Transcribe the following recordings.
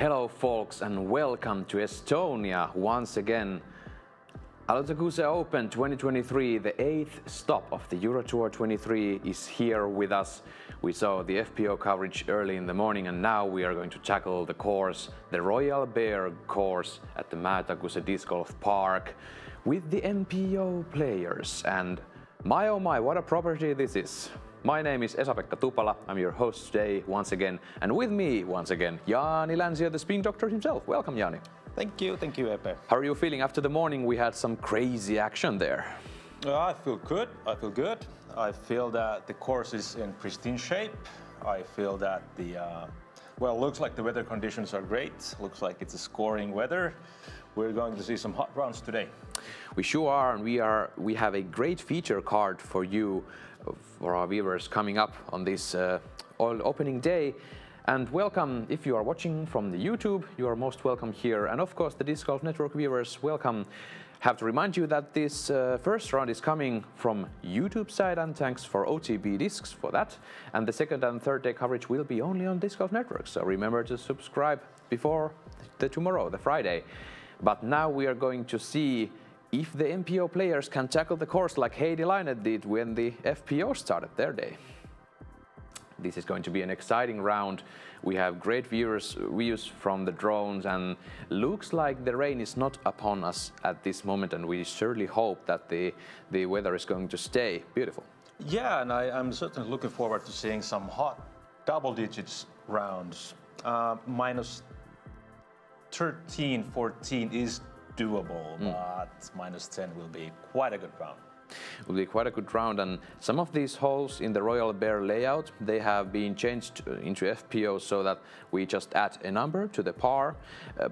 Hello folks and welcome to Estonia once again. Alutaguse Open 2023, the 8th stop of the Euro Tour 23 is here with us. We saw the FPO coverage early in the morning and now we are going to tackle the course, the Royal Bear course at the Alutaguse Disc Golf Park with the MPO players. And my oh my, what a property this is. My name is Esa-Pekka Tupala, I'm your host today once again, and with me once again, Jaani Länsiö, the spin doctor himself. Welcome, Jaani. Thank you, Epe. How are you feeling after the morning? We had some crazy action there. I feel good. I feel that the course is in pristine shape. I feel that looks like the weather conditions are great. Looks like it's a scoring weather. We're going to see some hot rounds today. We sure are, and we have a great feature card for you, for our viewers coming up on this opening day. And welcome, if you are watching from the YouTube, you are most welcome here. And of course, the Disc Golf Network viewers, welcome. Have to remind you that this first round is coming from YouTube side, and thanks for OTB Discs for that. And the second and third day coverage will be only on Disc Golf Network. So remember to subscribe before tomorrow, the Friday. But now we are going to see if the MPO players can tackle the course like Heidi Laine did when the FPO started their day. This is going to be an exciting round. We have great views from the drones, and looks like the rain is not upon us at this moment, and we surely hope that the weather is going to stay beautiful. Yeah, and I'm certainly looking forward to seeing some hot double digits rounds. Minus 13, 14 is doable, but minus 10 will be quite a good round. It will be quite a good round, and some of these holes in the Royal Bear layout, they have been changed into FPO so that we just add a number to the par,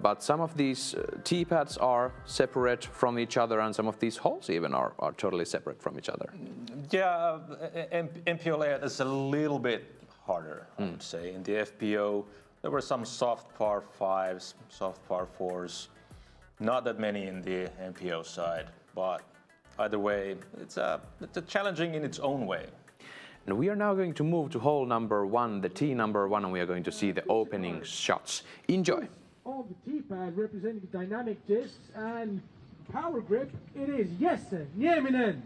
but some of these tee pads are separate from each other, and some of these holes even are totally separate from each other. Yeah, MPO layout is a little bit harder, I would say. In the FPO, there were some soft par 5s, soft par 4s, not that many in the MPO side, but either way, it's challenging in its own way. And we are now going to move to hole number 1, the tee number 1, and we are going to see the opening shots. Enjoy. On the tee pad representing dynamic discs and power grip, it is Jesse Nieminen.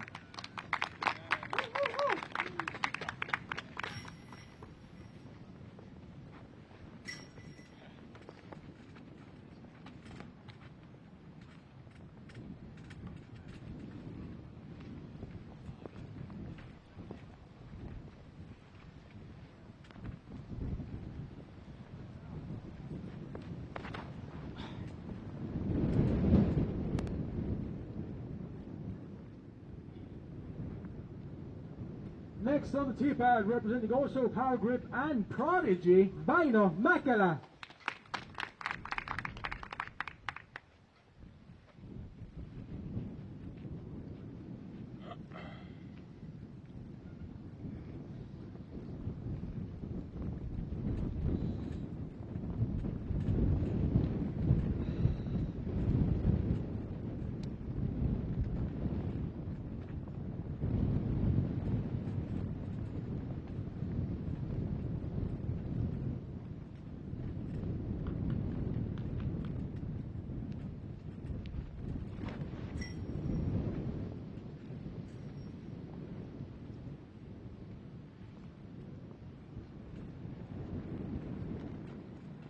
Next on the tee pad, representing also power grip and prodigy, Vaino Mäkelä.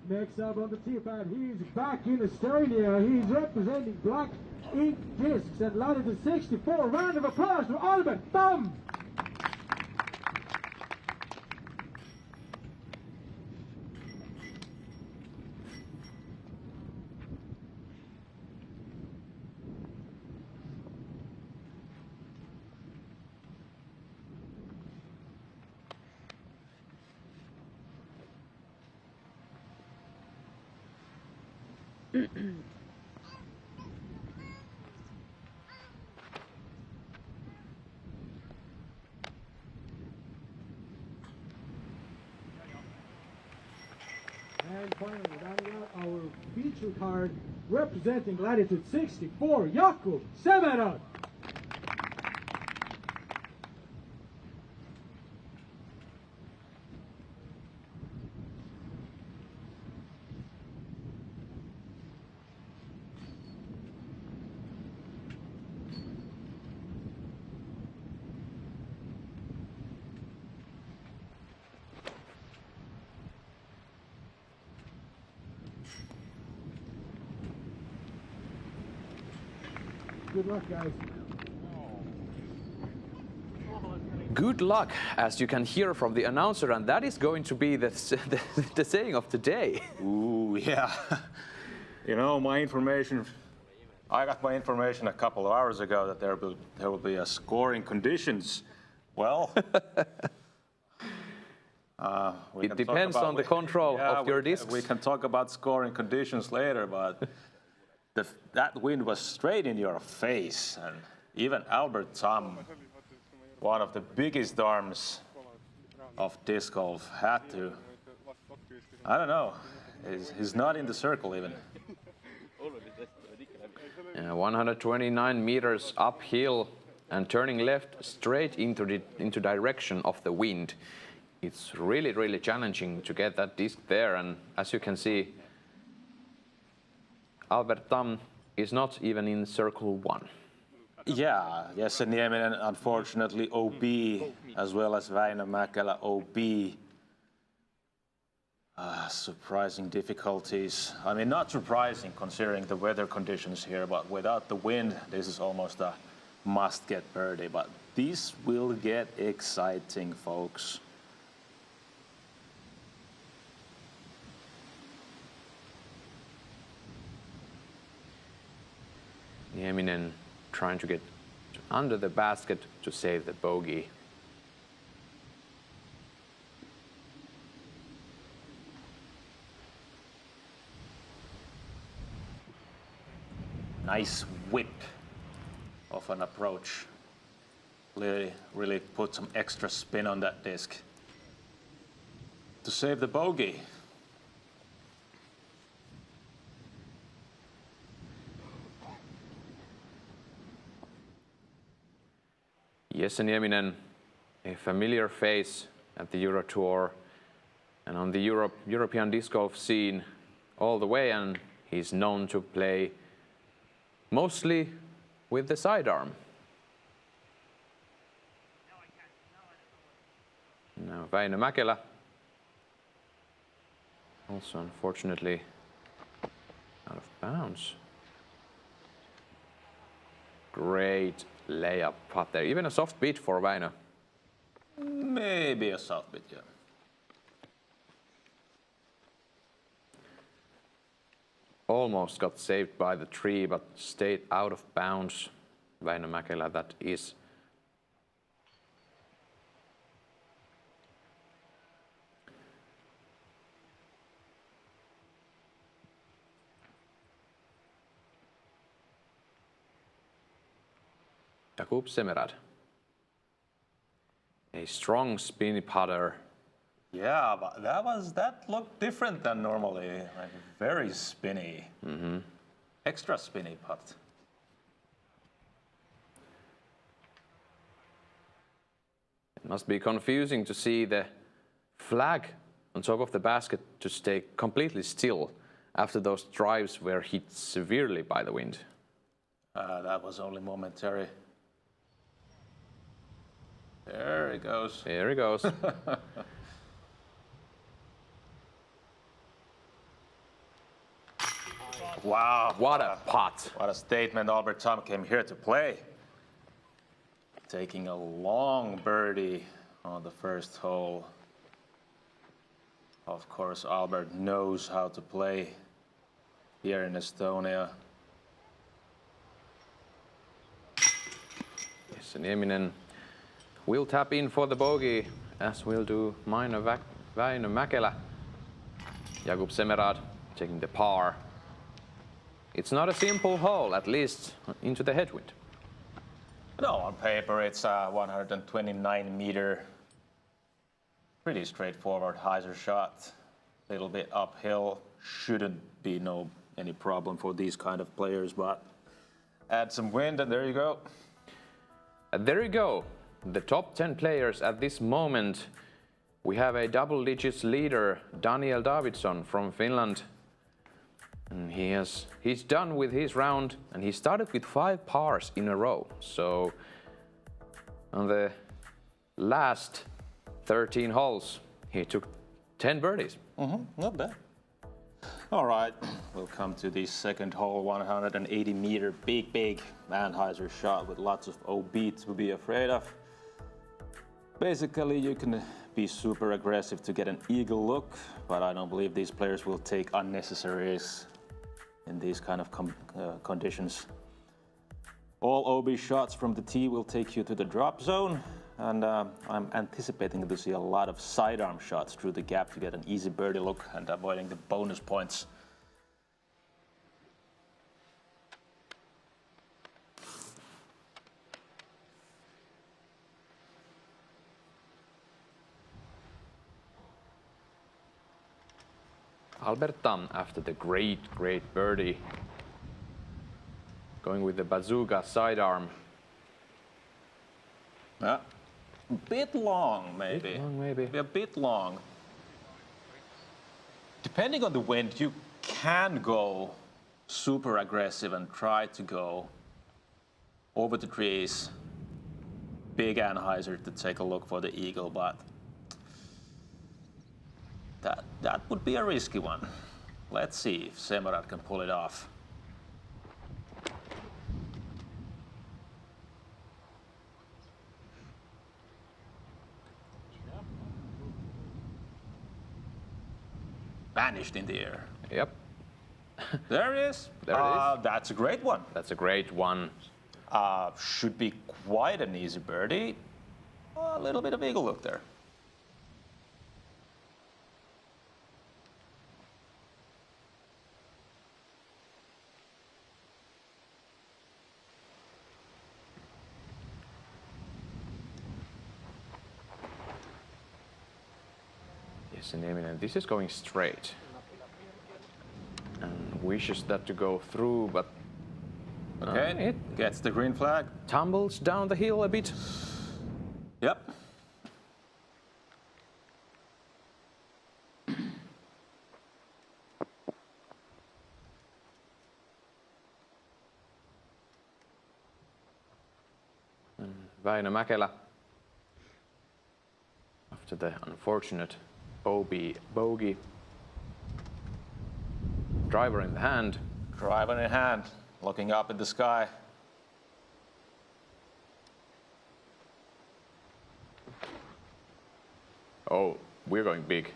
Next up on the tee pad, he's back in Estonia. He's representing Black Ink Discs at latitude 64. Round of applause for Albert Thumb. And finally, rounding out our feature card, representing latitude 64, Jakub Semerod. Good luck, guys. Good luck, as you can hear from the announcer, and that is going to be the saying of the day. Ooh, yeah. You know, I got my information a couple of hours ago that there will be a scoring conditions. Well, It depends on the control of your discs. We can talk about scoring conditions later, but that wind was straight in your face, and even Albert Tam, one of the biggest arms of disc golf, had to, I don't know, he's not in the circle even. 129 meters uphill and turning left straight into direction of the wind. It's really challenging to get that disc there, and as you can see, Albert Tam is not even in circle 1. Yeah, Jesse Nieminen, unfortunately OB, as well as Väinö Mäkelä OB. Surprising difficulties. I mean, not surprising considering the weather conditions here, but without the wind, this is almost a must-get birdie. But this will get exciting, folks. Nieminen trying to get under the basket to save the bogey. Nice whip of an approach. Really put some extra spin on that disc to save the bogey. Jesse Nieminen, a familiar face at the Euro Tour and on the European disc golf scene all the way, and he's known to play mostly with the sidearm. Now Väinö Mäkelä, also unfortunately out of bounds. Great layup putt there, even a soft beat for Väinö. Maybe a soft bit, yeah. Almost got saved by the tree, but stayed out of bounds. Väinö Mäkelä, that is. Jakub Semerad. A strong spinny putter. Yeah, but that looked different than normally. Like very spinny. Mm-hmm. Extra spinny putt. It must be confusing to see the flag on top of the basket to stay completely still after those drives were hit severely by the wind. That was only momentary. There he goes. There he goes. Wow. What a putt. What a statement. Albert Tam came here to play. Taking a long birdie on the first hole. Of course, Albert knows how to play here in Estonia. Yes, Nieminen will tap in for the bogey, as will do Väinö Mäkelä. Jakub Semerad taking the par. It's not a simple hole, at least into the headwind. No, on paper it's a 129 meter, pretty straightforward hyzer shot. A little bit uphill, shouldn't be any problem for these kind of players, but add some wind and there you go. And there you go. The top 10 players at this moment. We have a double digits leader, Daniel Davidsson from Finland. And he's done with his round, and he started with 5 pars in a row. So on the last 13 holes, he took 10 birdies. Not bad. All right, we'll come to the second hole, 180-meter big Anheuser shot with lots of OB to be afraid of. Basically, you can be super aggressive to get an eagle look, but I don't believe these players will take unnecessary risks in these kind of conditions. All OB shots from the tee will take you to the drop zone, and I'm anticipating to see a lot of sidearm shots through the gap to get an easy birdie look and avoiding the bonus points. Alberta, after the great birdie, going with the bazooka sidearm. Yeah, a bit long maybe. Bit long, maybe. A bit long. Depending on the wind, you can go super aggressive and try to go over the trees, big Anheuser to take a look for the eagle, but that would be a risky one. Let's see if Semerad can pull it off. Vanished in the air. Yep. There it is. There it is. That's a great one. That's a great one. Should be quite an easy birdie. A little bit of eagle look there. And this is going straight. And wishes that to go through, but Okay, it gets the green flag. tumbles down the hill a bit. Yep. Väinö Mäkelä, after the unfortunate OB bogey, driver in the hand. Driver in hand, looking up at the sky. Oh, we're going big.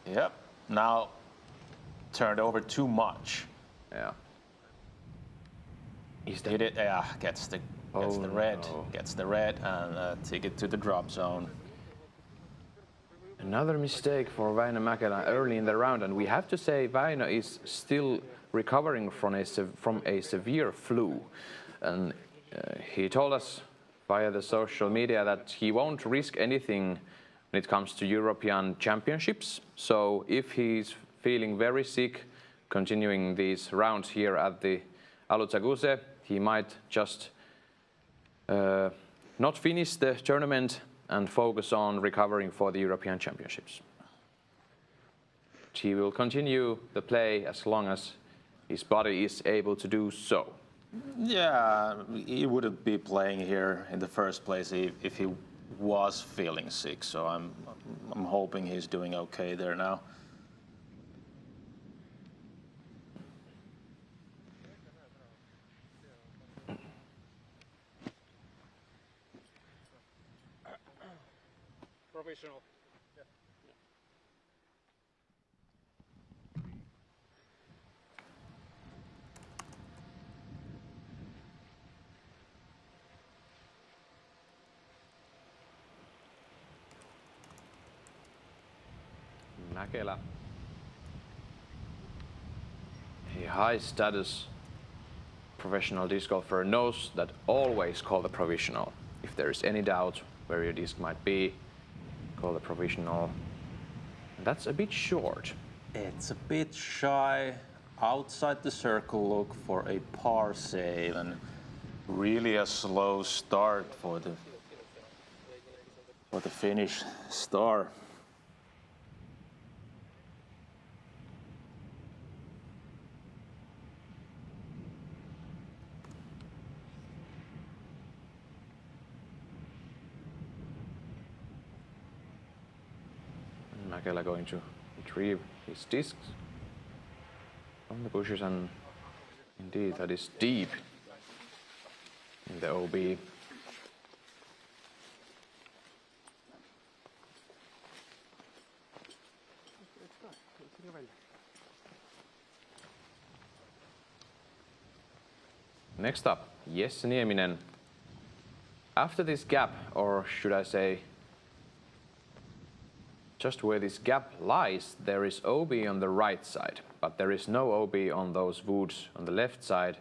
Yep. Now turned over too much. Yeah. Is Hit it. Yeah, gets the red. no. Gets the red and take it to the drop zone. Another mistake for Väinö Mäkelä early in the round, and we have to say Väinö is still recovering from a severe flu. And he told us via the social media that he won't risk anything when it comes to European Championships. So if he's feeling very sick, continuing these rounds here at the Alutaguse, he might just not finish the tournament and focus on recovering for the European Championships. He will continue the play as long as his body is able to do so. Yeah, he wouldn't be playing here in the first place if he was feeling sick. So I'm hoping he's doing okay there now. Provisional. Mäkelä, a high status professional disc golfer, knows that always call the provisional. If there is any doubt where your disc might be, call the provisional. That's a bit short. It's a bit shy. Outside the circle, look for a par save, and really a slow start for the Finnish star. Mäkelä going to retrieve his discs. on the bushes, and indeed that is deep in the OB. Next up, Jesse Nieminen. After this gap, or should I say, just where this gap lies, there is OB on the right side, but there is no OB on those woods on the left side.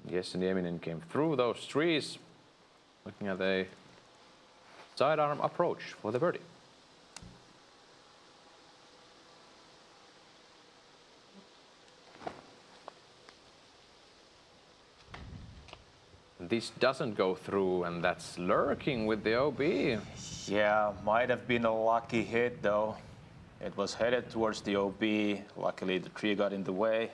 Jesse Nieminen came through those trees, looking at a sidearm approach for the birdie. This doesn't go through, and that's lurking with the OB. Yeah, might have been a lucky hit though. It was headed towards the OB. Luckily the tree got in the way.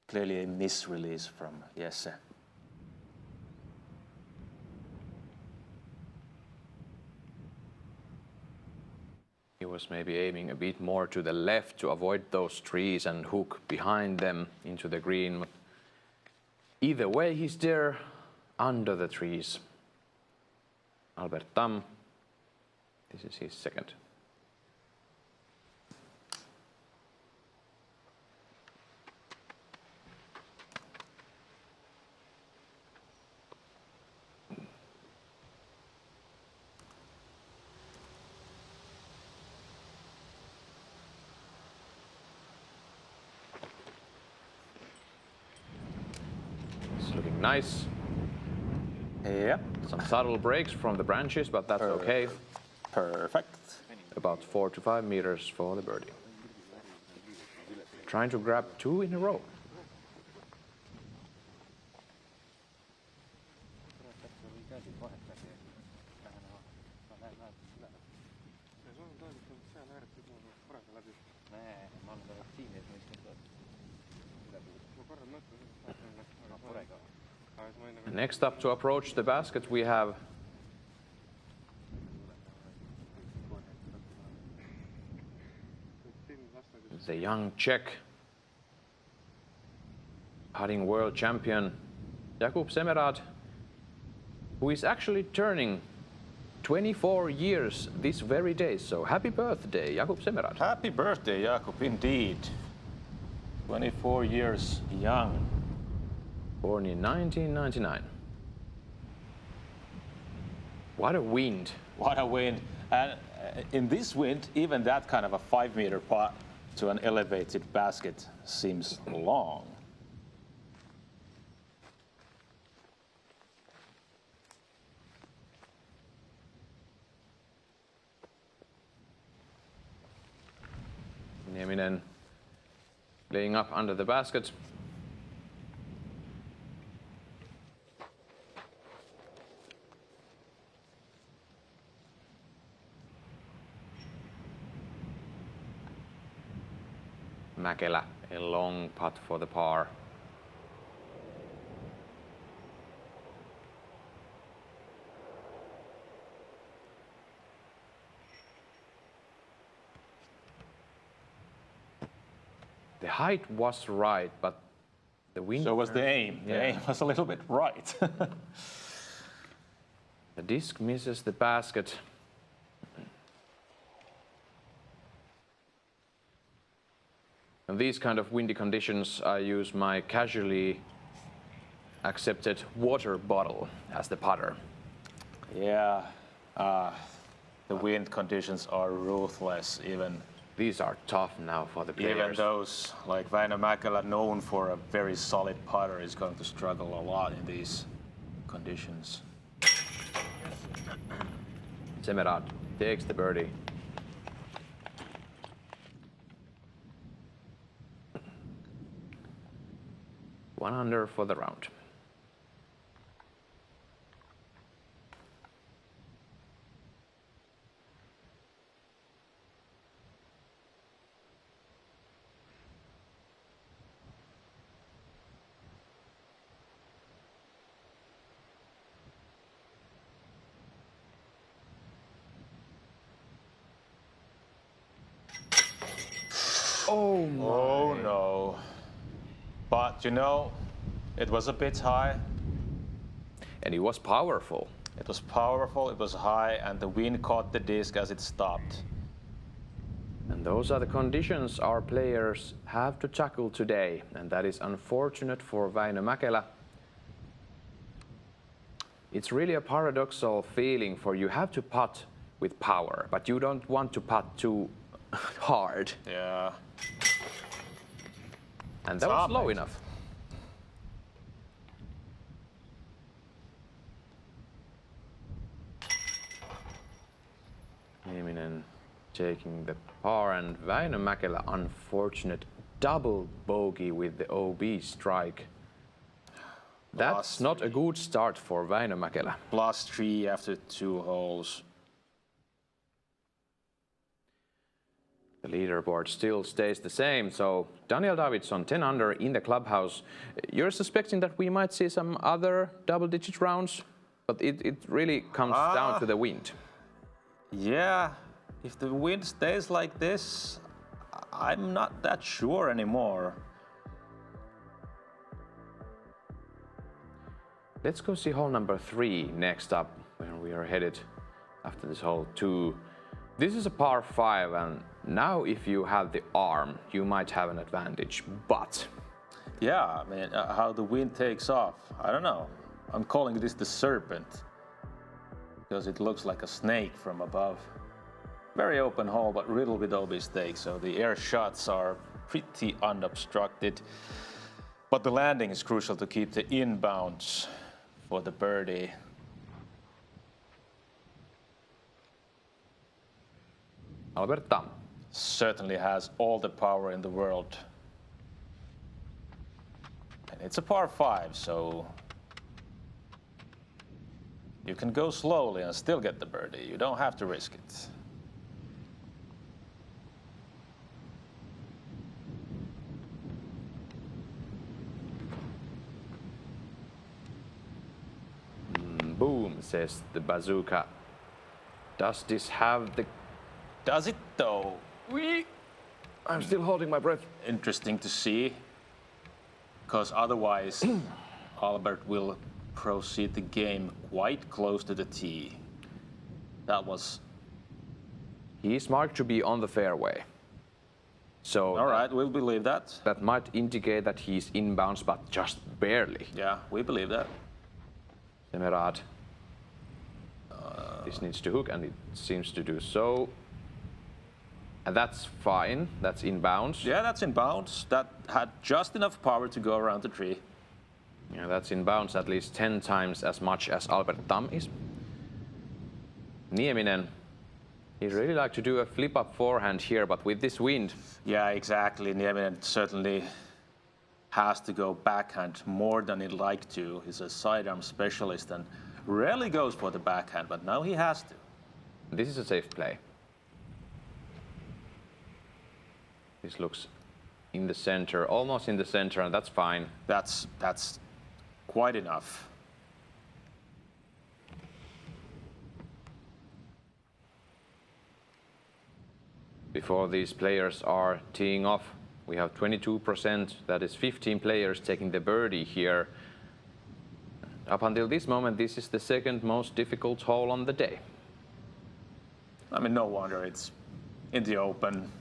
Clearly a misrelease from Jesse. He was maybe aiming a bit more to the left to avoid those trees and hook behind them into the green. Either way, he's there under the trees. Albert Tam, this is his second. Looking nice. Yep. Some subtle breaks from the branches, but that's okay. Perfect. About 4 to 5 meters for the birdie. Trying to grab 2 in a row. Next up to approach the basket, we have the young Czech putting world champion Jakub Semerad, who is actually turning 24 years this very day. So happy birthday, Jakub Semerad. Happy birthday, Jakub, indeed. 24 years young. Born in 1999. What a wind. What a wind. And in this wind, even that kind of a 5-meter putt to an elevated basket seems long. Nieminen laying up under the basket. Mäkelä, a long putt for the par. The height was right, but the wind... So was the aim. Yeah. The aim was a little bit right. The disc misses the basket. In these kind of windy conditions, I use my casually accepted water bottle as the putter. Yeah, the wind conditions are ruthless. Even These are tough now for the players. those like Väinö Mäkelä, known for a very solid putter, is going to struggle a lot in these conditions. Semerad takes the birdie. One under for the round. Oh my. Oh no. But you know, it was a bit high. And it was powerful. It was powerful, it was high, and the wind caught the disc as it stopped. And those are the conditions our players have to tackle today. And that is unfortunate for Väinö Mäkelä. It's really a paradoxical feeling, for you have to putt with power, but you don't want to putt too hard. Yeah. And that was low enough. Nieminen taking the par, and Väinö Mäkelä unfortunate double bogey with the OB strike. That's not a good start for Väinö Mäkelä. +3 after 2 holes. The leaderboard still stays the same, so Daniel Davidsson 10 under in the clubhouse. You're suspecting that we might see some other double-digit rounds, but it really comes down to the wind. Yeah, if the wind stays like this, I'm not that sure anymore. Let's go see hole number 3 next up, where we are headed after this hole 2. This is a par 5, and now if you have the arm, you might have an advantage, but... Yeah, I mean, how the wind takes off, I don't know. I'm calling this the serpent, because it looks like a snake from above. Very open hole, but riddled with OB stakes, so the air shots are pretty unobstructed. But the landing is crucial to keep the inbounds for the birdie. Albert Tam. Certainly has all the power in the world. And it's a par 5, so you can go slowly and still get the birdie. You don't have to risk it. Boom, says the bazooka. Does this have the... Does it though? I'm still holding my breath. Interesting to see, because otherwise Albert will proceed the game quite close to the tee. That was... He's marked to be on the fairway. So All right, we'll believe that. that might indicate that he's inbounds, but just barely. Yeah, we believe that. Semerad. This needs to hook, and it seems to do so. And that's fine. That's inbounds. Yeah, that's in bounds. That had just enough power to go around the tree. Yeah, that's inbounds at least 10 times as much as Albert Tam is. Nieminen. He'd really like to do a flip-up forehand here, but with this wind... Yeah, exactly. Nieminen certainly has to go backhand more than he'd like to. He's a sidearm specialist and rarely goes for the backhand, but now he has to. This is a safe play. This looks in the center, almost in the center, and that's fine. That's quite enough. Before these players are teeing off, we have 22%, that is 15 players taking the birdie here. Up until this moment, this is the second most difficult hole on the day. I mean, no wonder it's in the open.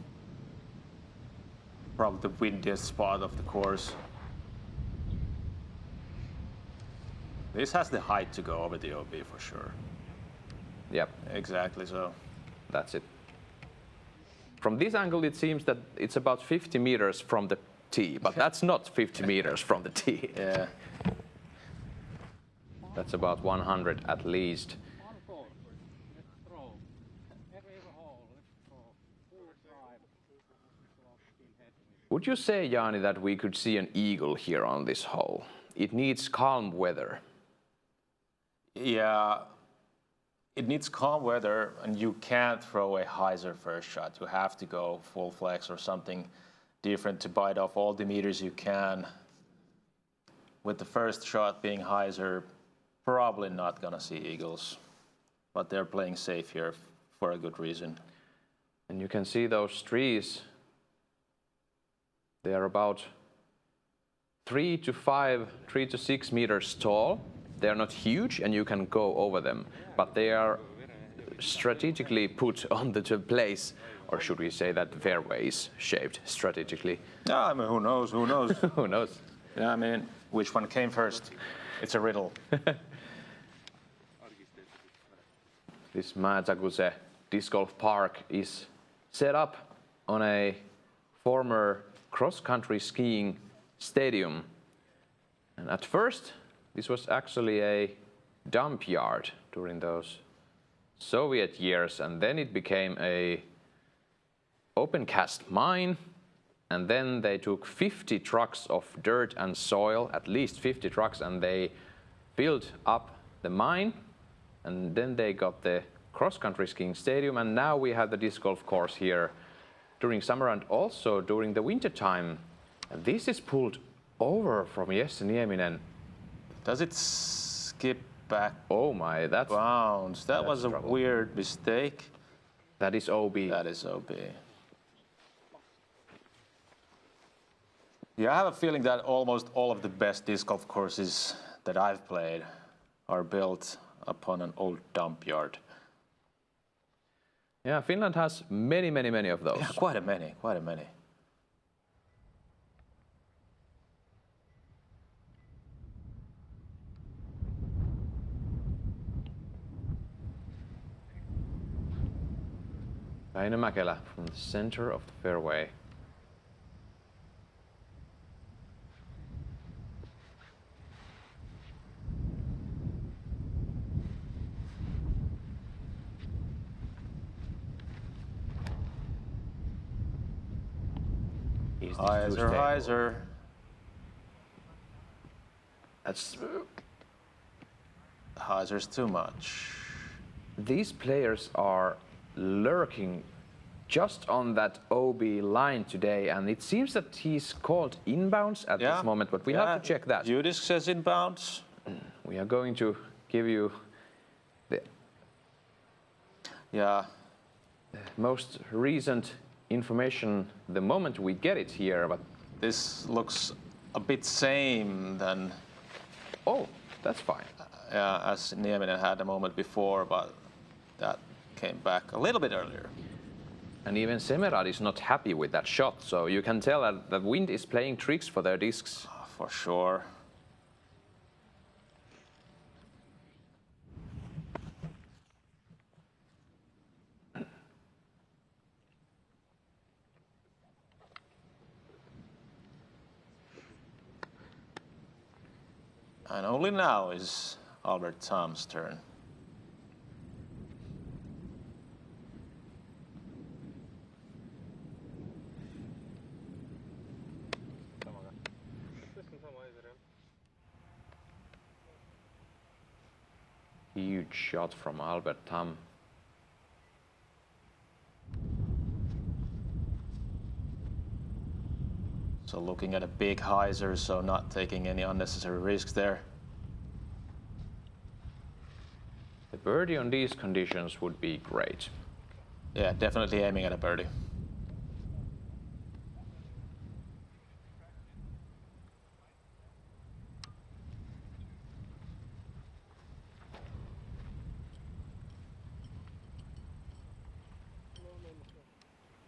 Probably the windiest spot of the course. This has the height to go over the OB for sure. Yep, Exactly so. that's it. From this angle, it seems that it's about 50 meters from the tee, but that's not 50 meters from the tee. Yeah. That's about 100 at least. Would you say, Jaani, that we could see an eagle here on this hole? It needs calm weather. Yeah. It needs calm weather, and you can't throw a hyzer first shot. You have to go full flex or something different to bite off all the meters you can. With the first shot being hyzer, probably not gonna see eagles, but they're playing safe here for a good reason. And you can see those trees They are about 3 to 6 meters tall. They are not huge and you can go over them, but they are strategically put on the place, or should we say that the fairway is shaped strategically? Yeah, I mean, who knows? Who knows? Who knows? Yeah, I mean, which one came first? It's a riddle. This Alutaguse disc golf park is set up on a former cross-country skiing stadium. And at first, this was actually a dump yard during those Soviet years, and then it became a open cast mine, and then they took 50 trucks of dirt and soil, at least 50 trucks, and they filled up the mine, and then they got the cross-country skiing stadium, and now we have the disc golf course here during summer and also during the winter time. And this is pulled over from Jesse Nieminen. Does it skip back? Oh my, that's bounce. That was a trouble. weird mistake. That is OB. That is OB. Yeah, I have a feeling that almost all of the best disc golf courses that I've played are built upon an old dump yard. Yeah, Finland has many of those. Yeah, quite a many. Väinö Mäkelä from the center of the fairway. Hyzer. That's Hyzer's too much. These players are lurking just on that OB line today, and it seems that he's called inbounds at this moment, but we have to check that. Judisk says inbounds. We are going to give you the most recent information the moment we get it here, but this looks a bit same than that's fine. As Nieminen had a moment before, but that came back a little bit earlier. And even Semerad is not happy with that shot, so you can tell that the wind is playing tricks for their discs. For sure. And only now is Albert Tom's turn. Huge shot from Albert Tom. So looking at a big hyzer, so not taking any unnecessary risks there. The birdie on these conditions would be great. Yeah, definitely aiming at a birdie.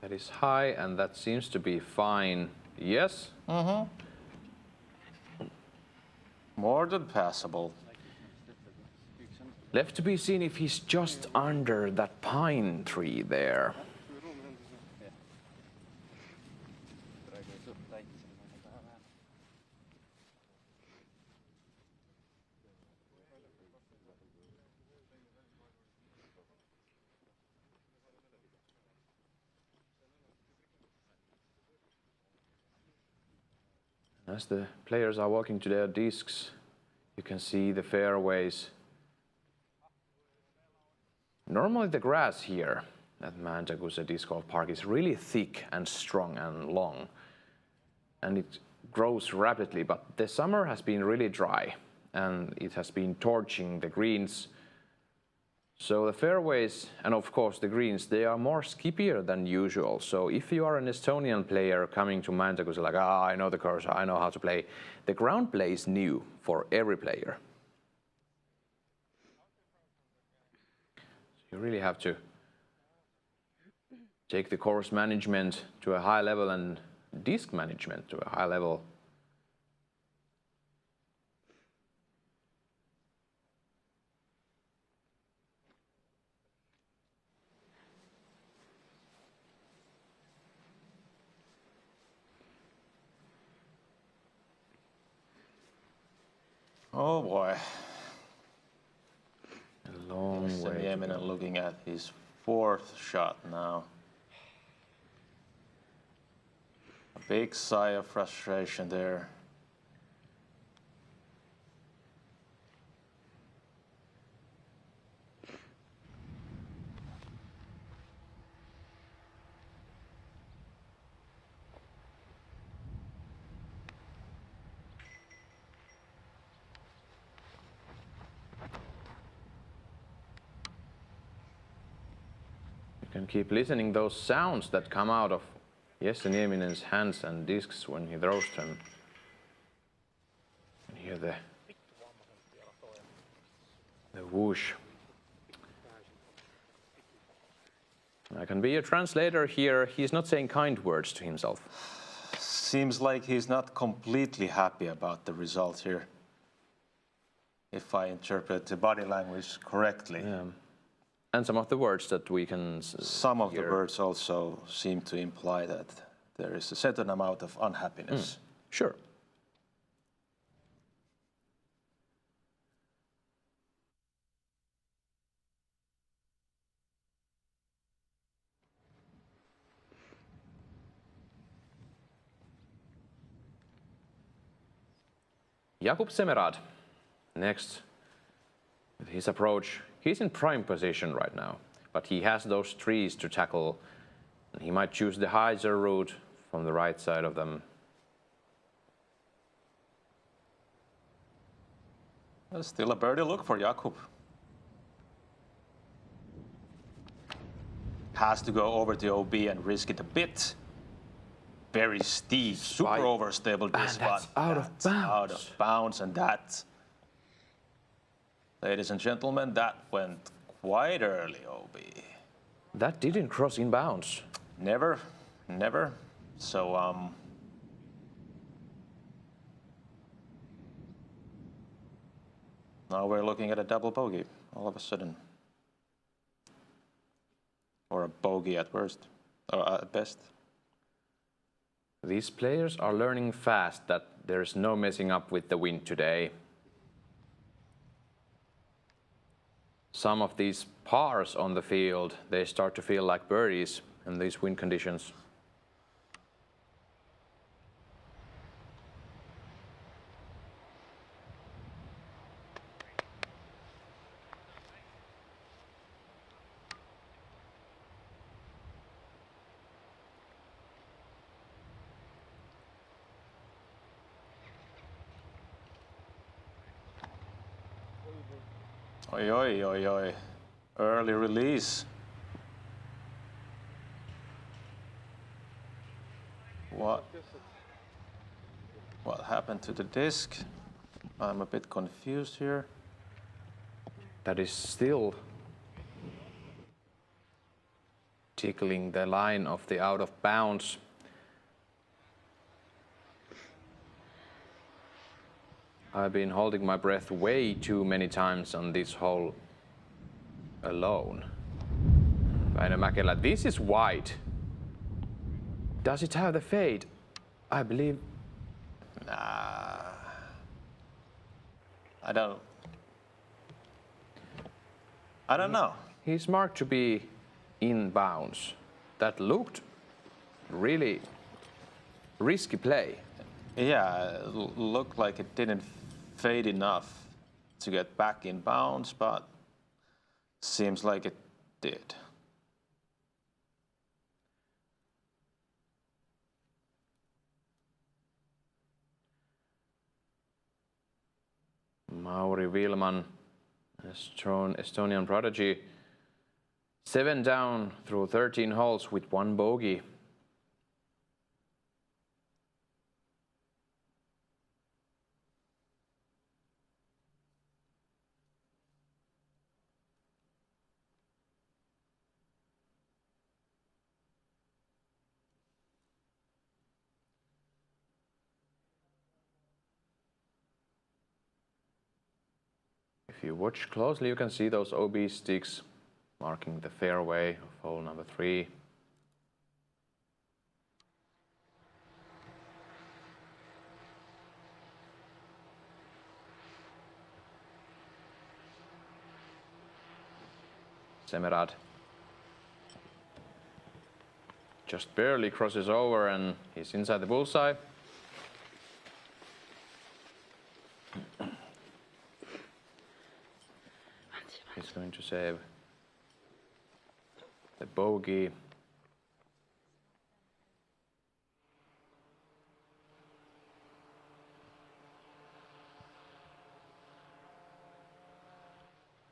That is high, and that seems to be fine. Yes? More than passable. Left to be seen if he's just under that pine tree there. As the players are walking to their discs, you can see the fairways. Normally the grass here at Alutaguse Disc Golf Park is really thick and strong and long, and it grows rapidly, but the summer has been really dry and it has been torching the greens. So the fairways and of course the greens, they are more skippier than usual. So if you are an Estonian player coming to Alutaguse like, I know the course, I know how to play, the ground play is new for every player. So you really have to take the course management to a high level and disc management to a high level. Oh boy. A long way to Nieminen go. looking at his fourth shot now. A big sigh of frustration there. You can keep listening those sounds that come out of Nieminen's hands and discs when he throws them. You can hear the whoosh. I can be a translator here. He's not saying kind words to himself. Seems like he's not completely happy about the result here, if I interpret the body language correctly. Yeah. And some of the words that we can Some of the hear. words also seem to imply that there is a certain amount of unhappiness. Sure. Jakub Semerad, next with his approach. He's in prime position right now, but he has those trees to tackle. He might choose the hyzer route from the right side of them. Still a birdie look for Jakub. Has to go over the OB and risk it a bit. Very steep, super Right. overstable this And that's spot. out of That's out bounds. of bounds, and that, ladies and gentlemen, that went quite early, OB. That didn't cross in bounds. Never, never. So, now we're looking at a double bogey all of a sudden. Or a bogey at worst, or at best. These players are learning fast that there's no messing up with the wind today. Some of these pars on the field, they start to feel like birdies in these wind conditions. Oi, oi, oi, oi. Early release. What happened to the disc? I'm a bit confused here. That is still tickling the line of the out of bounds. I've been holding my breath way too many times on this hole alone. Väinö Mäkelä, this is wide. Does it have the fade? I believe. Nah. I don't know. He's marked to be in bounds. That looked really risky play. Yeah, it looked like it didn't fade enough to get back in bounds, but seems like it did. Mauri Vilman Estonian prodigy. 7 down through 13 holes with 1 bogey. If you watch closely, you can see those OB sticks marking the fairway of hole number 3. Semerad just barely crosses over and he's inside the bullseye. He's going to save the bogey.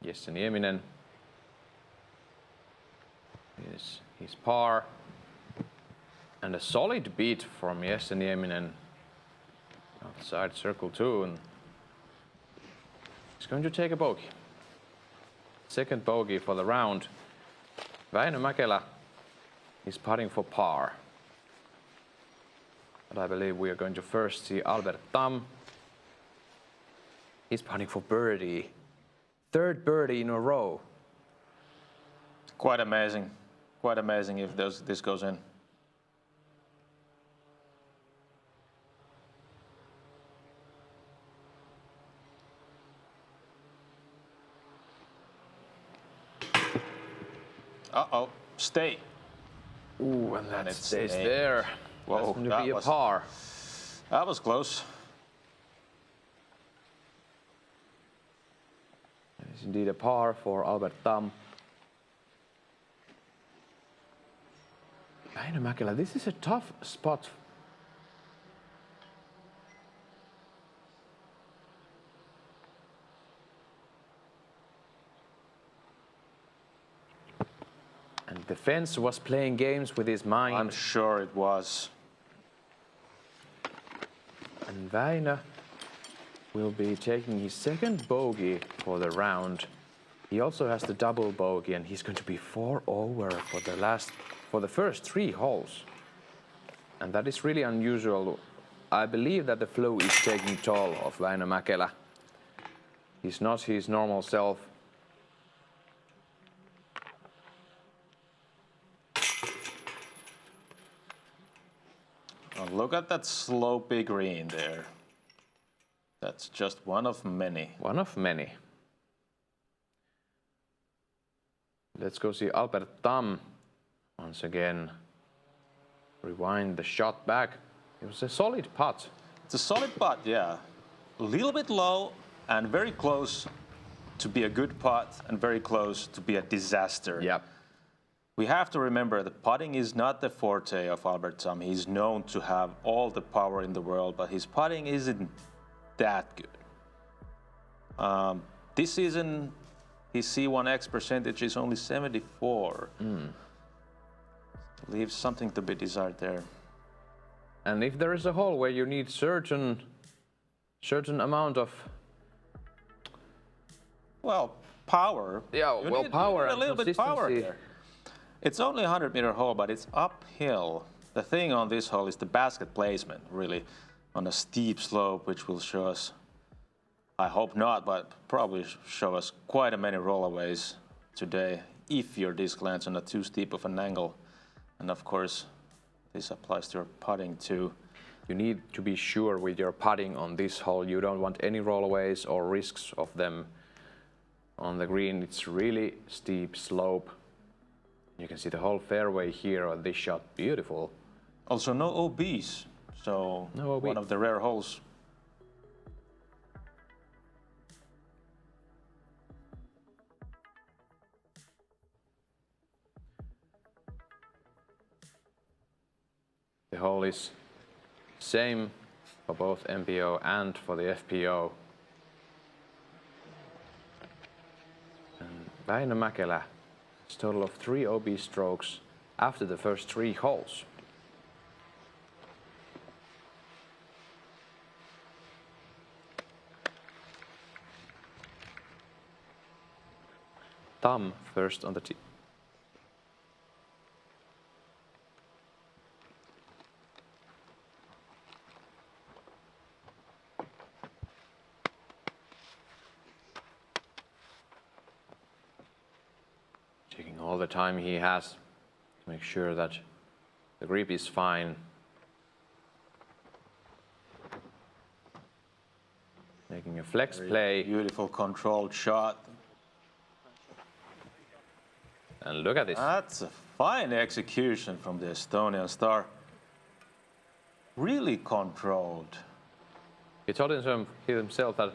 Jesse Nieminen is his par. And a solid beat from Jesse Nieminen outside circle 2. And he's going to take a bogey. Second bogey for the round. Väinö Mäkelä is putting for par. But I believe we are going to first see Albert Tam. He's putting for birdie. 3rd birdie in a row. Quite amazing. Quite amazing if this goes in. Uh-oh, stay. Ooh, and that it stays stayed. there. Whoa, That's going to that be a was- par. That was close. It's indeed a par for Albert Tam. Väinö Mäkelä, this is a tough spot. And the fence was playing games with his mind. I'm sure it was. And Väinö will be taking his 2nd bogey for the round. He also has the double bogey and he's going to be 4 over for the first 3 holes. And that is really unusual. I believe that the flow is taking toll of Väinö Mäkelä. He's not his normal self. Oh, look at that slopey green there. That's just one of many. One of many. Let's go see Albert Tam once again. Rewind the shot back. It was a solid putt. It's a solid putt, yeah. A little bit low and very close to be a good putt and very close to be a disaster. Yep. We have to remember that putting is not the forte of Albert Tam. He's known to have all the power in the world, but his putting isn't that good. This season, his C1X percentage is only 74. Leaves something to be desired there. And if there is a hole where you need certain amount of power. Yeah, You well, need power a and little bit power consistency. there. It's only a 100-meter hole, but it's uphill. The thing on this hole is the basket placement, really, on a steep slope, which will show us, I hope not, but probably show us quite a many rollaways today if your disc lands on a too steep of an angle. And of course, this applies to your putting too. You need to be sure with your putting on this hole. You don't want any rollaways or risks of them on the green. It's really steep slope. You can see the whole fairway here on this shot. Beautiful. Also, no OBs, so No OB. one of the rare holes. The hole is same for both MPO and for the FPO. Väinö Mäkelä has a total of 3 OB strokes after the first 3 holes. Tam first on the tee. Checking all the time he has to make sure that the grip is fine. Making a flex play. Beautiful controlled shot. And look at this. That's a fine execution from the Estonian star. Really controlled. He told himself that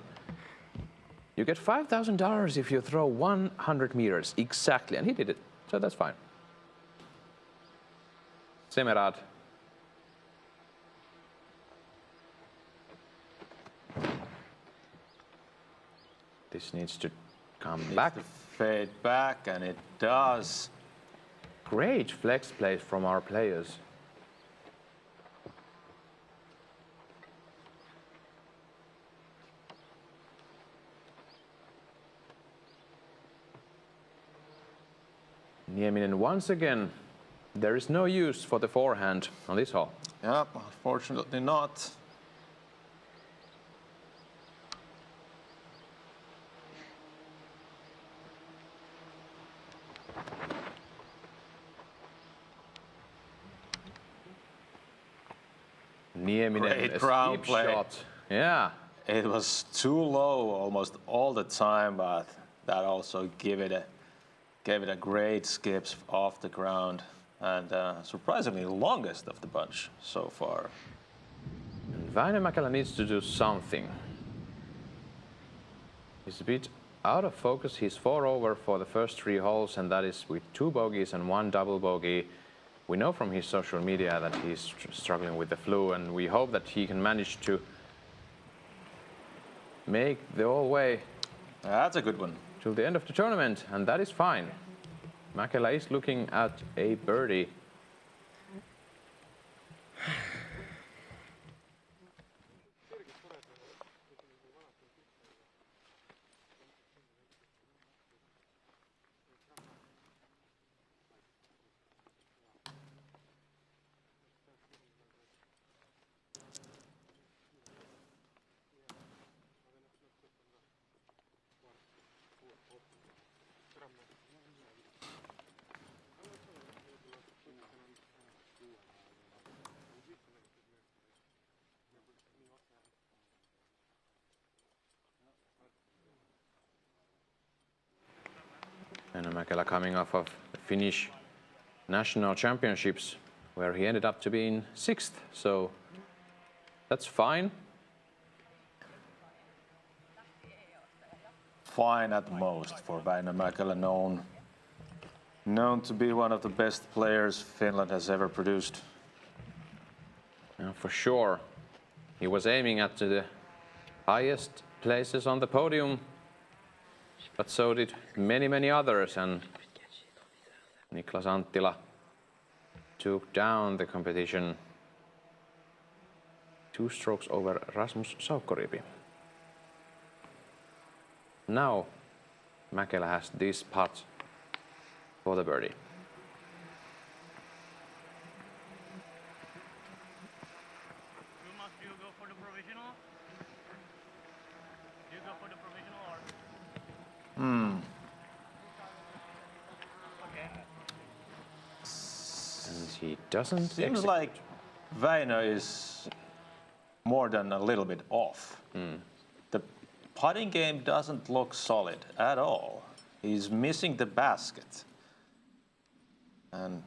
you get $5,000 if you throw 100 meters exactly, and he did it, so that's fine. Semerad. This needs to come back. To fade back, and it does. Great flex plays from our players. Nieminen once again, there is no use for the forehand on this hole. Yep, unfortunately not. Nieminen, Great a ground steep play. shot. Yeah. It was too low almost all the time, but that also gave it a great skips off the ground, and surprisingly longest of the bunch so far. Väinö Mäkelä needs to do something. He's a bit out of focus. He's 4 over for the first 3 holes, and that is with 2 bogeys and 1 double bogey. We know from his social media that he's struggling with the flu, and we hope that he can manage to make the whole way That's a good one. till the end of the tournament, and that is fine. Mäkelä is looking at a birdie. Väinö Mäkelä coming off of the Finnish national championships, where he ended up to be in 6th, so that's fine. Fine at most for Väinö Mäkelä, known to be one of the best players Finland has ever produced. Yeah, for sure. He was aiming at the highest places on the podium, but so did many others, and Niklas Anttila took down the competition 2 strokes over Rasmus Saukkoriipi. Now Mäkelä has this putt for the birdie. Do you go for the provisional? Do you go for the provisional or? Okay. And he doesn't Seems execute. like Väinö is more than a little bit off. The putting game doesn't look solid at all. He's missing the basket. And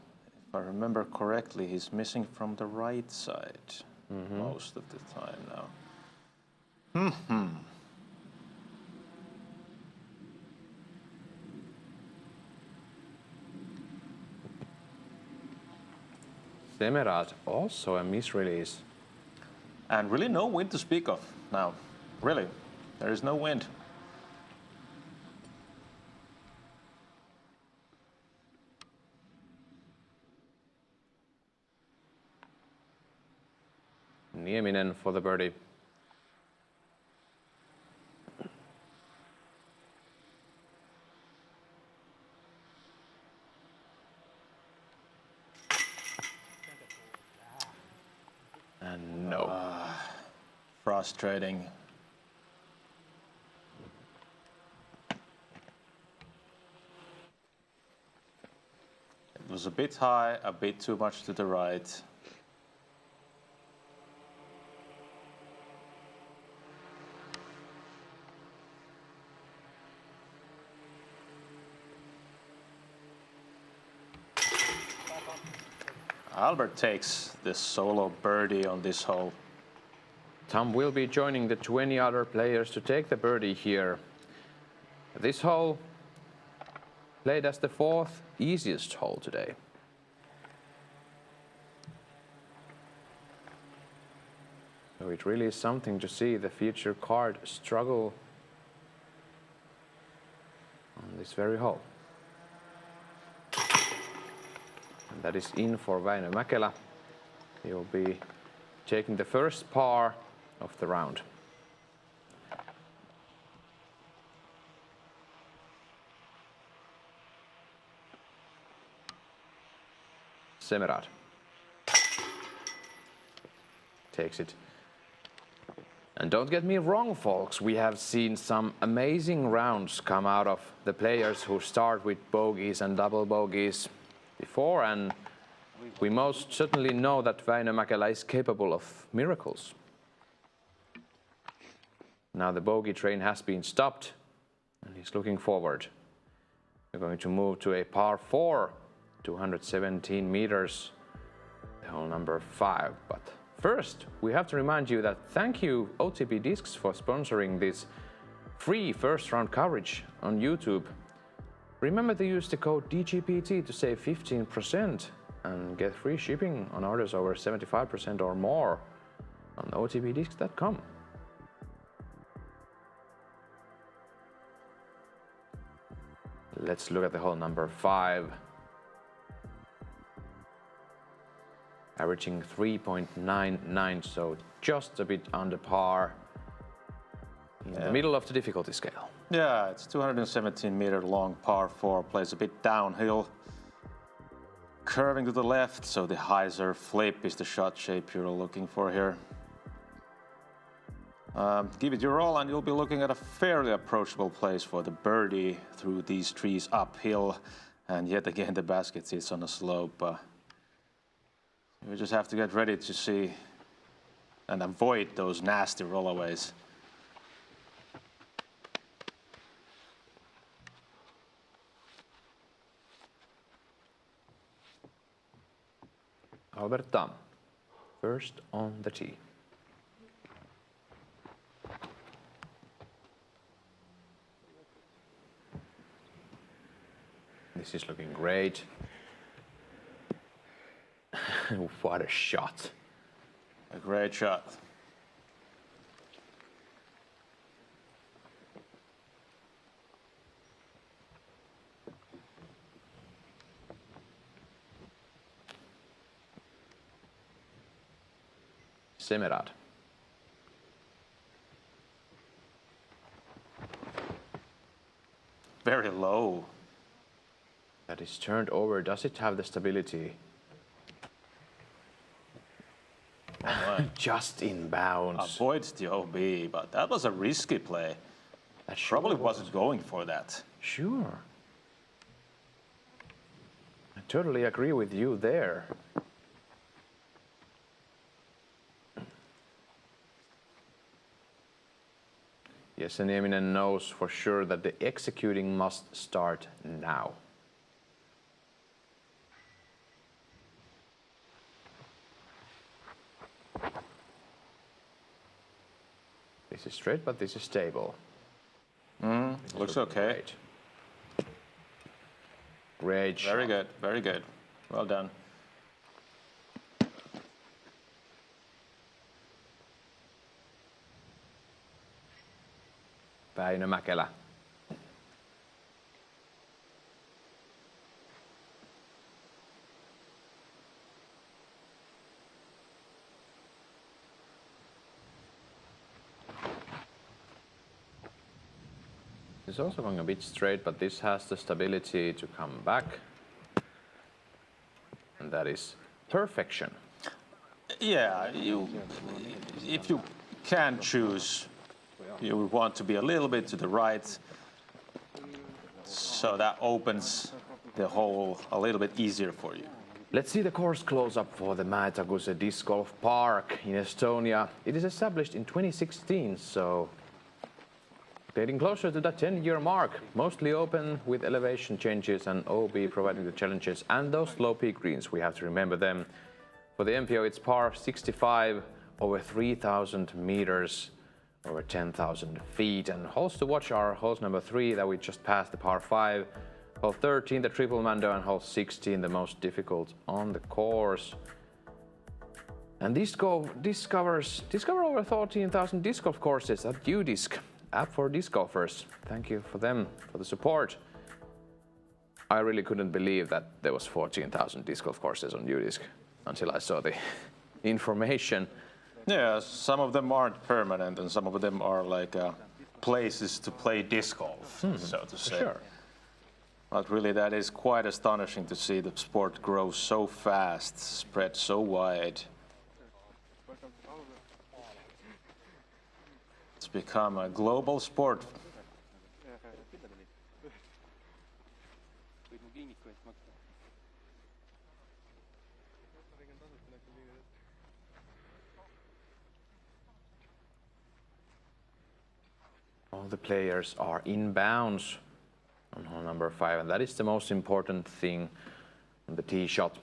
if I remember correctly, he's missing from the right side most of the time now. Semerad also a misrelease. And really no wind to speak of now. Really, there is no wind. Nieminen for the birdie. And no. Frustrating. It was a bit high, a bit too much to the right. Albert takes the solo birdie on this hole. Tom will be joining the 20 other players to take the birdie here. This hole played as the 4th easiest hole today. So it really is something to see the future card struggle on this very hole. And that is in for Väinö Mäkelä. He will be taking the first par of the round. Semerad takes it. And don't get me wrong, folks, we have seen some amazing rounds come out of the players who start with bogeys and double bogeys before, and we most certainly know that Väinö Mäkelä is capable of miracles. Now the bogey train has been stopped, and he's looking forward. We're going to move to a par 4, 217 meters, the hole number 5. But first, we have to remind you that thank you OTP Discs for sponsoring this free first round coverage on YouTube. Remember to use the code DGPT to save 15% and get free shipping on orders over 75% or more on otpdiscs.com. Let's look at the hole number 5. Averaging 3.99, so just a bit under par in the middle of the difficulty scale. Yeah, it's 217-meter long par 4, plays a bit downhill, curving to the left, so the hyzer flip is the shot shape you're looking for here. Give it your all and you'll be looking at a fairly approachable place for the birdie through these trees uphill, and yet again the basket sits on a slope. You just have to get ready to see and avoid those nasty rollaways. Albert Tam, first on the tee. This is looking great. What a shot. A great shot. Semerad. Very low. That is turned over. Does it have the stability? Just in bounds. Avoids the OB, but that was a risky play. That sure Probably wasn't going for that. Sure. I totally agree with you there. Yes, and Nieminen knows for sure that the executing must start now. This is straight, but this is stable. Looks okay. Great shot. Very good, very good. Well done. Väinö Mäkelä. It's also going a bit straight, but this has the stability to come back. And that is perfection. Yeah, if you can choose, you would want to be a little bit to the right, so that opens the hole a little bit easier for you. Let's see the course close-up for the Alutaguse Disc Golf Park in Estonia. It is established in 2016, so getting closer to that 10-year mark. Mostly open with elevation changes and OB providing the challenges and those low peak greens. We have to remember them. For the MPO, it's par 65 over 3,000 meters, over 10,000 feet. And holes to watch are holes number 3 that we just passed, the par 5. Hole 13, the triple Mando, and hole 16, the most difficult on the course. And discover over 14,000 disc golf courses at UDisc, app for disc golfers. Thank you for them, for the support. I really couldn't believe that there was 14,000 disc golf courses on UDisc until I saw the information. Yeah, some of them aren't permanent, and some of them are like places to play disc golf, so to say. Sure. But really, that is quite astonishing to see the sport grow so fast, spread so wide. It's become a global sport. All the players are in bounds on hole number 5, and that is the most important thing on the tee shot.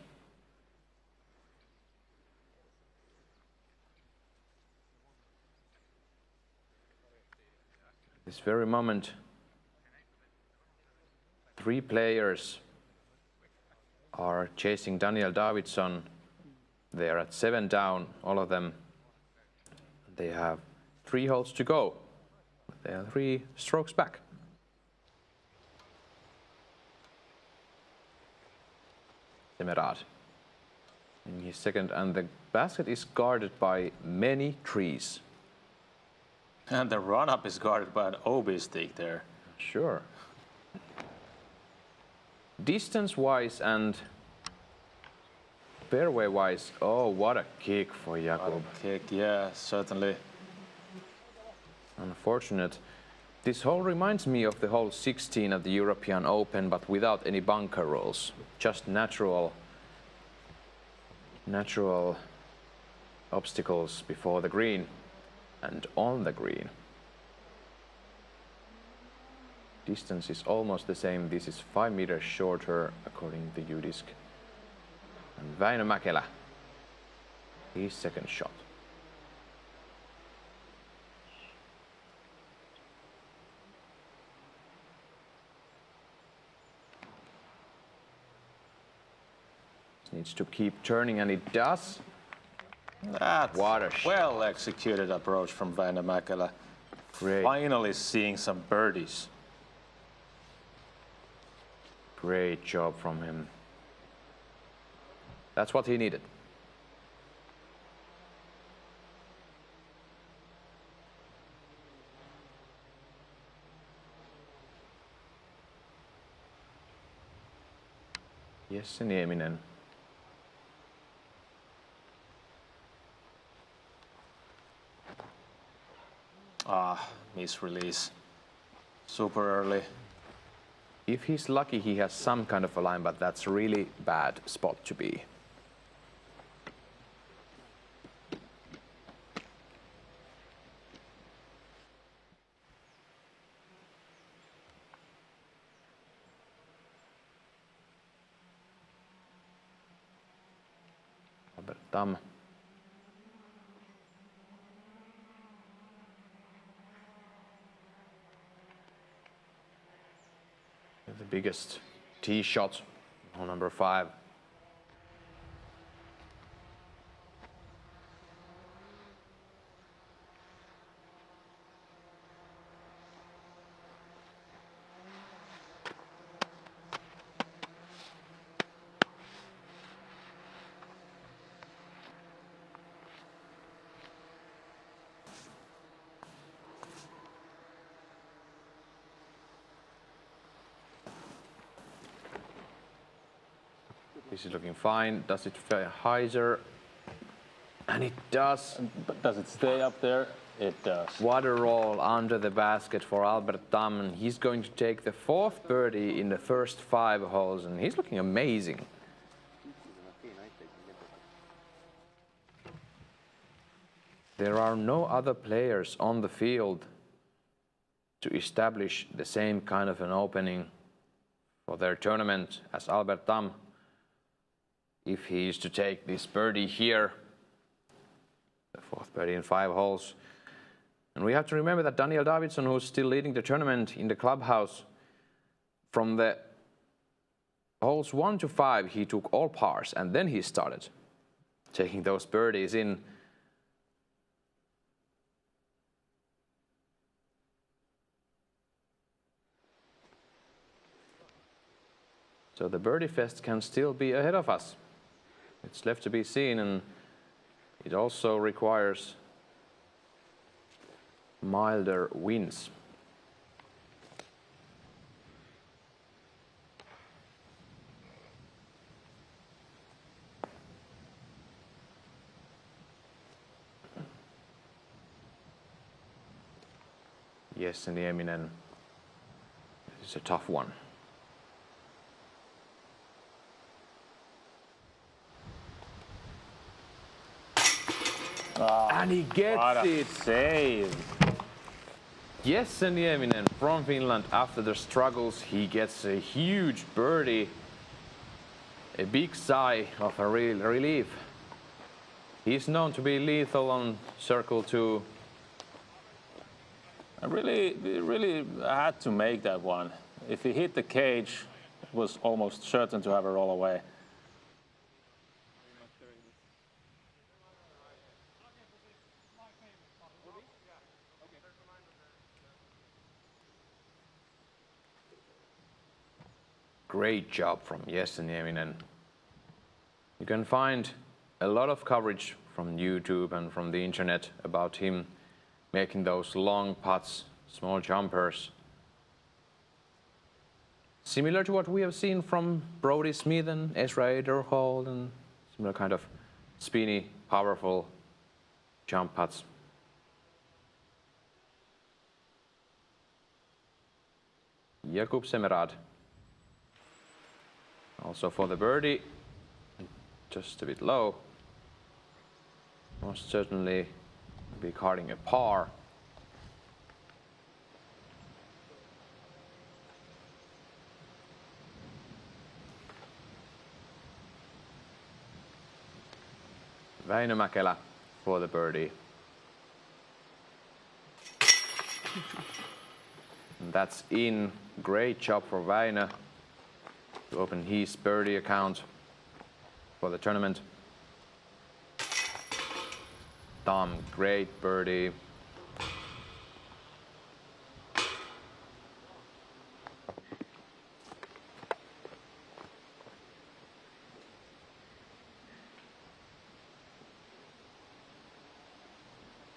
This very moment, 3 players are chasing Daniel Davidson. They are at 7 down, all of them. They have 3 holes to go. They are 3 strokes back. Semerad in his second, and the basket is guarded by many trees. And the run-up is guarded by an OB stick there. Sure. Distance-wise and fairway-wise, oh, what a kick for Jakub. Kick, yeah, certainly. Unfortunate. This hole reminds me of the hole 16 at the European Open, but without any bunker rules. Just natural obstacles before the green and on the green. Distance is almost the same. This is 5 meters shorter according to UDisc. And Väinö Mäkelä, his second shot. Needs to keep turning, and it does. That's What a shot. well executed approach from Väinö Mäkelä. Great. Finally seeing some birdies. Great job from him. That's what he needed. Jesse Nieminen. Misrelease. Super early. If he's lucky, he has some kind of a line, but that's a really bad spot to be. Robert Tam. The biggest tee shot on number 5. This is looking fine. Does it hyzer? And it does. But does it stay up there? It does. What a roll under the basket for Albert Tam, and he's going to take the 4th birdie in the first 5 holes, and he's looking amazing. There are no other players on the field to establish the same kind of an opening for their tournament as Albert Tam. If he is to take this birdie here, the 4th birdie in 5 holes. And we have to remember that Daniel Davidsson, who's still leading the tournament in the clubhouse, from the holes 1 to 5, he took all pars, and then he started taking those birdies in. So the birdie fest can still be ahead of us. It's left to be seen, and it also requires milder winds. Yes, and Nieminen, this is a tough one. And he gets What a it! save! Yes, and Nieminen from Finland, after the struggles, he gets a huge birdie. A big sigh of a real relief. He's known to be lethal on circle 2. I really had to make that one. If he hit the cage, it was almost certain to have a roll away. Great job from Jesse Nieminen. You can find a lot of coverage from YouTube and from the internet about him making those long putts, small jumpers. Similar to what we have seen from Brodie Smith and Ezra Ederhold, and similar kind of spinny, powerful jump putts. Jakub Semerad. Also for the birdie, just a bit low. Most certainly be carding a par. Väinö Mäkelä for the birdie. And that's in. Great job for Väinö to open his birdie account for the tournament. Tom, great birdie.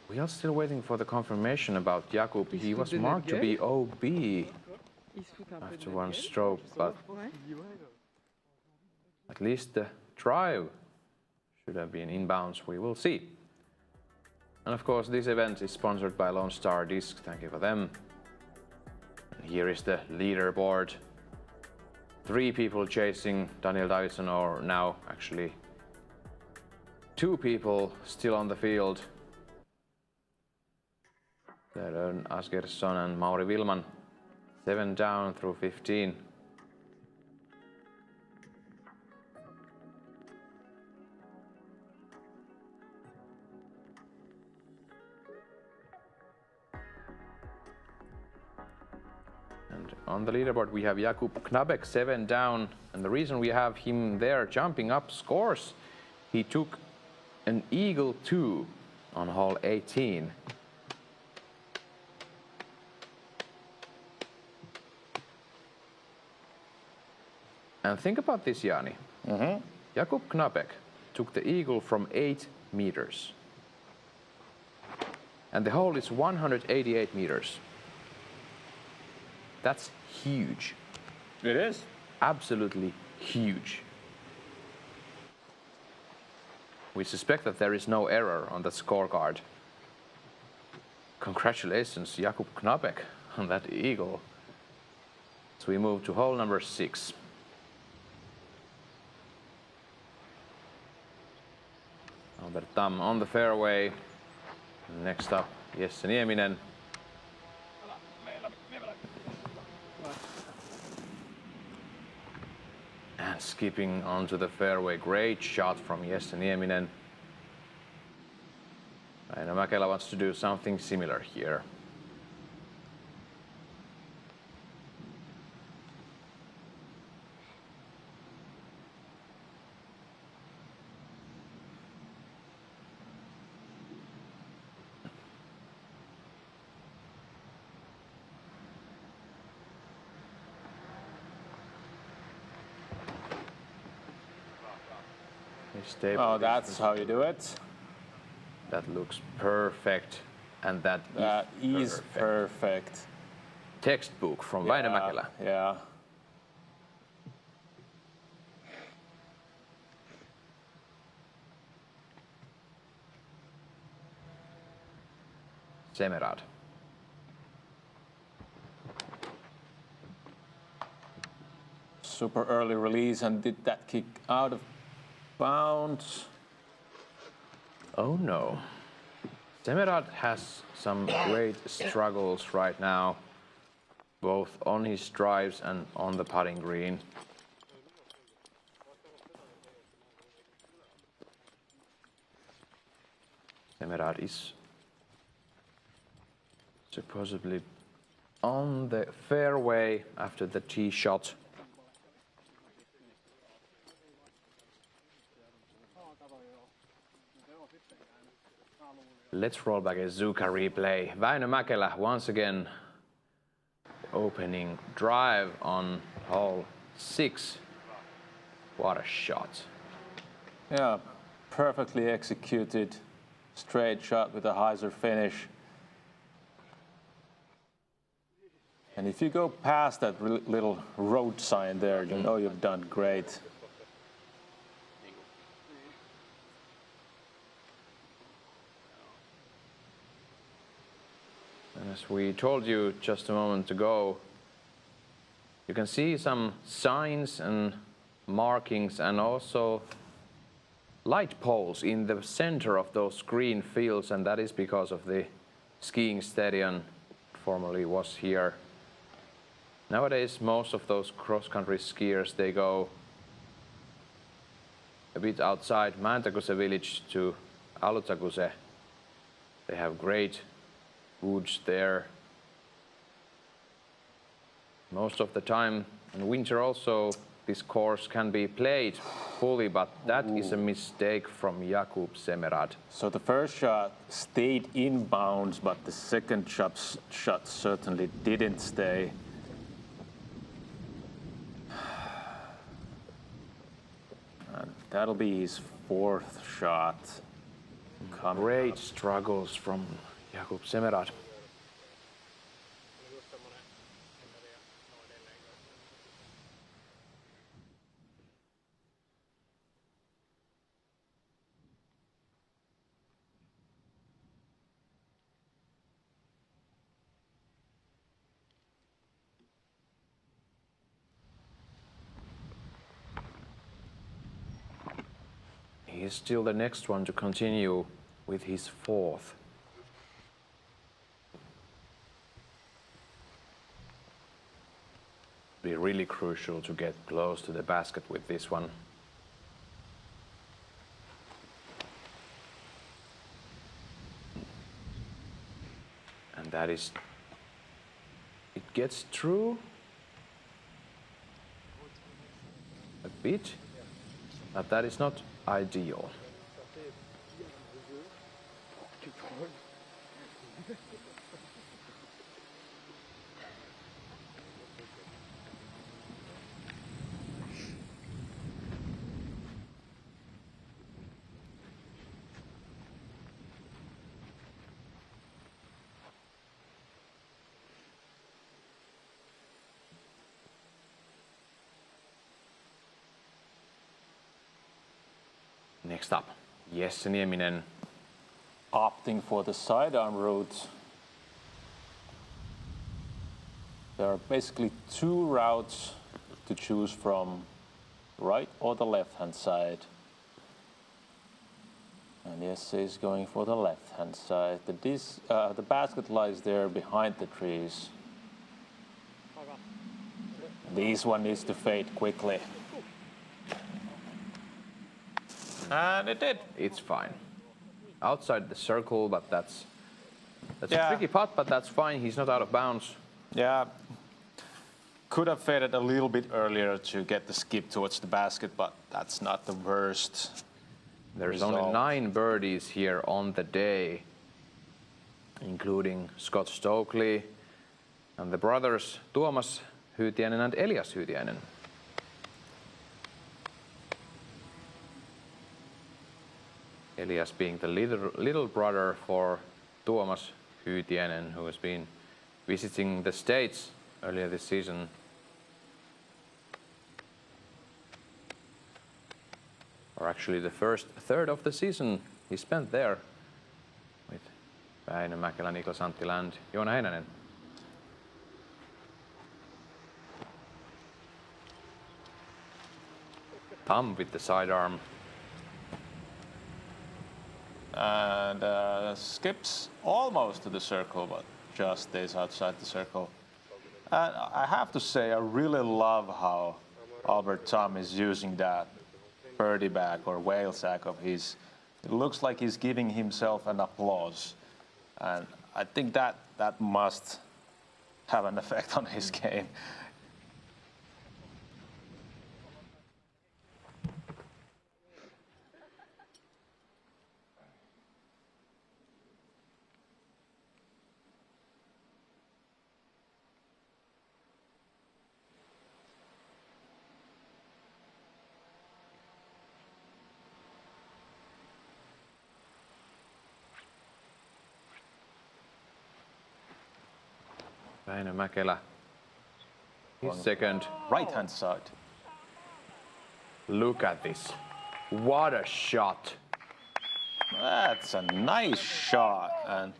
We are still waiting for the confirmation about Jakub. He was marked to be OB after one stroke, but at least the drive should have been inbounds. We will see. And of course, this event is sponsored by Lone Star Disc. Thank you for them. And here is the leaderboard. 3 people chasing Daniel Davidsson, or now actually 2 people still on the field. Terön Asgersson and Mauri Vilman. 7 down through 15. And on the leaderboard we have Jakub Knabek 7 down, and the reason we have him there jumping up scores, he took an eagle 2 on hole 18. And think about this, Jaani. Jakub Knabek took the eagle from 8 meters. And the hole is 188 meters. That's huge. It is. Absolutely huge. We suspect that there is no error on the scorecard. Congratulations, Jakub Knapek, on that eagle. So we move to hole number 6. Albert Tam on the fairway. Next up, Jesse Nieminen. And skipping onto the fairway, great shot from Jesse Nieminen. Väinö Mäkelä wants to do something similar here. Oh, that's how you do it. That looks perfect, and that is perfect. Textbook from Väinö Mäkelä. Yeah. Semerad. Super early release, and did that kick out of bounds? Oh no. Semerad has some great struggles right now, both on his drives and on the putting green. Semerad is supposedly on the fairway after the tee shot. Let's roll back a Zuka replay. Väinö Mäkelä once again opening drive on hole 6. What a shot. Yeah, perfectly executed straight shot with a hyzer finish. And if you go past that little road sign there, you know you've done great. And as we told you just a moment ago, you can see some signs and markings and also light poles in the center of those green fields, and that is because of the skiing stadium formerly was here. Nowadays, most of those cross-country skiers, they go a bit outside Mäntäkuse village to Alutaguse. They have great woods there. Most of the time in winter also this course can be played fully, but that is a mistake from Jakub Semerad. So the first shot stayed in bounds, but the second shot certainly didn't stay. And that'll be his 4th shot. Great struggles from Jakub Semerad. He is still the next one to continue with his 4th. Be really crucial to get close to the basket with this one. And that is, it gets through a bit, but that is not ideal. Next up, Jesse Nieminen. Opting for the sidearm route. There are basically two routes to choose from, right or the left-hand side. And Jesse is going for the left-hand side. The basket lies there behind the trees. This one needs to fade quickly. And it did. It's fine. Outside the circle, but that's Yeah. a tricky putt, but that's fine. He's not out of bounds. Yeah. Could have faded a little bit earlier to get the skip towards the basket, but that's not the worst. There's result. only 9 birdies here on the day, including Scott Stokely and the brothers Tuomas Hyytiäinen and Elias Hyytiäinen. Elias being the little brother for Tuomas Hyytiäinen, who has been visiting the States earlier this season. Or actually the first third of the season he spent there with Väinö Mäkelä, Niklas Anttila and Joona Heinänen. Thumb with the sidearm. And skips almost to the circle, but just stays outside the circle. And I have to say, I really love how Albert Tom is using that birdie bag or whale sack of his. It looks like he's giving himself an applause. And I think that must have an effect on his game. Väinö Mäkelä, his second. Right-hand side. Look at this. What a shot. That's a nice shot, and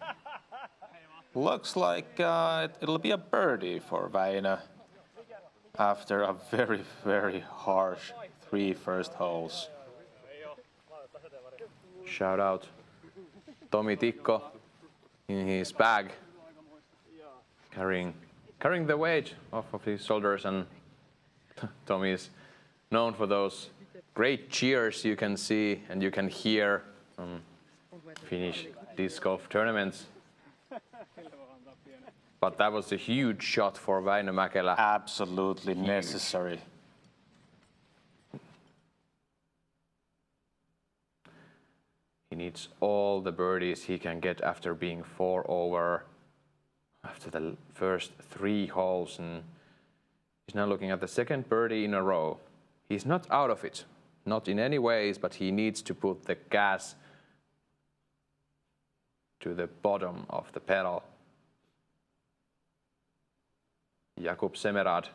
looks like it'll be a birdie for Väinö after a very, very harsh 3 first holes. Shout out Tomi Tikko in his bag, carrying the weight off of his shoulders, and Tomi is known for those great cheers you can see and you can hear on Finnish disc golf tournaments. But that was a huge shot for Väinö Mäkelä. Absolutely necessary. He needs all the birdies he can get after being 4 over after the first 3 holes, and he's now looking at the second birdie in a row. He's not out of it, not in any ways, but he needs to put the gas to the bottom of the pedal. Jakub Semerad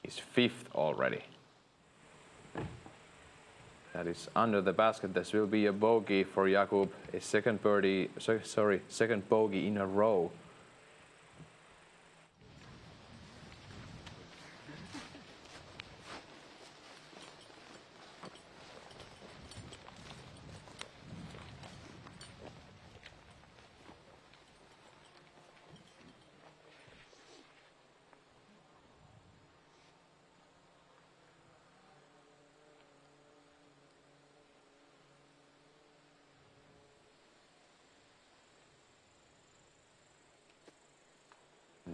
is 5th already. That is under the basket. This will be a bogey for Jakub, a second birdie, second bogey in a row.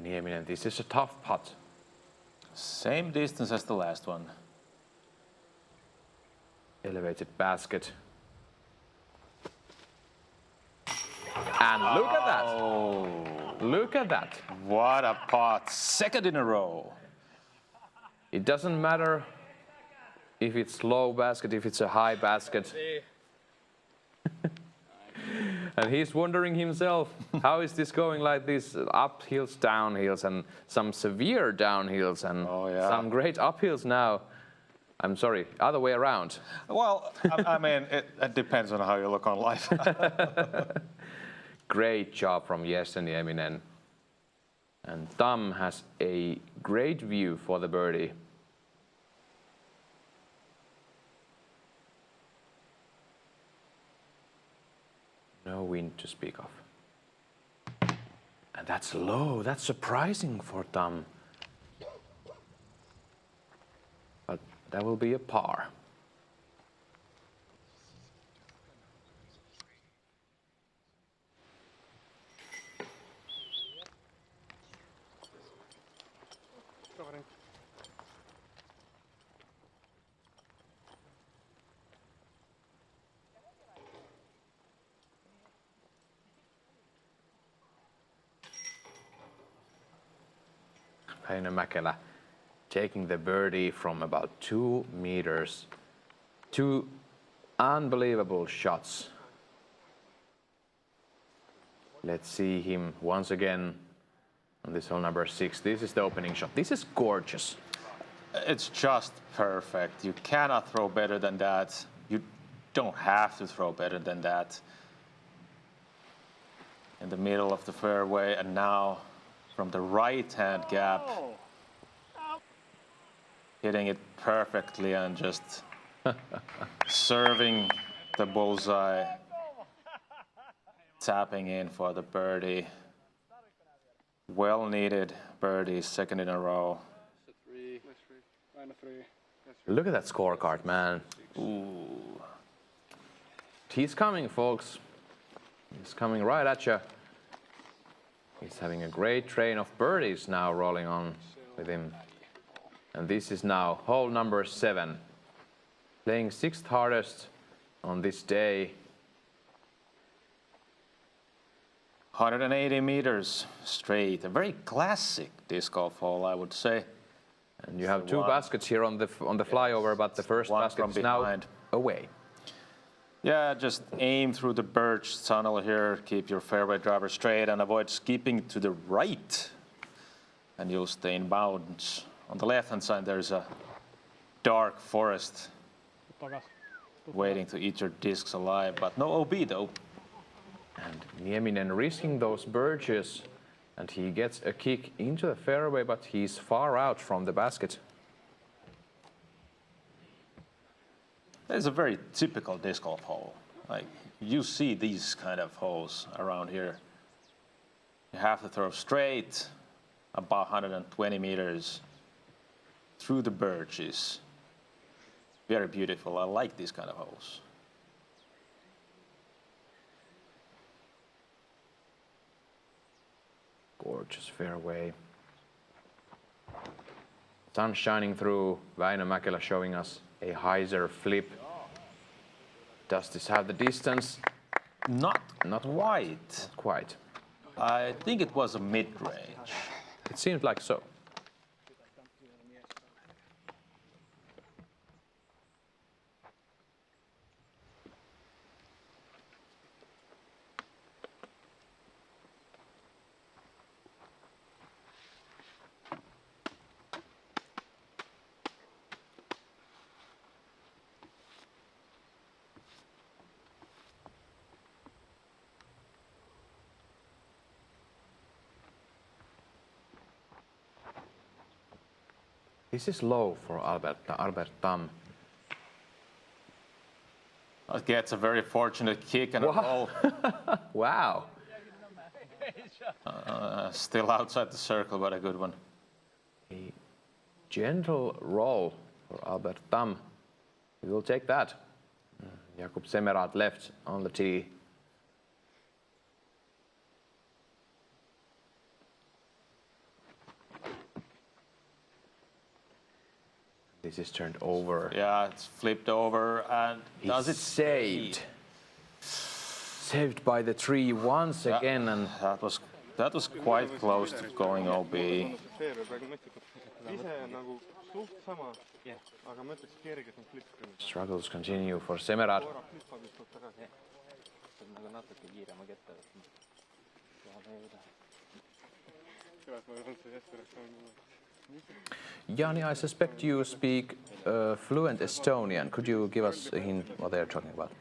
Nieminen, this is a tough putt. Same distance as the last one. Elevated basket. And look at that. Oh, Look at that. what a putt. Second in a row. It doesn't matter if it's low basket, if it's a high basket. And he's wondering himself, how is this going like this? Uphills, downhills, and some severe downhills, and Oh, yeah. some great uphills now. I'm sorry, other way around. Well, I mean, it depends on how you look on life. Great job from Jessen Nieminen. And Tam has a great view for the birdie. No wind to speak of. And that's low. That's surprising for Tam. But that will be a par. Väinö Mäkelä taking the birdie from about 2 meters. 2 unbelievable shots. Let's see him once again on this hole number 6. This is the opening shot. This is gorgeous. It's just perfect. You cannot throw better than that. You don't have to throw better than that. In the middle of the fairway, and now from the right-hand gap, hitting it perfectly and just serving the bullseye, tapping in for the birdie. Well-needed birdie, second in a row. Look at that scorecard, man. Ooh. He's coming, folks. He's coming right at you. He's having a great train of birdies now rolling on with him. And this is now hole number 7. Playing 6th hardest on this day. 180 meters straight. A very classic disc golf hole, I would say. And you have 2 baskets here on the flyover, but the first One basket from is now behind. away. Yeah, just aim through the birch tunnel here, keep your fairway driver straight and avoid skipping to the right, and you'll stay in bounds. On the left-hand side, there's a dark forest waiting to eat your discs alive, but no OB though. And Nieminen risking those birches, and he gets a kick into the fairway, but he's far out from the basket. It's a very typical disc golf hole. Like, you see these kind of holes around here. You have to throw straight about 120 meters through the birches. Very beautiful. I like these kind of holes. Gorgeous fairway. Sun shining through. Väinö Mäkelä showing us a hyzer flip. Does this have the distance? Not Not quite. Not quite. I think it was a mid-range. It seemed like so. This is low for Albert Tam. It gets a very fortunate kick and a roll. Wow. Still outside the circle, but a good one. A gentle roll for Albert Tam. We will take that. Jakub Semerat left on the tee. This is turned over. Yeah, it's flipped over and does it saved? Saved by the tree once again, and that was quite close to going OB. Struggles continue for Semerat. Jaani, I suspect you speak fluent Estonian. Could you give us a hint what they're talking about?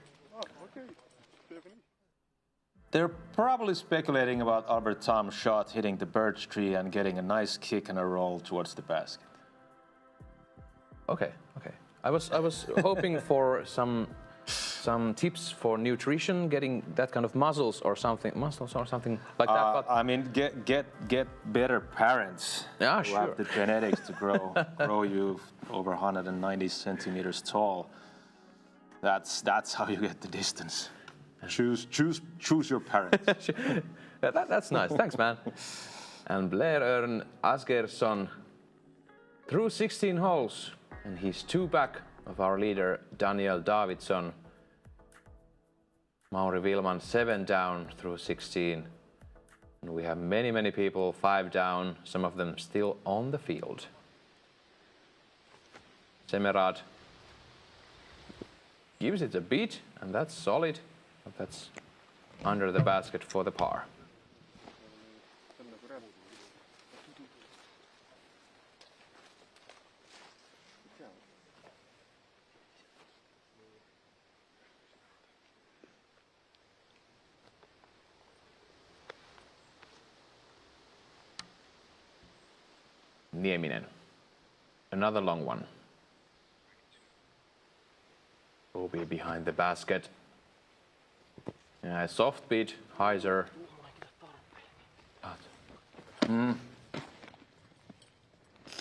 They're probably speculating about Albert Tom's shot hitting the birch tree and getting a nice kick and a roll towards the basket. Okay. I was hoping for some tips for nutrition, getting that kind of muscles or something like that. But I mean, get better parents Yeah, who sure. have the genetics to grow you over 190 centimeters tall. That's how you get the distance. Choose your parents. Yeah, that's nice. Thanks, man. And Blair Örn Asgersson through 16 holes, and he's 2 back of our leader Daniel Davidsson. Mauri Wilman 7 down through 16. And we have many people 5 down, some of them still on the field. Semerad gives it a beat, and that's solid. But that's under the basket for the par. Nieminen, another long one. Will be behind the basket. Yeah, soft beat, Heiser.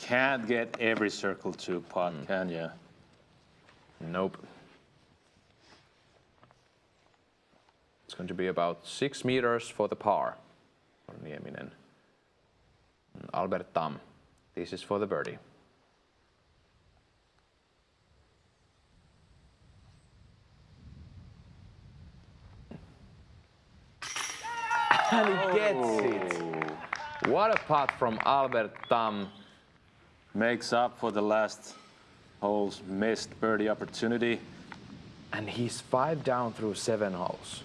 Can't get every circle to pot, can you? Nope. It's going to be about 6 meters for the par for Nieminen. And Albert Tam, this is for the birdie. And he gets it. What a putt from Albert Tam. Makes up for the last hole's missed birdie opportunity. And he's 5 down through 7 holes.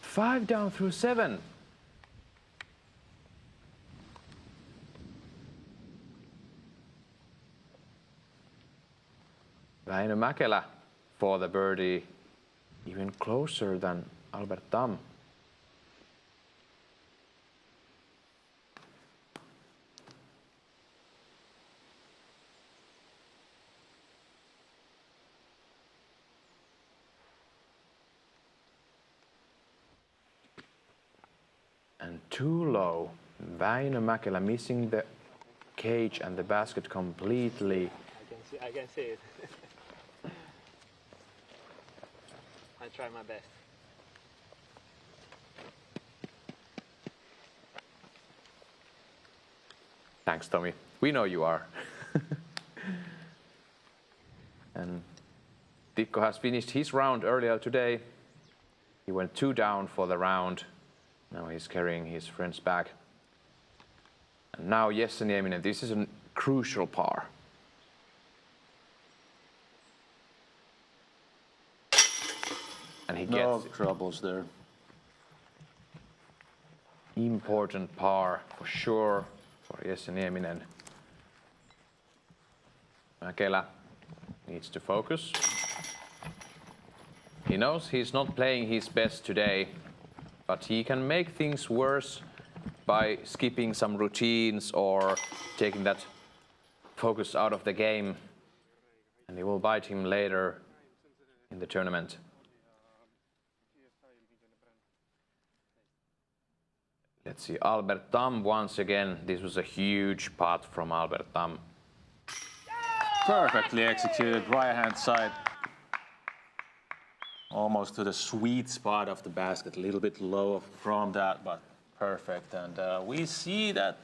5 down through 7. Väinö Mäkelä for the birdie, even closer than Albert Tam. And too low. Väinö Mäkelä missing the cage and the basket completely. I can see it. I try my best. Thanks, Tommy. We know you are. And Tikko has finished his round earlier today. He went 2 down for the round. Now he's carrying his friends back. And now Jesse Nieminen, this is a crucial par. And he No gets it. troubles there. Important par for sure for Jesse Nieminen. Mäkelä needs to focus. He knows he's not playing his best today, but he can make things worse by skipping some routines or taking that focus out of the game. And it will bite him later in the tournament. Let's see, Albert Tam once again. This was a huge putt from Albert Tam. Perfectly executed, right hand side. Almost to the sweet spot of the basket, a little bit low from that, but perfect. And we see that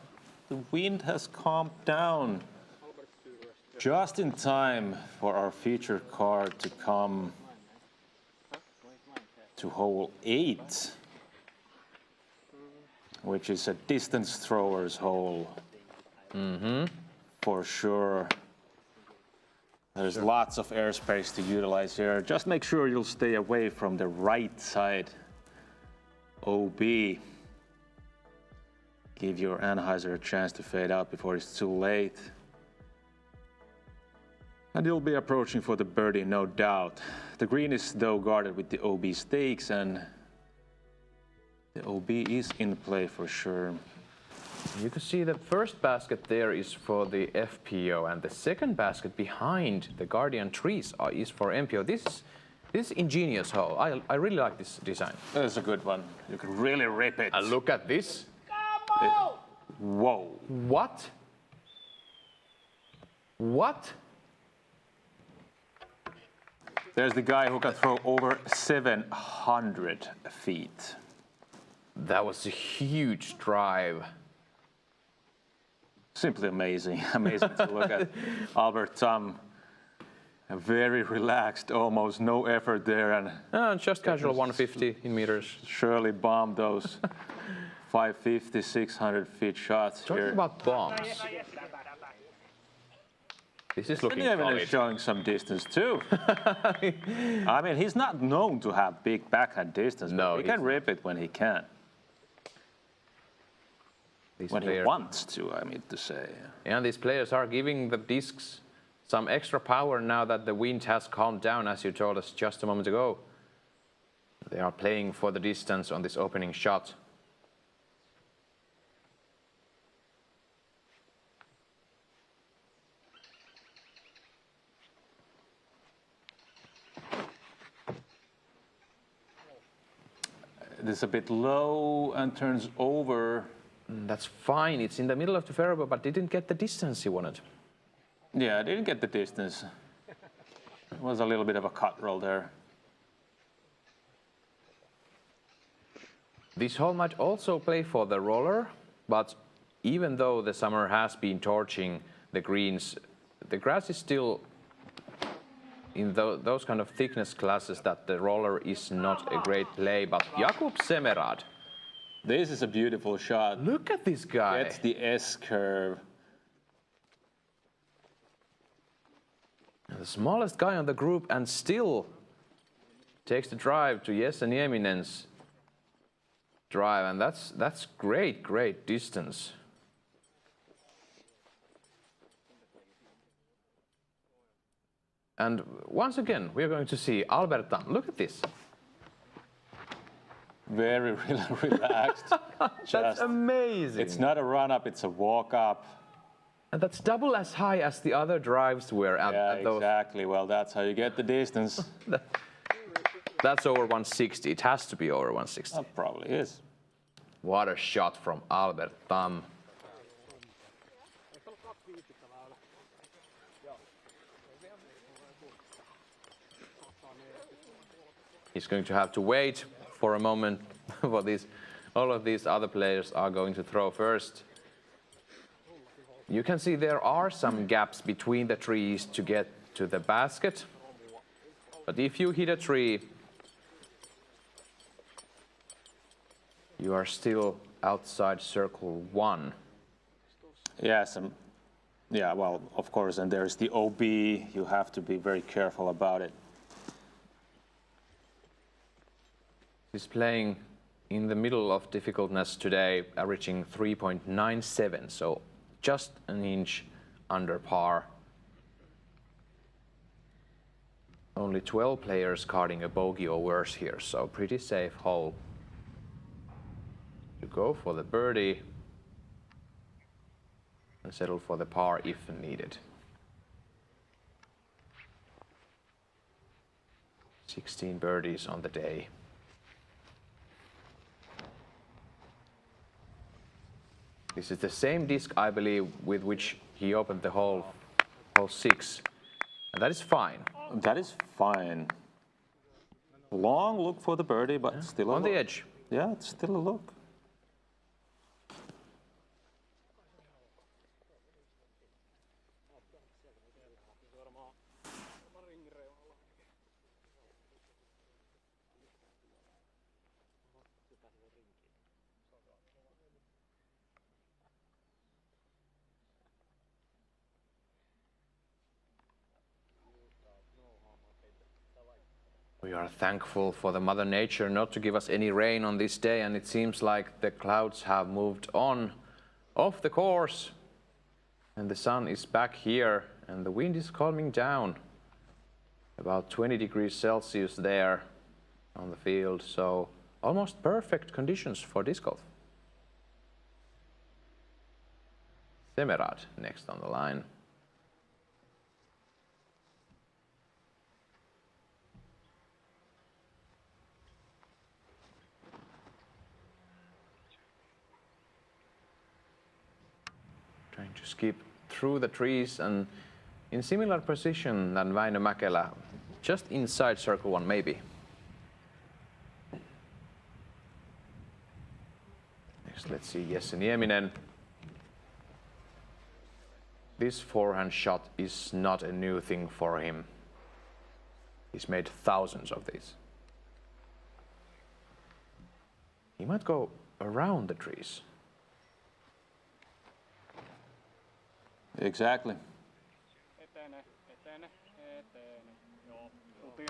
the wind has calmed down just in time for our feature card to come to hole 8, which is a distance thrower's hole. For sure. There's lots of airspace to utilize here. Just make sure you'll stay away from the right side OB. Give your anhyzer a chance to fade out before it's too late. And you'll be approaching for the birdie, no doubt. The green is though guarded with the OB stakes, and the OB is in play for sure. You can see the first basket there is for the FPO, and the second basket behind the Guardian trees is for MPO. This is ingenious hole. I really like this design. That's a good one. You can really rip it. And look at this. Whoa. What? What? There's the guy who can throw over 700 feet. That was a huge drive. Simply amazing. Amazing to look at. Albert Tam, very relaxed, almost no effort there, and Just casual 150 in meters. surely bombed those 550, 600 feet shots Talking here. about bombs. This is looking Nieminen solid. is showing some distance too. I mean, he's not known to have big backhand distance, No, but he can rip it when he can. These When he players- wants to, I mean to say. And these players are giving the discs some extra power now that the wind has calmed down, as you told us just a moment ago. They are playing for the distance on this opening shot. This is a bit low and turns over. That's fine. It's in the middle of the fairway, but didn't get the distance he wanted. Yeah, I didn't get the distance. It was a little bit of a cut roll there. This hole might also play for the roller, but even though the summer has been torching the greens, the grass is still in those kind of thickness classes that the roller is not a great play. But Jakub Semerad, This is a beautiful shot. look at this guy. Gets the S curve. The smallest guy on the group and still takes the drive to Jesse Nieminen's drive, and that's great distance. And once again, we are going to see Albert Tam. Look at this. Very relaxed. That's amazing. It's not a run up, it's a walk up. And that's double as high as the other drives were at, Yeah, at those. exactly. Well, that's how you get the distance. That's over 160. It has to be over 160. That probably is. What a shot from Albert Tam. He's going to have to wait for a moment for these. All of these other players are going to throw first. You can see there are some gaps between the trees to get to the basket. But if you hit a tree, you are still outside circle 1. Yes, yeah, well, of course, and there's the OB. You have to be very careful about it. He's playing in the middle of difficultness today, averaging 3.97, so just an inch under par. Only 12 players carding a bogey or worse here, so pretty safe hole to go for the birdie and settle for the par if needed. 16 birdies on the day. This is the same disc, I believe, with which he opened the hole 6. And that is fine. That is fine. Long look for the birdie, but still a On the look. edge. Yeah, it's still a look. We are thankful for the Mother Nature not to give us any rain on this day, and it seems like the clouds have moved on off the course. And the sun is back here and the wind is calming down. About 20 degrees Celsius there on the field, so almost perfect conditions for disc golf. Semerad next on the line. Trying to skip through the trees and in similar position than Väinö Mäkelä, just inside circle one maybe. Next, let's see Jesse Nieminen. This forehand shot is not a new thing for him. He's made thousands of these. He might go around the trees. Exactly.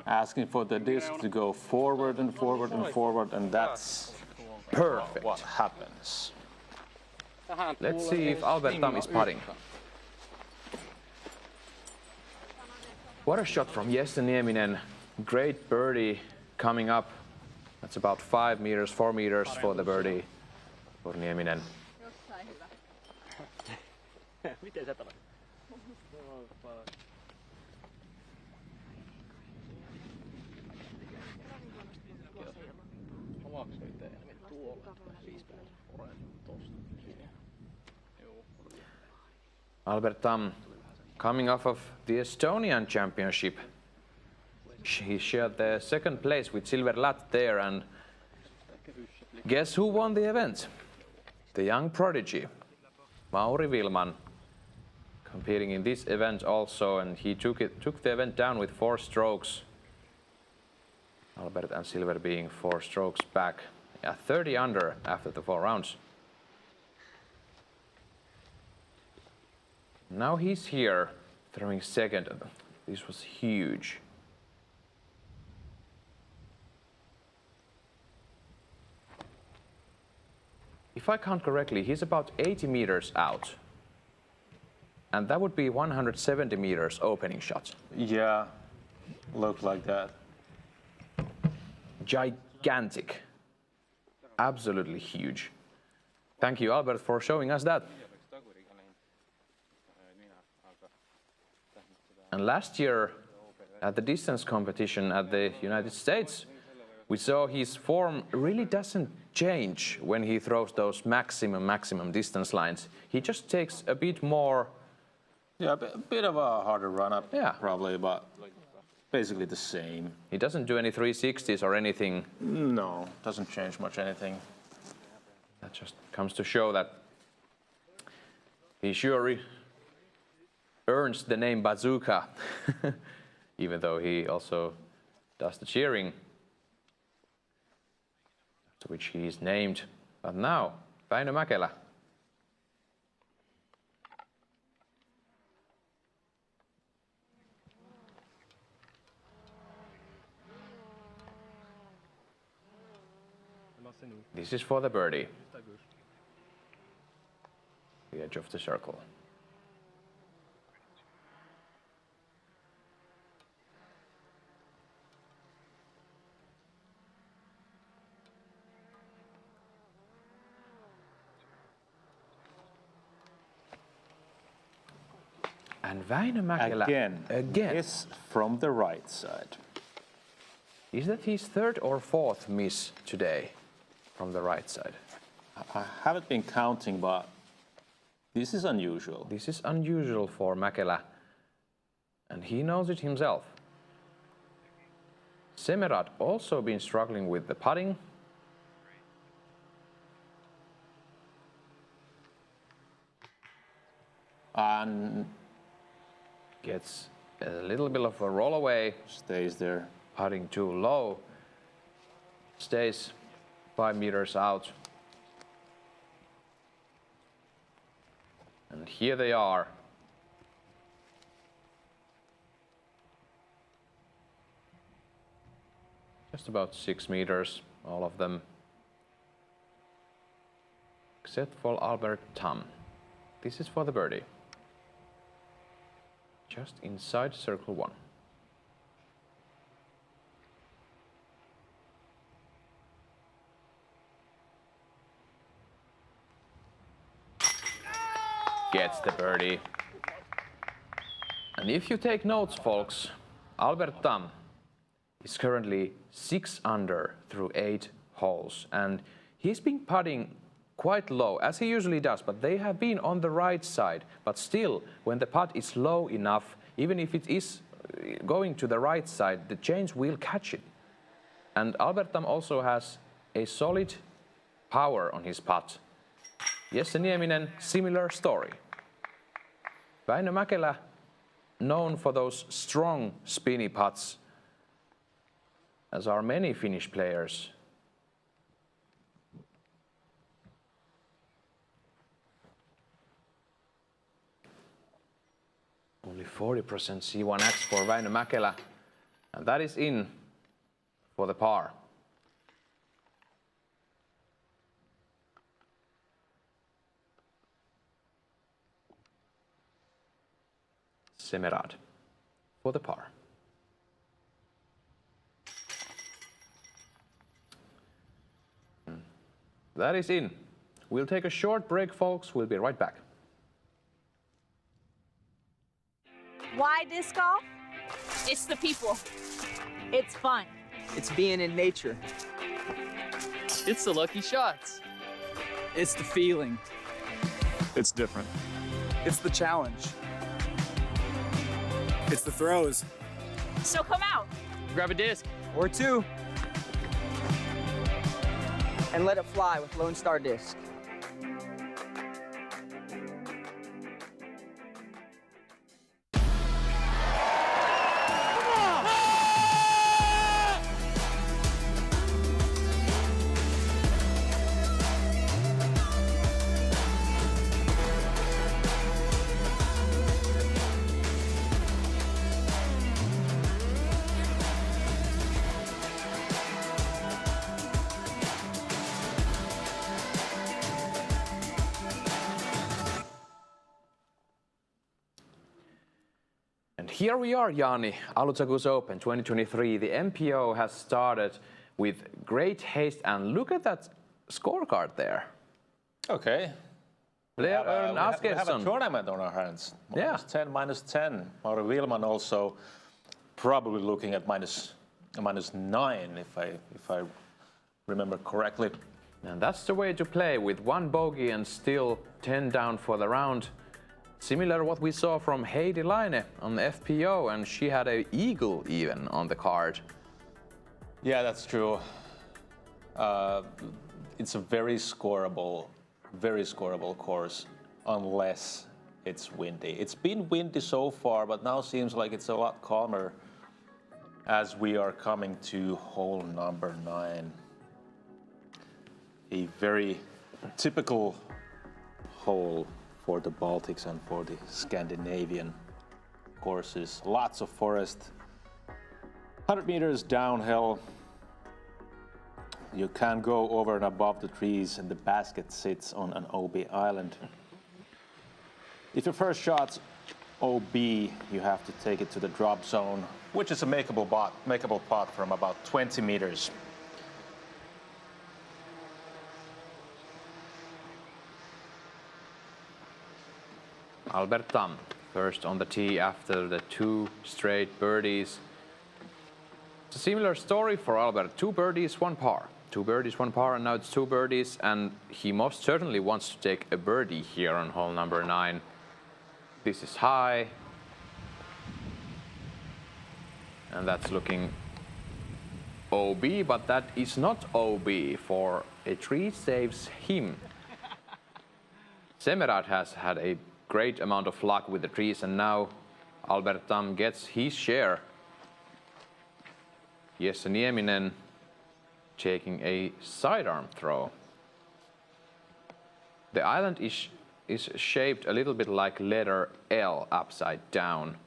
Asking for the disc to go forward and forward and forward, and that's Perfect. what happens. Let's see if Albert Tam is putting. What a shot from Jesse Nieminen. Great birdie coming up. That's about 5 meters, 4 meters for the birdie for Nieminen. Miten sä tavat? Albert Tam coming off of the Estonian championship. He shared the second place with Silver Lat there, and guess who won the event? The young prodigy, Mauri Vilman, competing in this event also, and he took the event down with 4 strokes. Albert and Silver being 4 strokes back. Yeah, 30 under after the 4 rounds. Now he's here throwing second. This was huge. If I count correctly, he's about 80 meters out. And that would be 170 meters opening shot. Yeah, looked like that. Gigantic. Absolutely huge. Thank you, Albert, for showing us that. And last year, at the distance competition at the United States, we saw his form really doesn't change when he throws those maximum distance lines. He just takes a bit more. Yeah, a bit of a harder run-up, Yeah. probably, but basically the same. He doesn't do any 360s or anything. No, doesn't change much anything. That just comes to show that he sure earns the name Bazooka, even though he also does the cheering, to which he is named. But now, Väinö Mäkelä. This is for the birdie. The edge of the circle. And Väinö Mäkelä again is from the right side. Is that his 3rd or 4th miss today from the right side? I haven't been counting, but this is unusual. This is unusual for Mäkelä, and he knows it himself. Semerad also been struggling with the putting. And Gets a little bit of a roll away. stays there. Putting too low. Stays 5 meters out. And here they are. Just about 6 meters, all of them. Except for Albert Tam. This is for the birdie. Just inside circle 1. Gets the birdie. And if you take notes, folks, Albert Tam is currently 6 under through 8 holes. And he's been putting quite low, as he usually does, but they have been on the right side. But still, when the putt is low enough, even if it is going to the right side, the change will catch it. And Albert Tam also has a solid power on his putt. Jesse Nieminen, similar story. Väinö Mäkelä, known for those strong spinny putts, as are many Finnish players. Only 40% C1X for Väinö Mäkelä, and that is in for the par. Semerad for the par. That is in. We'll take a short break, folks. We'll be right back. Why disc golf? It's the people. It's fun. It's being in nature. It's the lucky shots. It's the feeling. It's different. It's the challenge. It's the throws. So come out. Grab a disc. Or two. And let it fly with Lone Star Disc. Here we are, Jaani, Alutaguse Open 2023. The MPO has started with great haste, and look at that scorecard there. Okay. Blair We have a Askersson. tournament on our hands. Yeah. -10, -10. Mauri Wilman also probably looking at -9 if I remember correctly. And that's the way to play, with 1 bogey and still 10 down for the round. Similar what we saw from Heidi Laine on the FPO, and she had an eagle even on the card. Yeah, that's true. It's a very scoreable course, unless it's windy. It's been windy so far, but now seems like it's a lot calmer as we are coming to hole number 9. A very typical hole for the Baltics and for the Scandinavian courses. Lots of forest. 100 meters downhill. You can go over and above the trees, and the basket sits on an OB island. If your first shot's OB, you have to take it to the drop zone, which is a makeable putt from about 20 meters. Albert Tam, first on the tee after the 2 straight birdies. It's a similar story for Albert. 2 birdies, 1 par. 2 birdies, 1 par, and now it's 2 birdies, and he most certainly wants to take a birdie here on hole number 9. This is high. And that's looking OB, but that is not OB, for a tree saves him. Semerad has had a great amount of luck with the trees, and now Albert Tam gets his share. Jesse Nieminen taking a sidearm throw. The island is shaped a little bit like letter L upside down.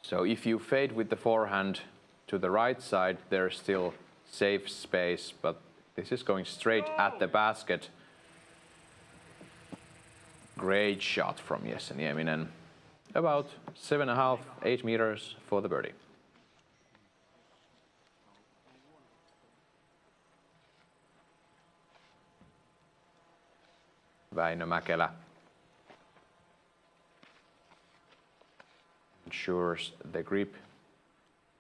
So if you fade with the forehand to the right side, there's still safe space, but this is going straight at the basket. Great shot from Jesse Nieminen. About 7.5, 8 meters for the birdie. Väinö Mäkelä ensures the grip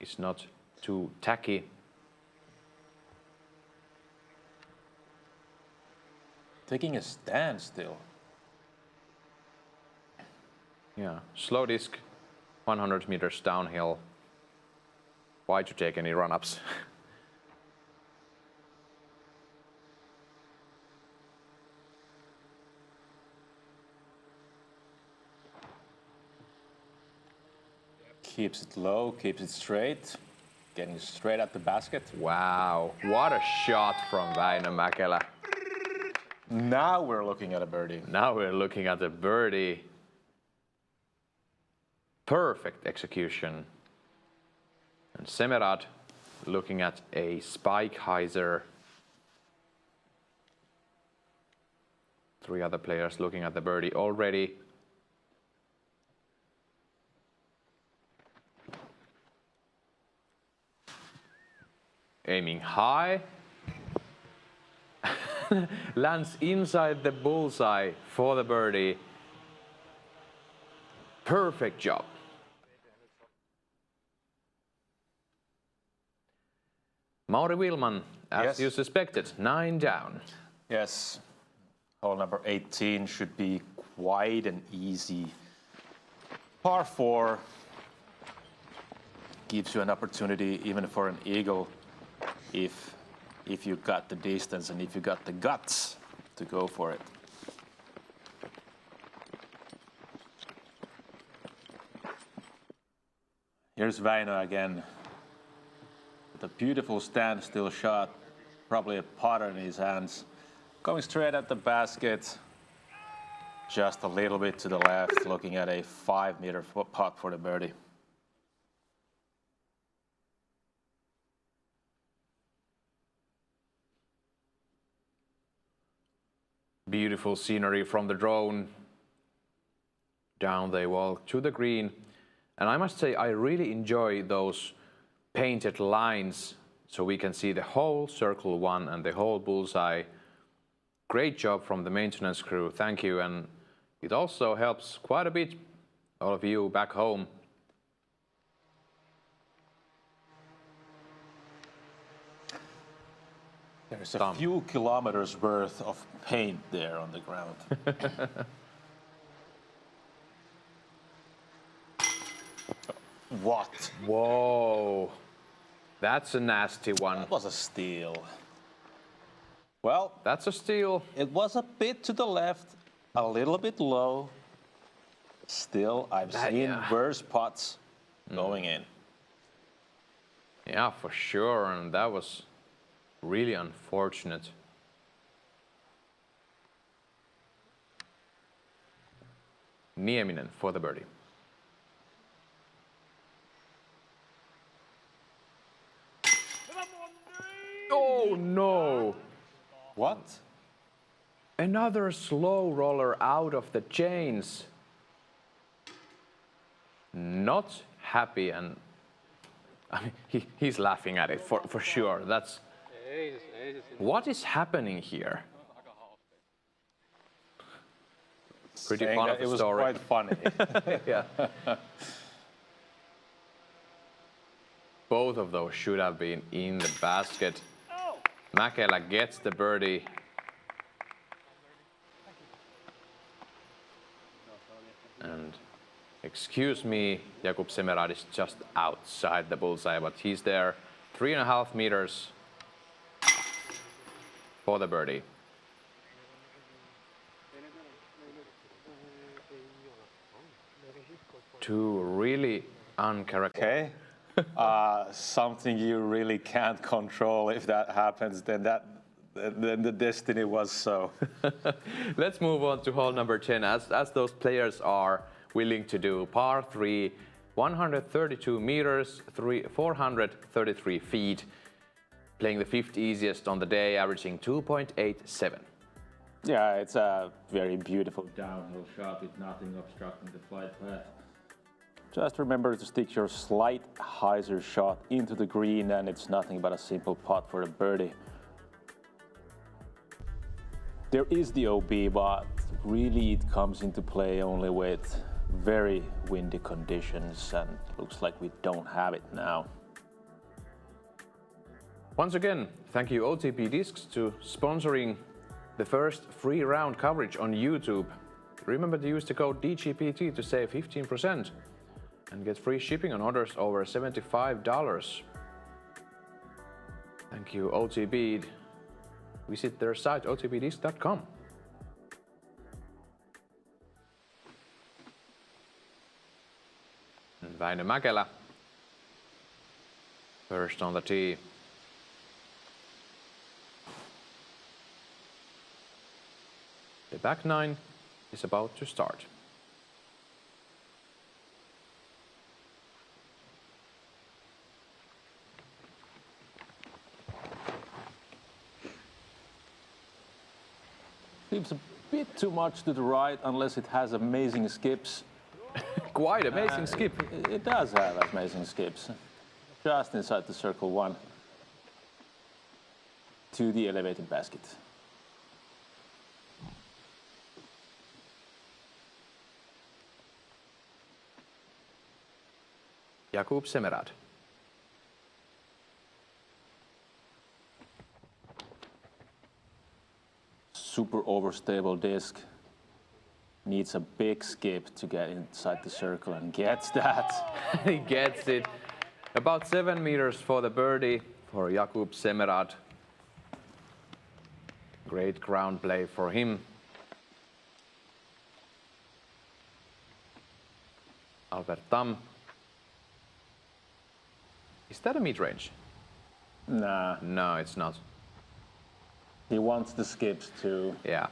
is not too tacky. Taking a stand still. Yeah, slow disc, 100 meters downhill. Why to take any run-ups? Keeps it low, keeps it straight. Getting straight at the basket. Wow, what a shot from Väinö Mäkelä. Now we're looking at a birdie. Now we're looking at a birdie. Perfect execution. And Semerad looking at a spike hyzer. 3 other players looking at the birdie already. Aiming high. Lands inside the bullseye for the birdie. Perfect job. Mauri Wilman, as Yes. you suspected, 9 down. Yes. Hole number 18 should be quite an easy par 4. Gives you an opportunity even for an eagle if you got the distance and if you got the guts to go for it. Here's Väinö again with a beautiful standstill shot, probably a putter in his hands. Going straight at the basket, just a little bit to the left, looking at a 5-meter putt for the birdie. Beautiful scenery from the drone. Down they walk to the green. And I must say, I really enjoy those painted lines so we can see the whole circle 1 and the whole bullseye. Great job from the maintenance crew, thank you. And it also helps quite a bit, all of you back home. There's a few kilometers worth of paint there on the ground. What? Whoa, that's a nasty one. That was a steal. Well, That's a steal. it was a bit to the left, a little bit low. Still, I've seen worse putts going in. Yeah, for sure, and that was really unfortunate. Nieminen for the birdie. Oh no! What? Another slow roller out of the chains. Not happy, and I mean, he's laughing at it for sure. That's what is happening here. Pretty Saying fun that of it a was story. quite funny. Yeah. Both of those should have been in the basket. Mäkelä gets the birdie. And excuse me, Jakub Semerad is just outside the bullseye, but he's there. 3.5 meters for the birdie. Two really uncharacteristic. Okay. Something you really can't control. If that happens, then the destiny was so. Let's move on to hole number 10, as those players are willing to do. Par 3, 132 meters, 433 feet. Playing the 5th easiest on the day, averaging 2.87. Yeah, it's a very beautiful downhill shot with nothing obstructing the flight path. Just remember to stick your slight hyzer shot into the green, and it's nothing but a simple putt for a birdie. There is the OB, but really it comes into play only with very windy conditions, and looks like we don't have it now. Once again, thank you OTP Discs to sponsoring the first free round coverage on YouTube. Remember to use the code DGPT to save 15% and get free shipping on orders over $75. Thank you OTP. Visit their site otpdisc.com. And Väinö Mäkelä first on the tee. The back nine is about to start. Seems a bit too much to the right unless it has amazing skips. Quite amazing skip. It does have amazing skips. Just inside the circle one to the elevated basket. Jakub Semerad. Super overstable disc. Needs a big skip to get inside the circle and gets that. He gets it. About 7 meters for the birdie for Jakub Semerad. Great ground play for him. Albert Tam. Is that a mid-range? Nah, No, it's not. he wants the skips too. Yeah.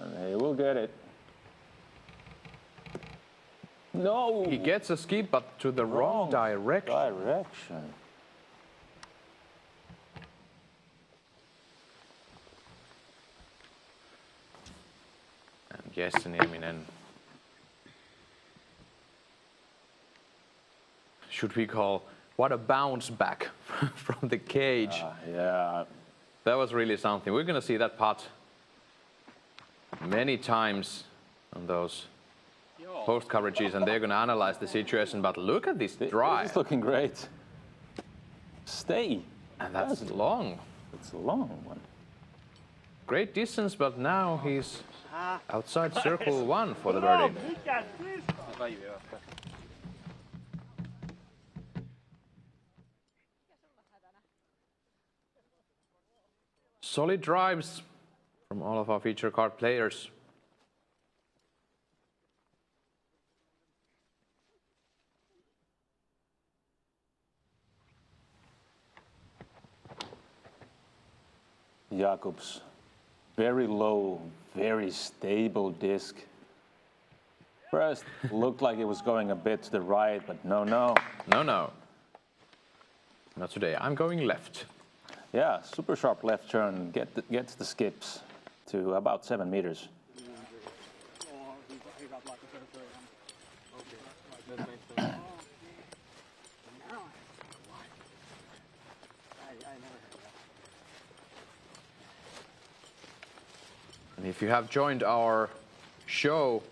And he will get it. No! He gets a skip, but to the wrong direction. And Jesse Nieminen. Should we call, what a bounce back from the cage. Yeah. That was really something. We're going to see that putt many times on those post coverages, and they're going to analyze the situation. But look at this drive. It's looking great. Stay. And that's long. It's a long one. Great distance, but now he's outside circle one for the birdie. Solid drives from all of our feature card players. Jakob's very low, very stable disc. First looked like it was going a bit to the right, but no. No. Not today. I'm going left. Yeah, super sharp left turn, gets the skips to about 7 meters. And if you have joined our show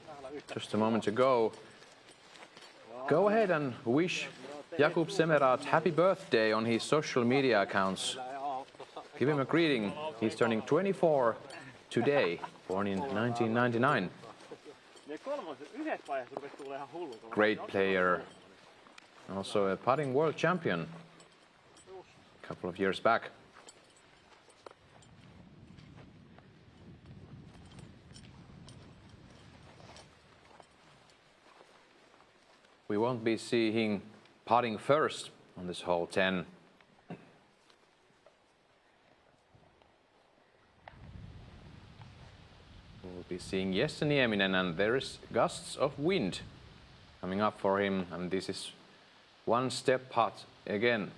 just a moment ago, go ahead and wish Jakub Semerad happy birthday on his social media accounts. Give him a greeting. He's turning 24 today, born in 1999. Great player, also a putting world champion a couple of years back. We won't be seeing putting first on this hole 10. We're seeing Jesse Nieminen, and there is gusts of wind coming up for him, and this is one step putt again.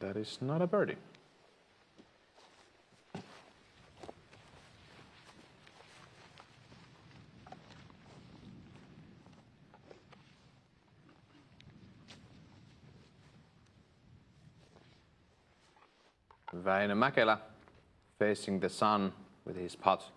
That is not a birdie. Väinö Mäkelä facing the sun with his putt.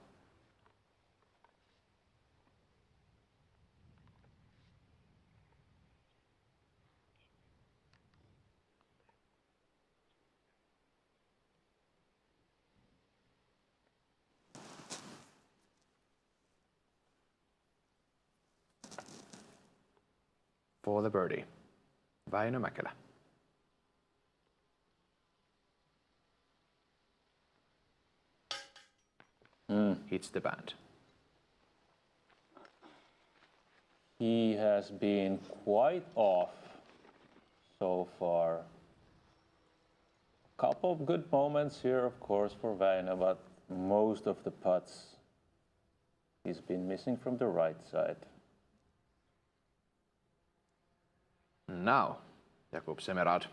For the birdie, Väinö Mäkelä. Hits the band. He has been quite off so far. Couple of good moments here, of course, for Väinö, but most of the putts he's been missing from the right side. Now, Jakub Semerad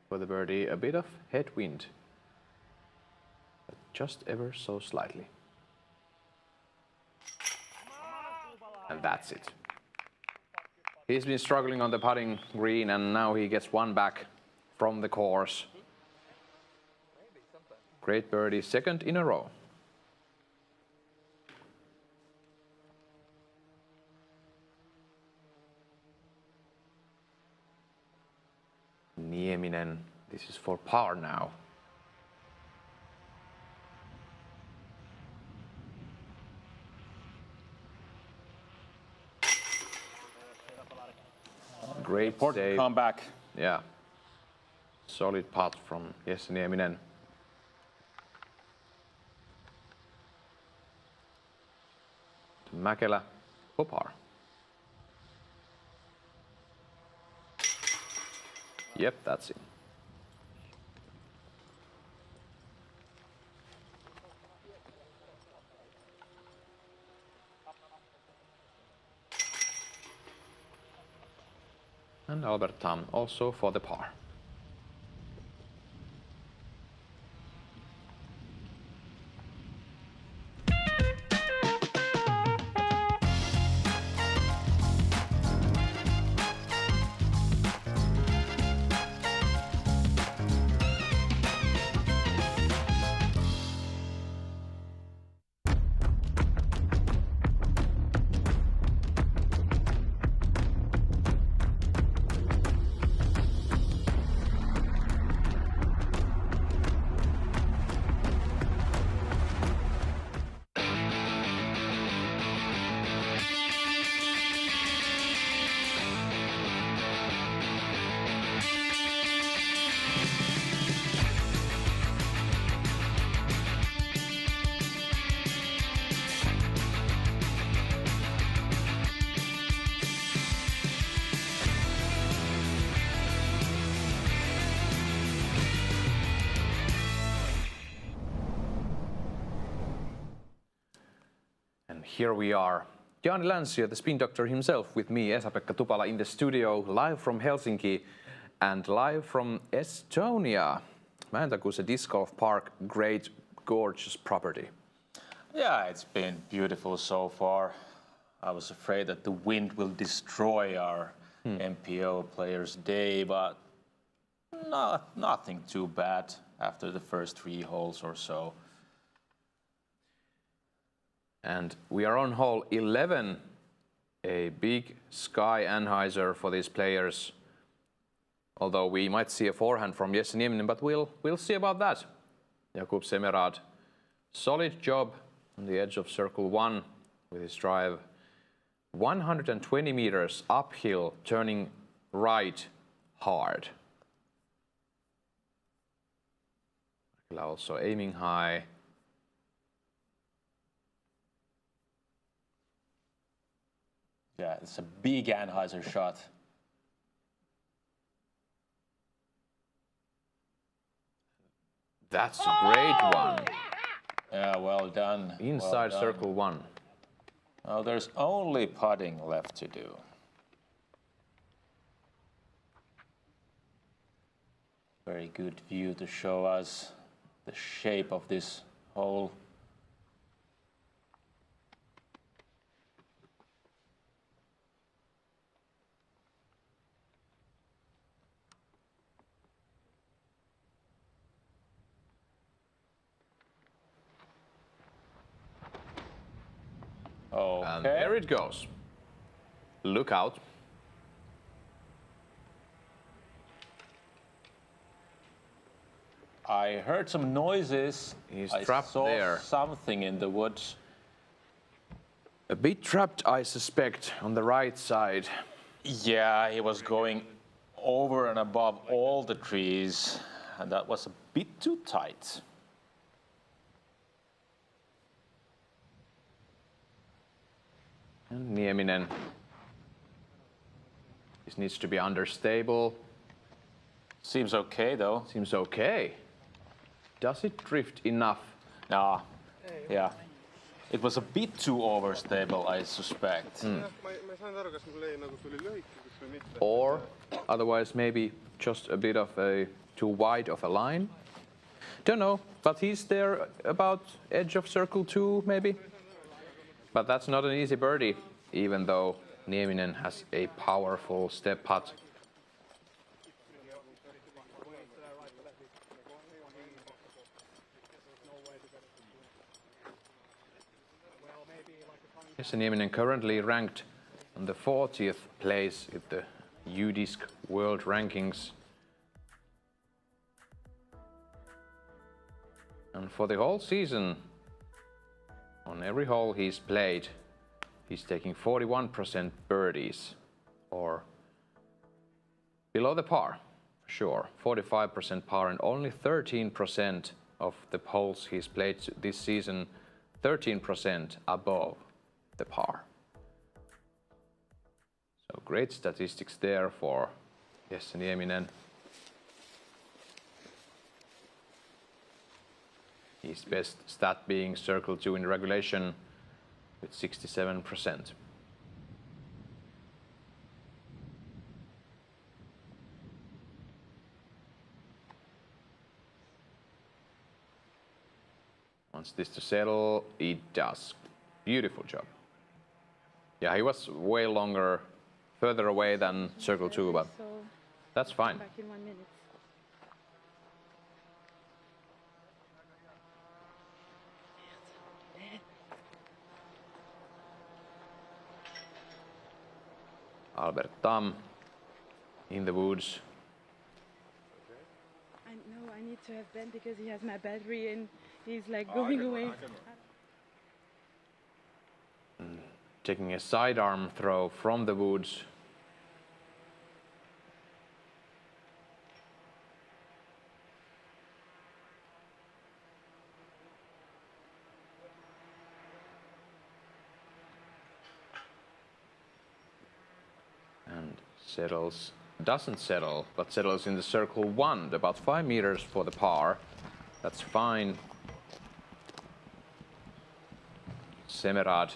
for the birdie, a bit of headwind, but just ever so slightly. And that's it. He's been struggling on the putting green, and now he gets one back from the course. Great birdie, second in a row. Nieminen, this is for par now. Great save. Comeback. Yeah. Solid putt from Jesse Nieminen. Mäkelä for par. Yep, that's it. And Albert Tam also for the par. Here we are. Jaani Länsiö, the spin doctor himself, with me, Esa-Pekka Tupala, in the studio, live from Helsinki and live from Estonia. Alutaguse Disc Golf Park, great, gorgeous property. Yeah, it's been beautiful so far. I was afraid that the wind will destroy our MPO players' day, but nothing too bad after the first 3 holes or so. And we are on hole 11, a big sky anhyzer for these players. Although we might see a forehand from Jesse Nieminen, but we'll see about that. Jakub Semerad, solid job on the edge of circle 1 with his drive. 120 meters uphill, turning right hard. Also aiming high. Yeah, it's a big Anheuser shot. That's a great one. Yeah, well done. Inside well done. circle 1. Now there's only putting left to do. Very good view to show us the shape of this hole. Okay. And there it goes. Look out. I heard some noises. He's I trapped saw there. something in the woods. A bit trapped, I suspect, on the right side. Yeah, he was going over and above all the trees, and that was a bit too tight. And Nieminen. This needs to be understable. Seems okay though. Seems okay. Does it drift enough? Nah, yeah. It was a bit too overstable, I suspect. Or otherwise maybe just a bit of a too wide of a line. Don't know, but he's there about edge of circle 2 maybe. But that's not an easy birdie, even though Nieminen has a powerful step putt. Esa-Nieminen currently ranked on the 40th place in the UDisc World Rankings. And for the whole season, on every hole he's played, he's taking 41% birdies, or below the par, sure, 45% par, and only 13% of the holes he's played this season, 13% above the par. So great statistics there for Esa-Nieminen. His best stat being circle 2 in regulation with 67%. Wants this to settle, it does. Beautiful job. Yeah, he was way longer, further away than circle 2, but that's fine. Back in 1 minute. Albert Tam in the woods. I know I need to have Ben because he has my battery and he's like going away. Taking a sidearm throw from the woods. And settles, doesn't settle, but settles in the circle 1, about 5 meters for the par. That's fine. Semerad,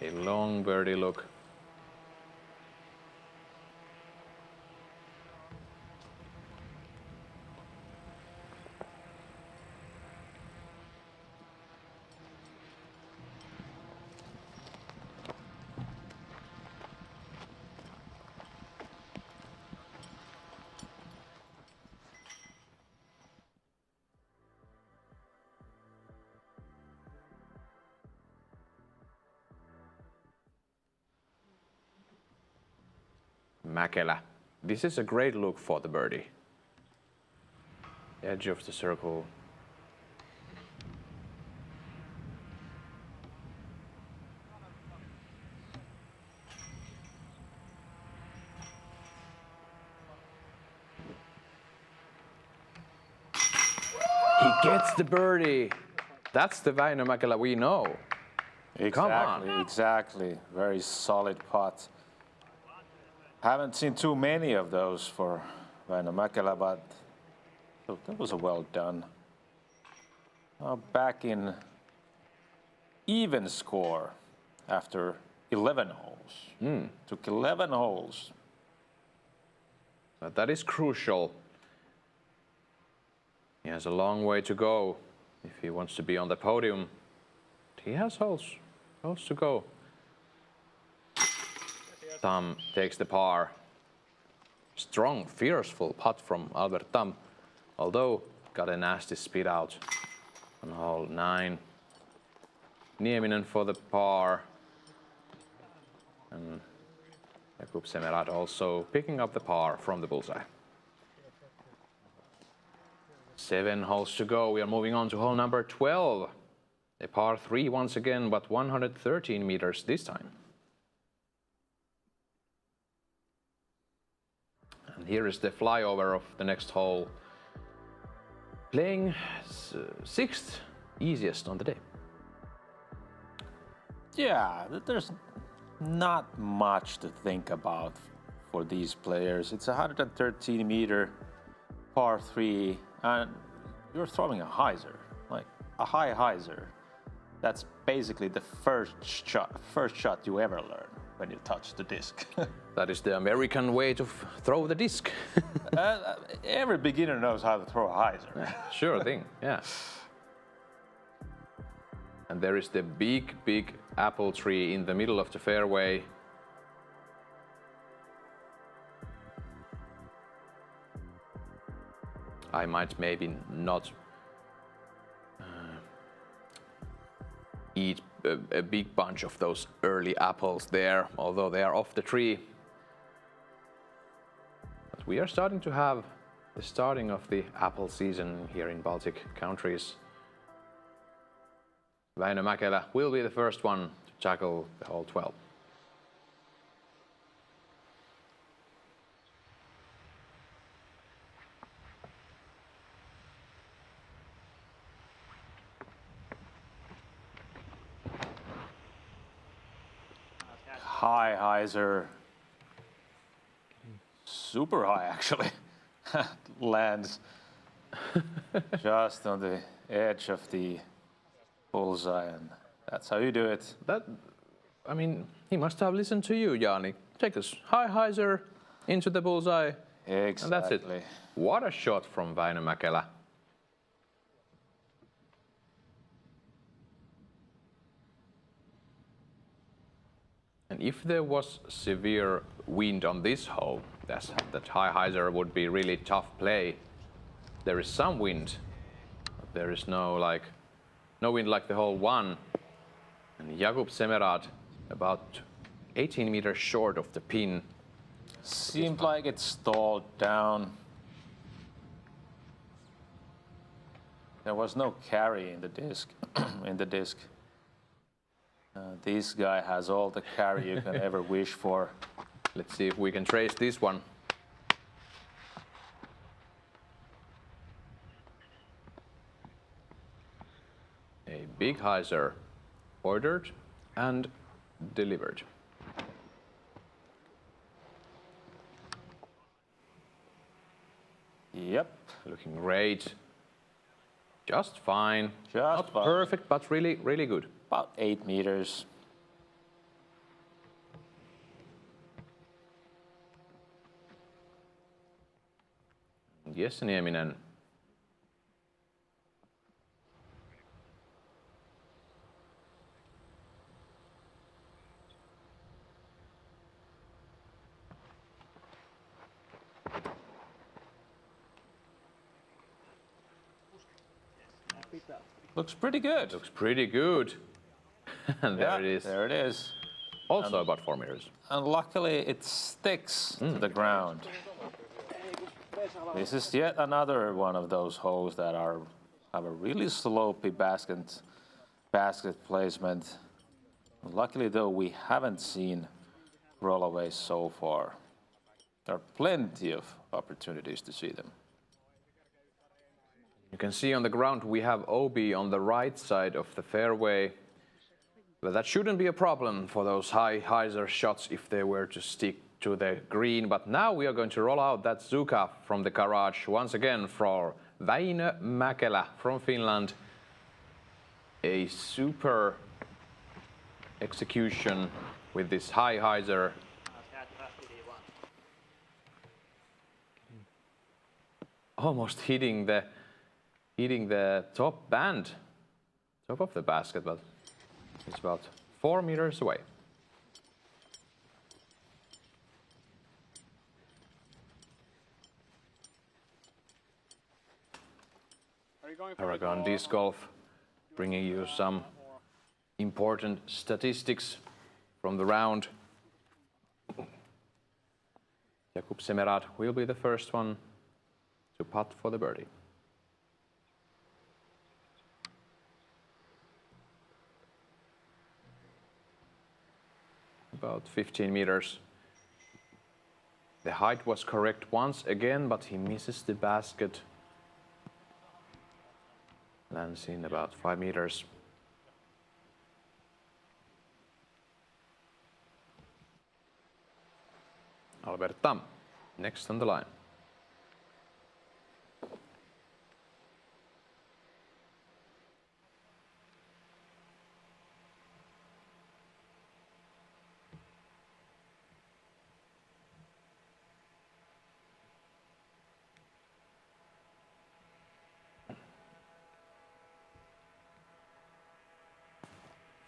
a long birdie look. Mäkelä. This is a great look for the birdie. Edge of the circle. He gets the birdie. That's the Väinö Mäkelä we know. Exactly. Very solid putt. Haven't seen too many of those for Väinö Mäkelä, but that was a well done. Back in even score after 11 holes. Took 11 holes. But that is crucial. He has a long way to go if he wants to be on the podium. He has holes to go. Tam takes the par. Strong, fierceful putt from Albert Tam, although got a nasty speed out on hole 9. Nieminen for the par. And Jakub Semerad also picking up the par from the bullseye. 7 holes to go. We are moving on to hole number 12. A par 3 once again, but 113 meters this time. And here is the flyover of the next hole. Playing 6th easiest on the day. Yeah, there's not much to think about for these players. It's a 113-meter par 3, and you're throwing a hyzer, like a high hyzer. That's basically the first shot you ever learn when you touch the disc. That is the American way to throw the disc. Every beginner knows how to throw a hyzer. Sure thing, yeah. And there is the big apple tree in the middle of the fairway. I might maybe not eat a big bunch of those early apples there, although they are off the tree. But we are starting to have the starting of the apple season here in Baltic countries. Väinö Mäkelä will be the first one to tackle the hole 12. High hyzer. Super high, actually. Lands just on the edge of the bullseye, and that's how you do it. I mean, he must have listened to you, Jaani. Take this high hyzer into the bullseye. Exactly. And that's it. What a shot from Väinö Mäkelä. And if there was severe wind on this hole, that high hyzer would be really tough play. There is some wind, but there is no wind like the hole 1. And Jakub Semerad about 18 meters short of the pin. Seemed like it stalled down. There was no carry in the disc. This guy has all the carry you can ever wish for. Let's see if we can trace this one. A big hyzer ordered and delivered. Yep. Looking great. Just fine. Not perfect, but really, really good. About 8 meters. Yes, Nieminen. Looks pretty good. Looks pretty good. And there Yeah, it is. There it is. Also about 4 meters. And luckily it sticks to the ground. This is yet another one of those holes that have a really slopey basket placement. Luckily though, we haven't seen rollaways so far. There are plenty of opportunities to see them. You can see on the ground we have OB on the right side of the fairway. But that shouldn't be a problem for those high hyzer shots if they were to stick to the green. But now we are going to roll out that Zuka from the garage once again for Väinö Mäkelä from Finland. A super execution with this high hyzer. Almost hitting the top band, top of the basket, but it's about 4 meters away. Paragon Disc Golf bringing you some important statistics from the round. Jakub Semerad will be the first one to putt for the birdie. About 15 meters. The height was correct once again, but he misses the basket. Lands in about 5 meters. Albert Tam, next on the line.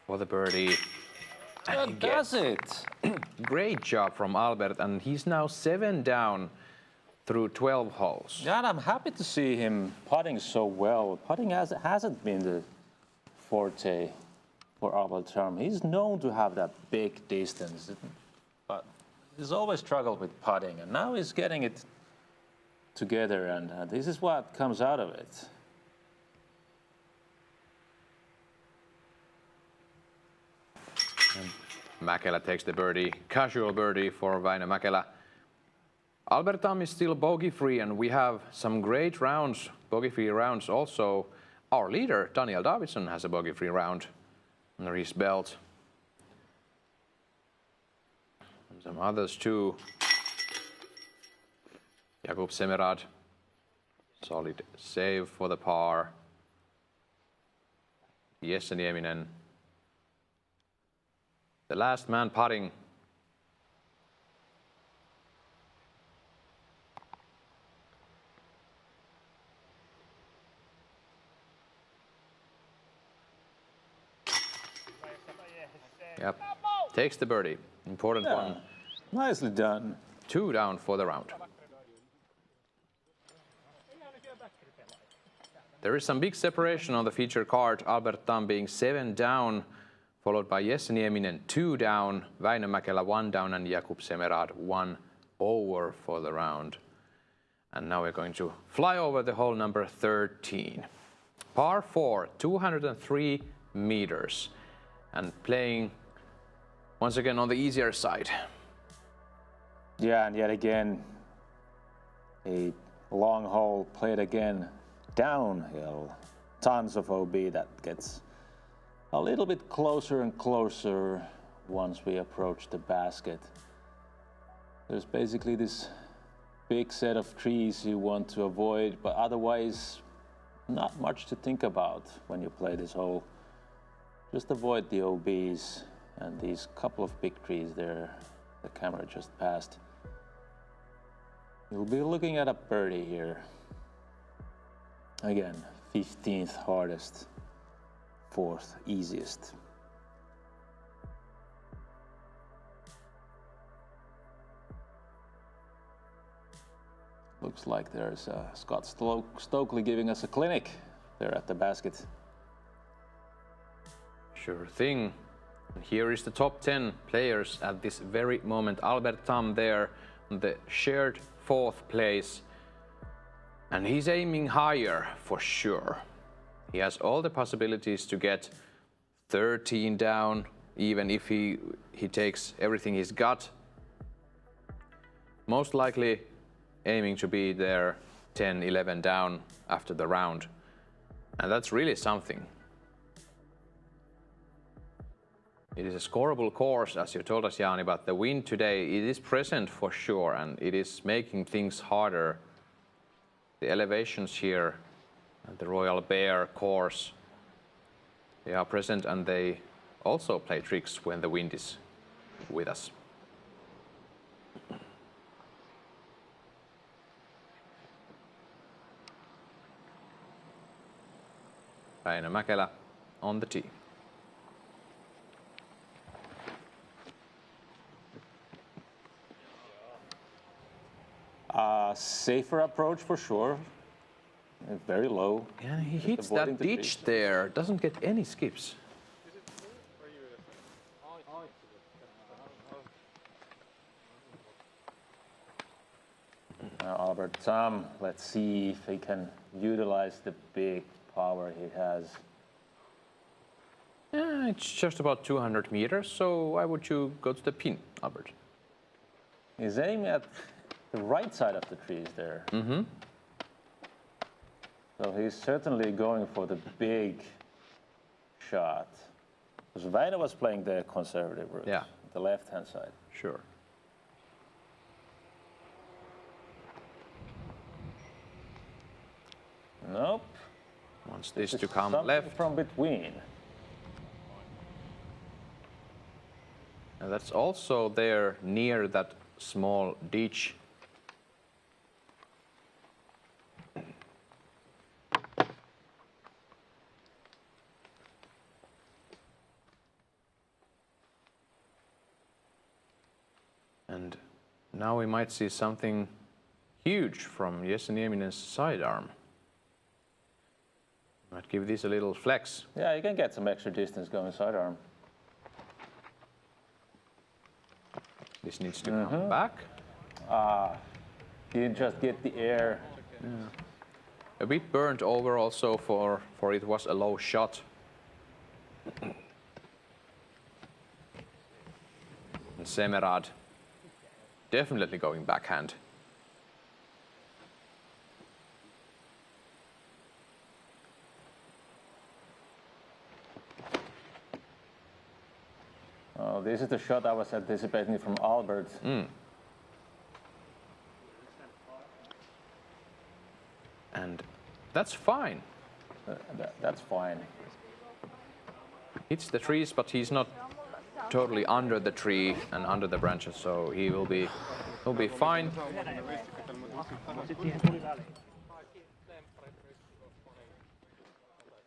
For the birdie. That does it. Great job from Albert, and he's now 7 down through 12 holes. Yeah, and I'm happy to see him putting so well. Putting hasn't been the forte for Albert Tam. He's known to have that big distance, but he's always struggled with putting, and now he's getting it together, and this is what comes out of it. Mäkelä takes the birdie, casual birdie for Väinö Mäkelä. Albert Tam is still bogey-free, and we have some great rounds, bogey-free rounds also. Our leader, Daniel Davidson, has a bogey-free round under his belt. And some others too. Jakub Semerad, solid save for the par. Jesse Nieminen, the last man putting. Yep, takes the birdie. Important one. Nicely done. 2 down for the round. There is some big separation on the feature card. Albert Tam being 7 down, followed by Jesse Nieminen 2 down, Väinö Mäkelä 1 down, and Jakub Semerad 1 over for the round. And now we're going to fly over the hole number 13. Par 4, 203 meters, and playing once again on the easier side. Yeah, and yet again, a long hole played again downhill. Tons of OB that gets a little bit closer and closer once we approach the basket. There's basically this big set of trees you want to avoid, but otherwise not much to think about when you play this hole. Just avoid the OBs and these couple of big trees there the camera just passed. You'll be looking at a birdie here. Again, 15th hardest, 4th easiest. Looks like there's Scott Stokely giving us a clinic there at the basket. Sure thing. And here is the top 10 players at this very moment. Albert Tam there on the shared 4th place. And he's aiming higher for sure. He has all the possibilities to get 13 down, even if he takes everything he's got. Most likely aiming to be there 10, 11 down after the round. And that's really something. It is a scoreable course, as you told us, Jaani, but the wind today, it is present for sure, and it is making things harder. The elevations here at the Royal Bear course, they are present, and they also play tricks when the wind is with us. Väinö Mäkelä on the tee. Safer approach for sure. Very low. Yeah, he hits that ditch there, doesn't get any skips. Now Albert Tom, let's see if he can utilize the big power he has. Yeah, it's just about 200 meters, so why would you go to the pin, Albert? He's aiming at the right side of the trees there. Mm-hmm. So he's certainly going for the big shot. Because Väinö was playing the conservative route, yeah, the left-hand side. Sure. Nope. Wants this to come left. From between. And that's also there near that small ditch. And now we might see something huge from Jesse Nieminen's sidearm. Might give this a little flex. Yeah, you can get some extra distance going sidearm. This needs to come back. You just get the air. Yeah. A bit burnt over also for it was a low shot. And Semerad definitely going backhand. Oh, this is the shot I was anticipating from Albert. And that's fine. That's fine. Hits the trees, but he's not totally under the tree and under the branches, so he'll be fine.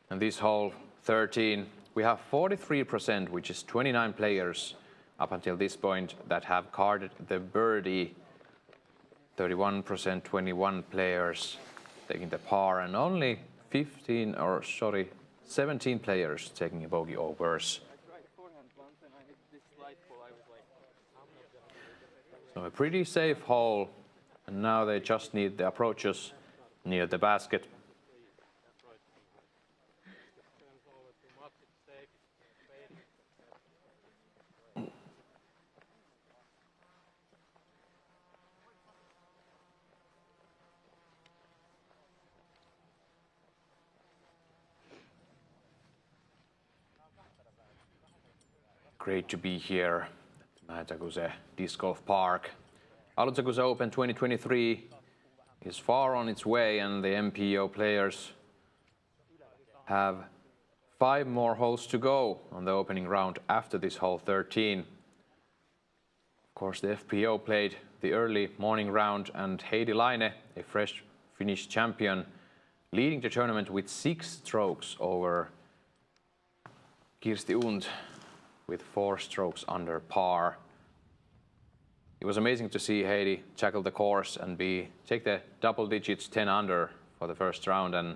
And this hole 13, we have 43%, which is 29 players up until this point that have carded the birdie. 31%, 21 players taking the par, and only 17 players taking a bogey or worse. So a pretty safe hole, and now they just need the approaches near the basket. Great to be here at Alutaguse Disc Golf Park. Alutaguse Open 2023 is far on its way, and the MPO players have 5 more holes to go on the opening round after this hole 13. Of course, the FPO played the early morning round, and Heidi Laine, a fresh Finnish champion, leading the tournament with 6 strokes over Kirsti Und, with 4 strokes under par. It was amazing to see Heidi tackle the course and take the double digits 10 under for the first round. And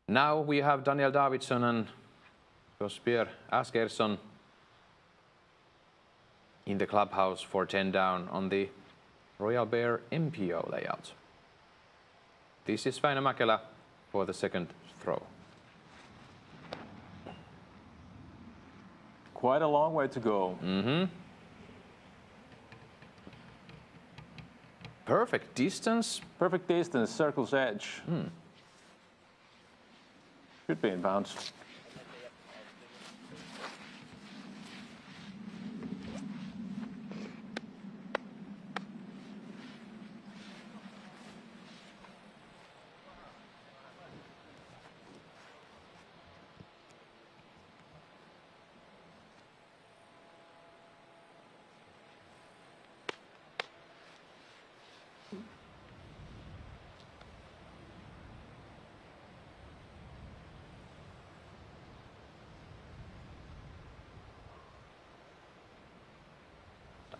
now we have Daniel Davidsson and Josper Askersson in the clubhouse for 10 down on the Royal Bear MPO layout. This is Väinö Mäkelä for the second throw. Quite a long way to go. Perfect distance. Perfect distance, circle's edge. Should be in bounds.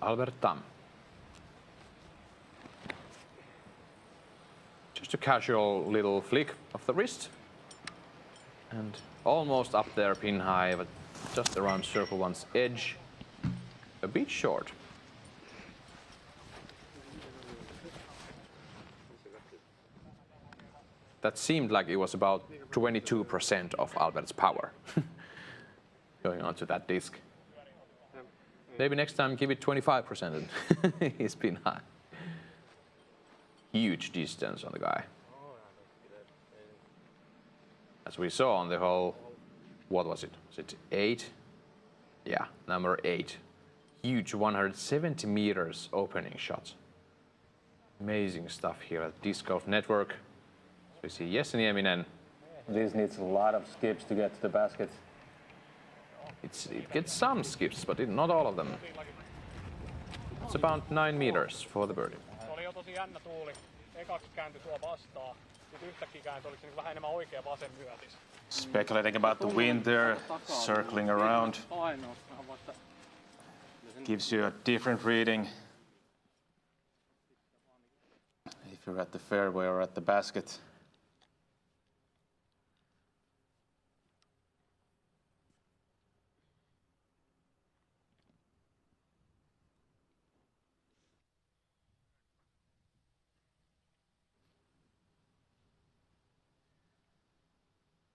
Albert Tam. Just a casual little flick of the wrist. And almost up there pin high, but just around circle one's edge. A bit short. That seemed like it was about 22% of Albert's power going onto that disc. Maybe next time give it 25% and he's been high. Huge distance on the guy. As we saw on the whole, what was it? Was it 8? Yeah, number 8. Huge 170 meters opening shot. Amazing stuff here at Disc Golf Network. So we see Jesse Nieminen. This needs a lot of skips to get to the basket. It gets some skips, but not all of them. It's about 9 meters for the birdie. Se oli jo tosi jännä tuuli. Ekaksi kääntyi tuo vastaan. Sitten yhtäkkiä kääntyi, oliko se vähän enemmän oikea vasen myötis. Speculating about the wind there, circling around. Gives you a different reading if you're at the fairway or at the basket.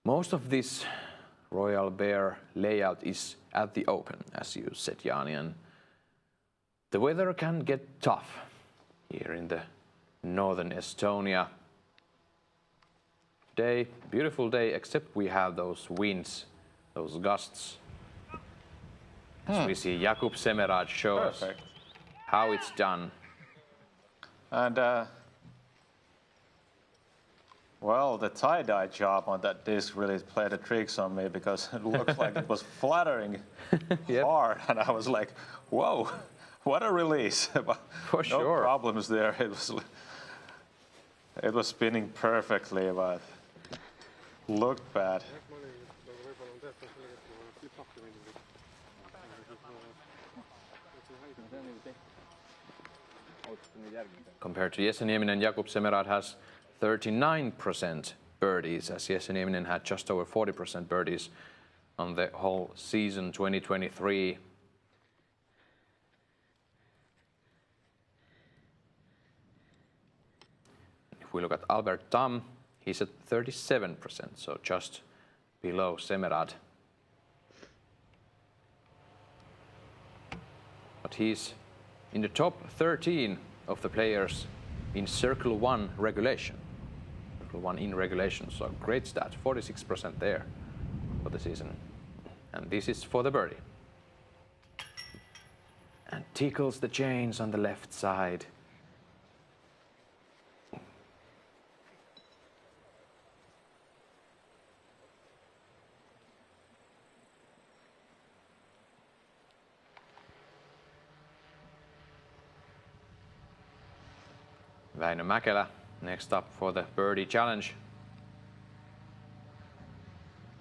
Most of this Royal Bear layout is at the open, as you said, Jaani, and the weather can get tough here in the northern Estonia. Today, beautiful day, except we have those winds, those gusts. So we see Jakub Semerad show us how it's done. And well, the tie-dye job on that disc really played the tricks on me because it looked like it was fluttering hard, and I was like, whoa, what a release. For sure. No problems there. It was spinning perfectly, but looked bad. Compared to Jesse Nieminen, Jakub Semerad has 39% birdies, as Jesse Nieminen had just over 40% birdies on the whole season 2023. If we look at Albert Tam, he's at 37%, so just below Semerad. But he's in the top 13 of the players in Circle 1 regulation. Circle 1 in regulation, so great stat, 46% there for the season. And this is for the birdie. And tickles the chains on the left side. Väinö Mäkelä next up for the birdie challenge.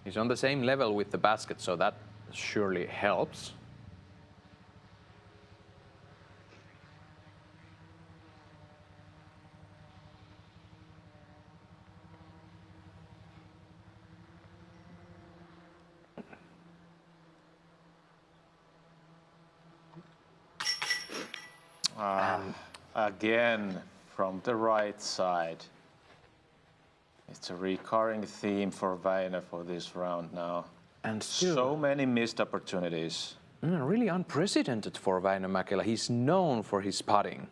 He's on the same level with the basket, so that surely helps. Again, from the right side. It's a recurring theme for Väinö for this round now. And still, so many missed opportunities. Really unprecedented for Väinö Mäkelä. He's known for his putting.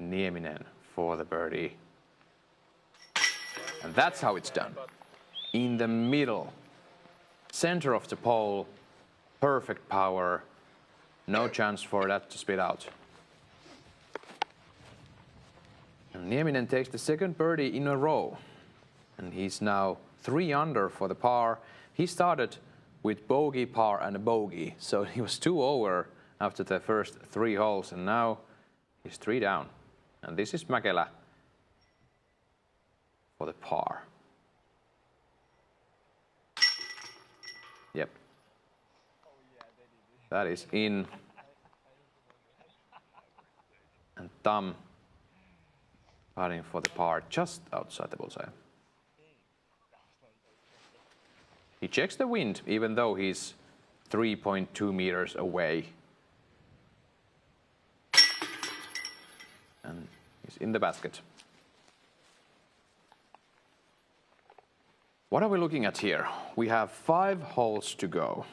Nieminen for the birdie. And that's how it's done. In the middle, center of the pole, perfect power. No chance for that to spit out. And Nieminen takes the second birdie in a row. And he's now 3 under for the par. He started with bogey, par, and a bogey. So he was 2 over after the first 3 holes. And now he's 3 down. And this is Mäkelä for the par. Yep. That is in. And Tam putting for the par just outside the bullseye. He checks the wind, even though he's 3.2 meters away. And he's in the basket. What are we looking at here? We have 5 holes to go.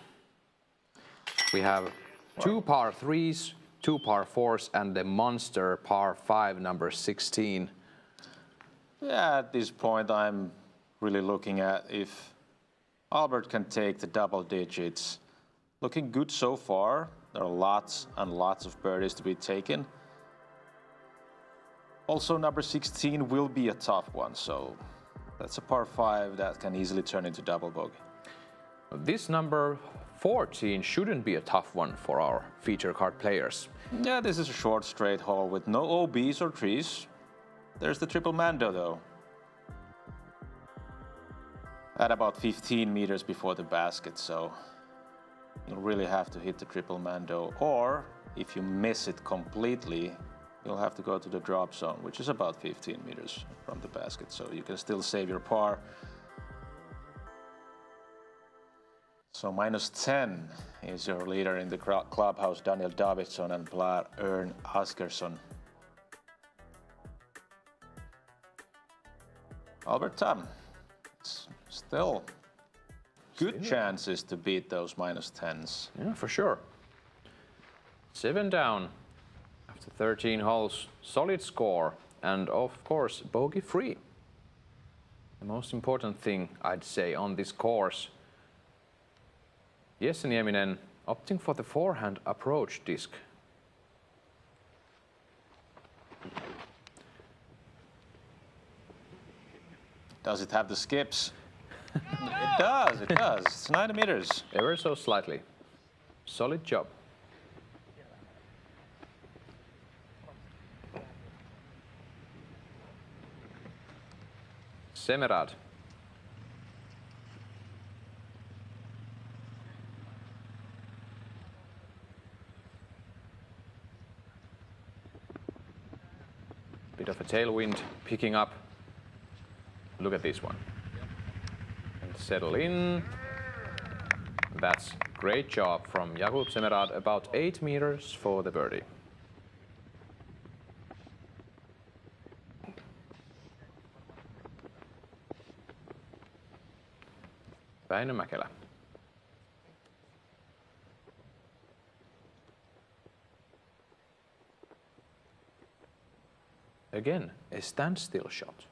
We have 2 par 3s, 2 par 4s, and the monster par 5, number 16. Yeah, at this point I'm really looking at if Albert can take the double digits. Looking good so far. There are lots and lots of birdies to be taken. Also, number 16 will be a tough one, so that's a par 5 that can easily turn into double bogey. This number 14 shouldn't be a tough one for our feature card players. Yeah, this is a short straight hole with no OBs or trees. There's the triple mando though. At about 15 meters before the basket, so you'll really have to hit the triple mando, or if you miss it completely, you'll have to go to the drop zone, which is about 15 meters from the basket, so you can still save your par. So -10 is your leader in the clubhouse, Daniel Davidsson and Blair Ern Askersson. Albert Tam, still good chances to beat those -10s. Yeah, for sure. 7 down after 13 holes, solid score, and of course bogey free. The most important thing I'd say on this course. Jesse Nieminen opting for the forehand approach disc. Does it have the skips? It does, it does. It's 90 meters. Ever so slightly. Solid job. Semerad. Bit of a tailwind picking up. Look at this one. And settle in. That's great job from Jakub Semerad, about 8 meters for the birdie. Väinö Mäkelä. Again, a standstill shot.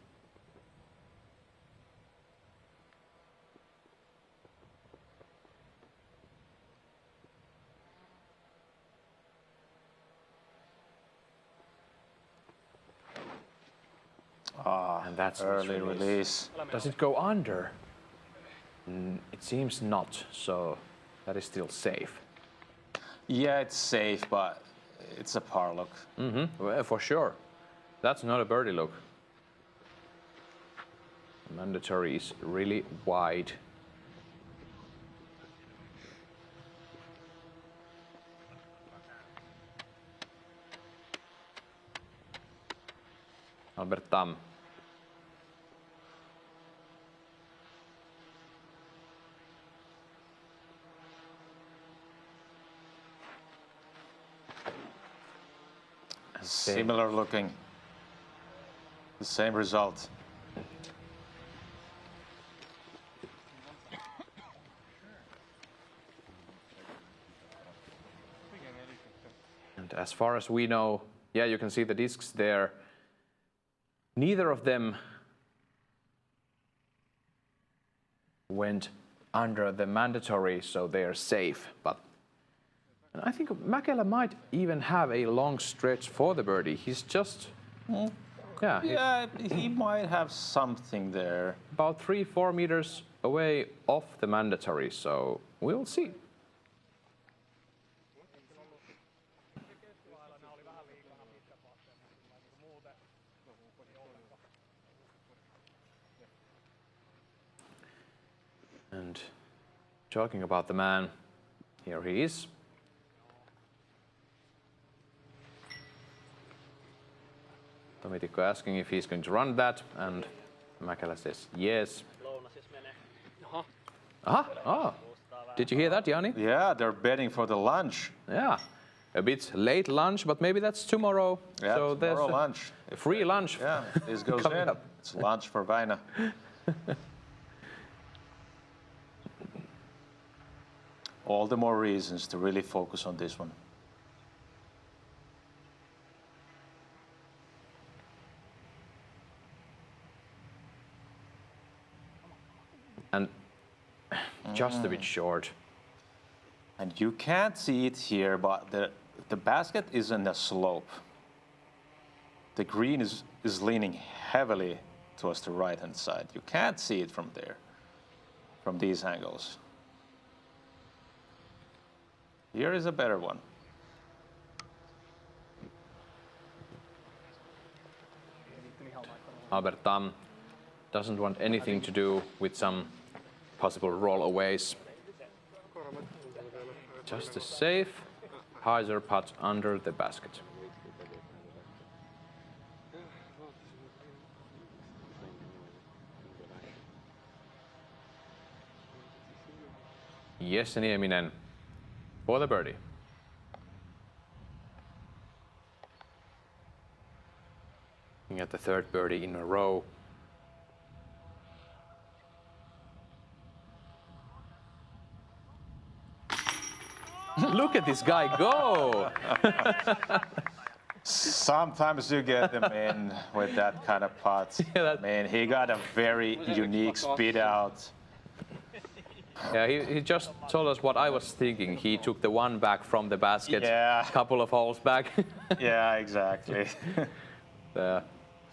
And that's early release. Does it go under? It seems not, so that is still safe. Yeah, it's safe, but it's a par look. Well, for sure. That's not a birdie look. Mandatory is really wide. Albert Tam. Similar looking. The same result. And as far as we know, yeah, you can see the discs there. Neither of them went under the mandatory, so they are safe. But I think Mäkelä might even have a long stretch for the birdie. He's just, yeah, he might have something there. About 3-4 meters away off the mandatory, so we'll see. And Talking about the man, here he is. Tomitikko asking if he's going to run that, and Mäkelä says yes. Aha! Oh. Did you hear that, Jaani? Yeah, they're betting for the lunch. Yeah. A bit late lunch, but maybe that's tomorrow. Yeah, so tomorrow there's lunch. a free lunch. Yeah, this goes in. Up. It's lunch for Väinö. All the more reasons to really focus on this one. And just a bit short. And you can't see it here, but the basket is in a slope. The green is leaning heavily towards the right-hand side. You can't see it from there, from these angles. Here is a better one. Albert Tam doesn't want anything to do with some possible rollaways. Just a safe hyzer putt under the basket. Jesse Nieminen for the birdie. Looking at the third birdie in a row. Look at this guy go! Sometimes you get them in with that kind of putt. Yeah, I mean, he got a very unique speed out. Yeah, he just told us what I was thinking. He took the one back from the basket, Yeah. a couple of holes back. Yeah, exactly. That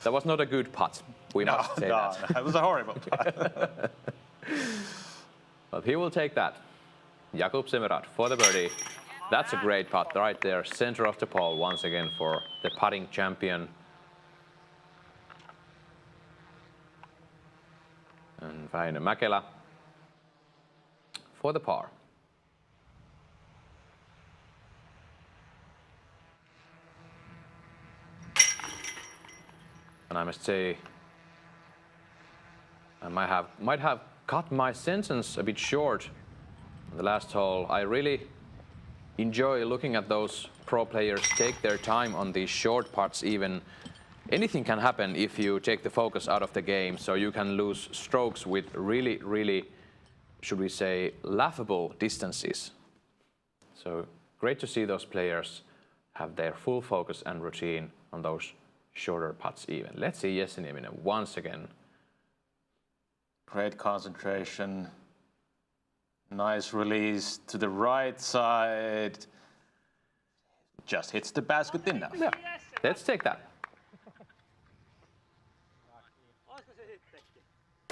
was not a good putt, we must say that. That was a horrible putt. But he will take that. Jakub Semerad for the birdie. That's a great putt right there, center of the pole once again for the putting champion. And Väinö Mäkelä for the par. And I must say, I might have cut my sentence a bit short on the last hole. I really enjoy looking at those pro players take their time on these short putts even. Anything can happen if you take the focus out of the game, so you can lose strokes with really, should we say, laughable distances. So great to see those players have their full focus and routine on those shorter putts even. Let's see Jesse Nieminen once again. Great concentration. Nice release to the right side. Just hits the basket enough. Yeah, let's take that.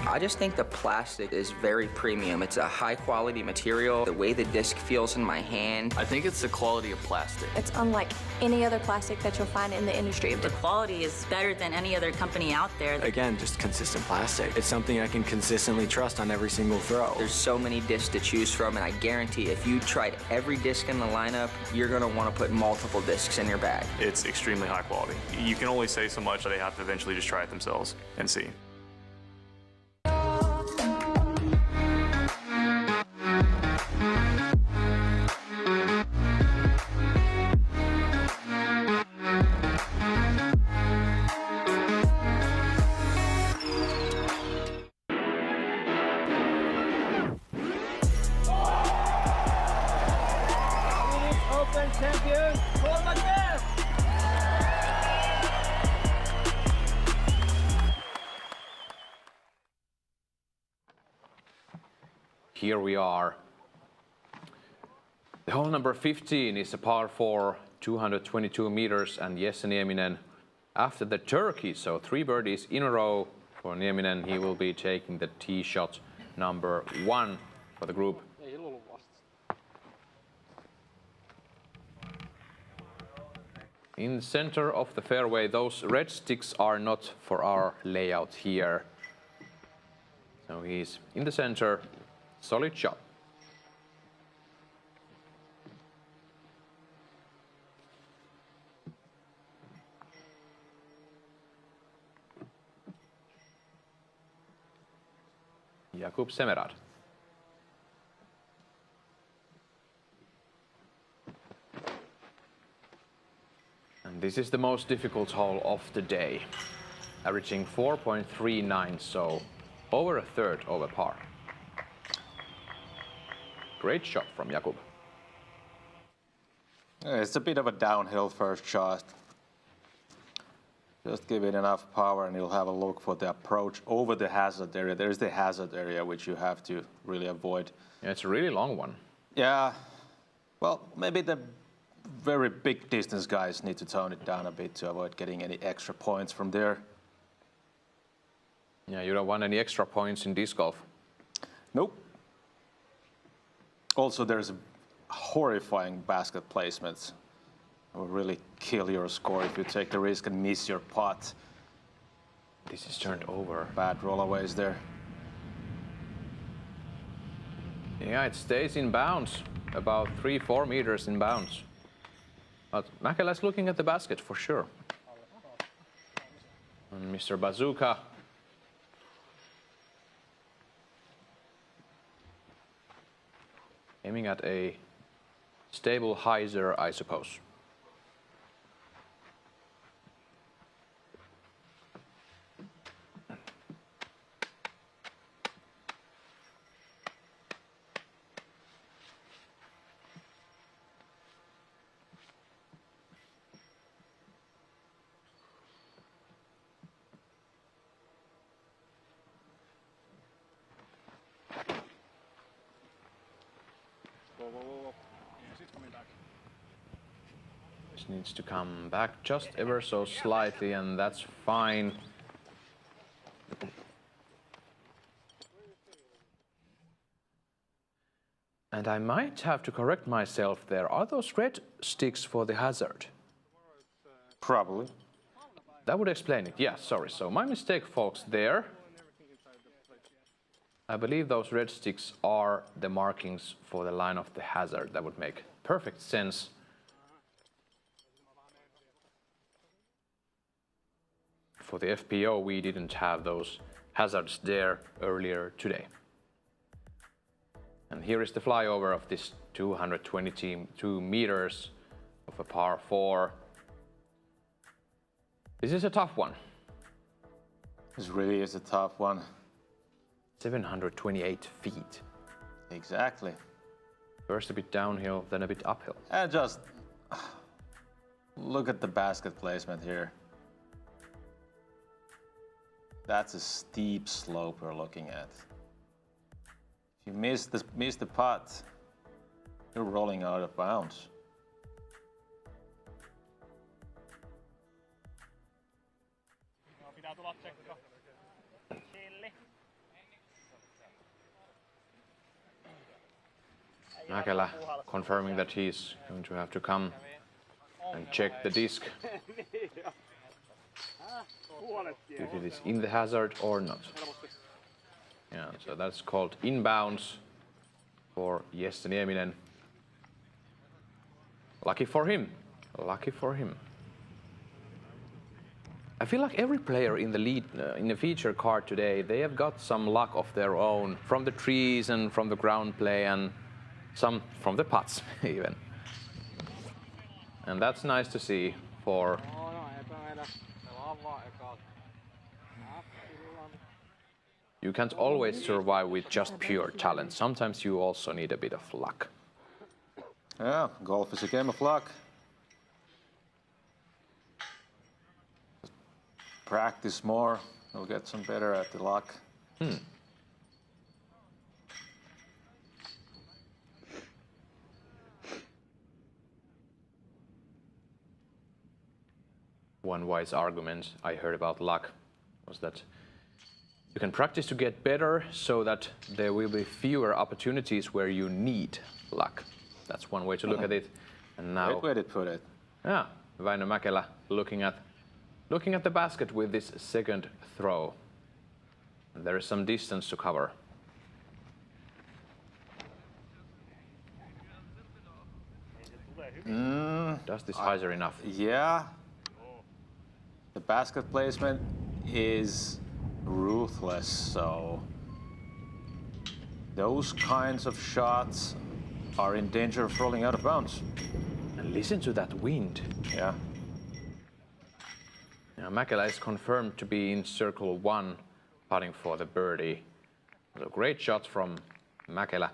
I just think the plastic is very premium. It's a high quality material. The way the disc feels in my hand. I think it's the quality of plastic. It's unlike any other plastic that you'll find in the industry. The quality is better than any other company out there. Again, just consistent plastic. It's something I can consistently trust on every single throw. There's so many discs to choose from, and I guarantee if you tried every disc in the lineup, you're gonna wanna put multiple discs in your bag. It's extremely high quality. You can only say so much, so they have to eventually just try it themselves and see. Here we are. The hole number 15 is a par 4, 222 meters, and Jesse Nieminen after the turkey, so 3 birdies in a row for Nieminen. He will be taking the tee shot number 1 for the group. In the center of the fairway, those red sticks are not for our layout here. So he's in the center, solid shot. Jakub Semerad. And this is the most difficult hole of the day, averaging 4.39, so over a third over par. Great shot from Jakub. It's a bit of a downhill first shot. Just give it enough power and you'll have a look for the approach over the hazard area. There's the hazard area which you have to really avoid. Yeah, it's a really long one. Yeah, well, maybe the very big distance guys need to tone it down a bit to avoid getting any extra points from there. Yeah, you don't want any extra points in disc golf. Nope. Also, there's horrifying basket placements. It will really kill your score if you take the risk and miss your putt. This is turned over. Bad rollaways there. Yeah, it stays in bounds, about 3-4 meters in bounds. But Mäkelä's looking at the basket for sure. And Mr. Bazooka. Aiming at a stable hyzer, I suppose. This needs to come back just ever so slightly, and that's fine. And I might have to correct myself there. Are those red sticks for the hazard? Probably. That would explain it. Yeah, sorry. So my mistake, folks, there. I believe those red sticks are the markings for the line of the hazard. That would make perfect sense. For the FPO, we didn't have those hazards there earlier today. And here is the flyover of this 222 meters of a par 4. This is a tough one. This really is a tough one. 728 feet. Exactly. First a bit downhill, then a bit uphill. And just look at the basket placement here. That's a steep slope we're looking at. If you miss the putt, you're rolling out of bounds. Mäkelä confirming that he's going to have to come and check the disc. If it is in the hazard or not. Yeah, so that's called inbounds for Jesse Nieminen. Lucky for him. Lucky for him. I feel like every player in the lead, in the feature card today, they have got some luck of their own from the trees and from the ground play and some from the putts even. And that's nice to see for you can't always survive with just pure talent. Sometimes you also need a bit of luck. Yeah, golf is a game of luck. Practice more, you'll get some better at the luck. One wise argument I heard about luck was that you can practice to get better so that there will be fewer opportunities where you need luck. That's one way to look at it. And now, Great way to put it. Yeah, Väinö Mäkelä looking at the basket with this second throw. And there is some distance to cover. Does this hyzer enough? Yeah. The basket placement is ruthless, so Those kinds of shots are in danger of rolling out of bounds. And listen to that wind. Yeah. Now Mäkelä is confirmed to be in circle 1, putting for the birdie. So great shot from Mäkelä.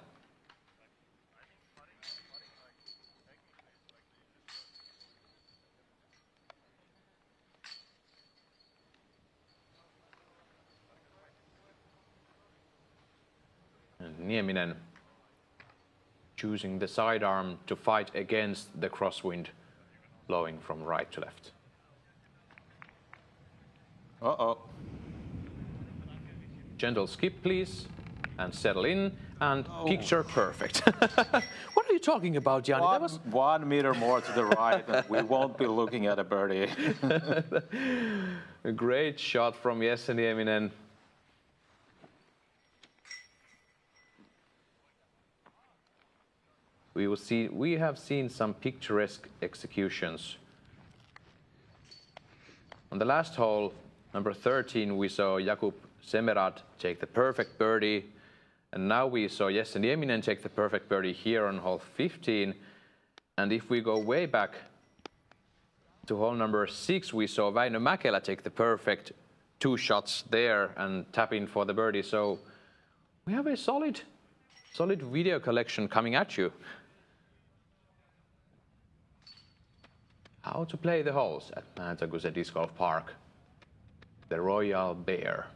And Nieminen choosing the sidearm to fight against the crosswind blowing from right to left. Uh-oh. Gentle skip, please, and settle in, and picture perfect. What are you talking about, Jaani? That was 1 meter more to the right, and we won't be looking at a birdie. a great shot from Jesse Nieminen. We have seen some picturesque executions. On the last hole, number 13, we saw Jakub Semerad take the perfect birdie, and now we saw Jesse Nieminen take the perfect birdie here on hole 15. And if we go way back to hole number 6, we saw Väinö Mäkelä take the perfect 2 shots there and tap in for the birdie. So we have a solid video collection coming at you. How to play the holes at Alutaguse Disc Golf Park. The Royal Bear.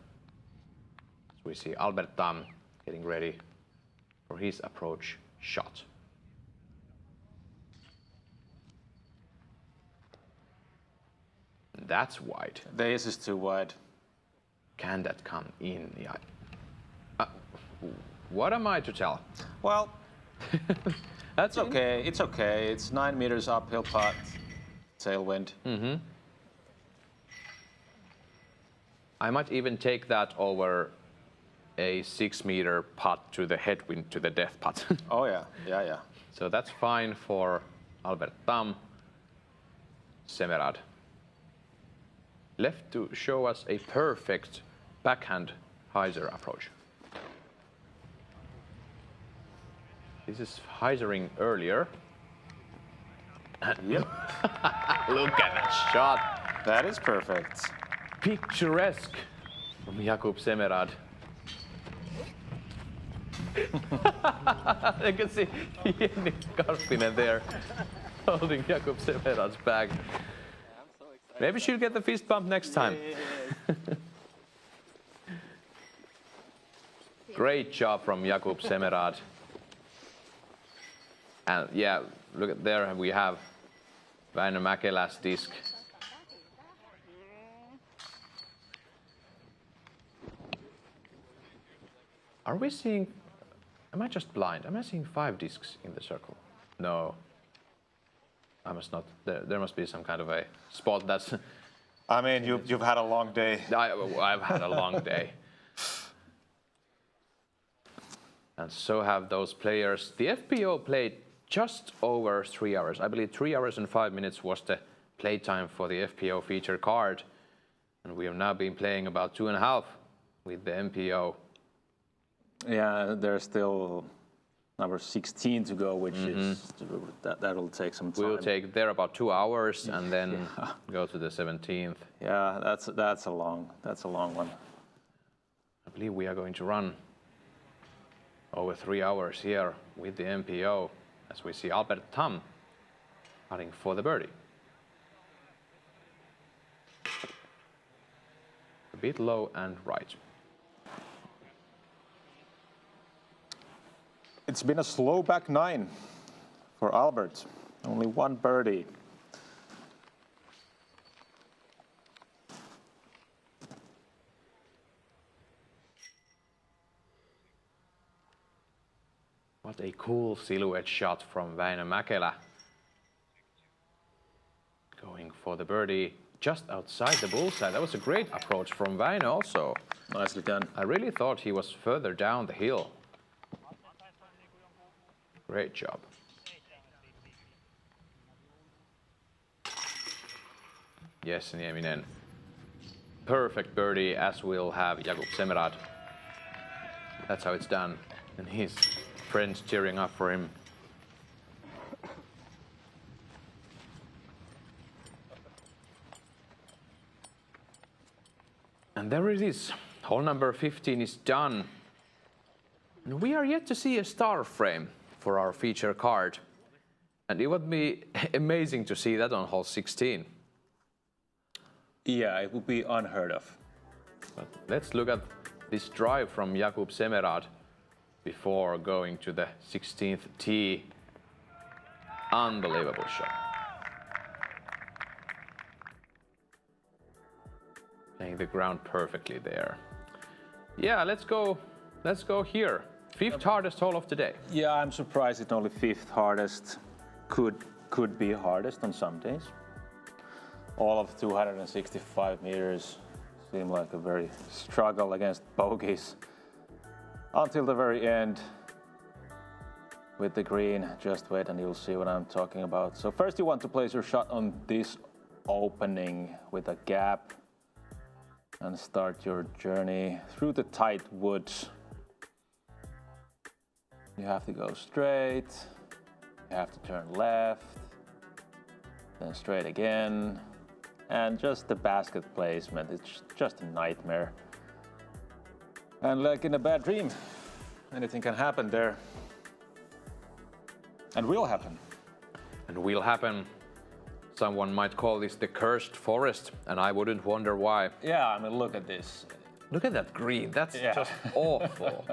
So we see Albert Tam getting ready for his approach shot. That's wide. The ace is too wide. Can that come in? Yeah. What am I to tell? Well, that's okay. It's okay. It's 9 meters uphill putt. Tailwind. Mm-hmm. I might even take that over a 6-meter putt to the headwind to the death putt. Oh yeah, yeah. So that's fine for Albert Tam. Semerad. Left to show us a perfect backhand hyzer approach. This is hyzering earlier. Yep. Look at that shot. That is perfect. Picturesque from Jakub Semerad. You can see Jenny Karppinen there holding Jakub Semerad's bag. Maybe she'll get the fist bump next time. Great job from Jakub Semerad. And yeah, look at there we have Väinö Mäkelä's disc. Are we seeing, am I just blind? Am I seeing 5 discs in the circle? No. I must not, there must be some kind of a spot that's... I mean, you've had a long day. I've had a long day. And so have those players. The FPO played just over 3 hours. I believe 3 hours and 5 minutes was the play time for the FPO feature card. And we have now been playing about 2.5 with the MPO. Yeah, there's still number 16 to go, which is, that'll take some time. We'll take there about 2 hours and then go to the 17th. Yeah, that's a long one. I believe we are going to run over 3 hours here with the MPO as we see Albert Tam putting for the birdie. A bit low and right. It's been a slow back 9 for Albert. Only 1 birdie. What a cool silhouette shot from Väinö Mäkelä. Going for the birdie just outside the bullseye. That was a great approach from Väinö also. Nicely done. I really thought he was further down the hill. Great job. Yes, Nieminen. Perfect birdie, as will have Jakub Semerad. That's how it's done. And his friends cheering up for him. And there it is. Hole number 15 is done. And we are yet to see a star frame for our feature card. And it would be amazing to see that on hole 16. Yeah, it would be unheard of. But let's look at this drive from Jakub Semerad before going to the 16th tee. Unbelievable shot. Playing the ground perfectly there. Yeah, let's go here. 5th hardest hole of the day. Yeah, I'm surprised it's only 5th hardest. Could be hardest on some days. All of 265 meters seem like a very struggle against bogeys until the very end with the green. Just wait and you'll see what I'm talking about. So first you want to place your shot on this opening with a gap and start your journey through the tight woods. You have to go straight, you have to turn left, then straight again. And just the basket placement, it's just a nightmare. And like in a bad dream, anything can happen there. And will happen. And will happen. Someone might call this the cursed forest, and I wouldn't wonder why. Yeah, I mean, look at this. Look at that green, that's just awful.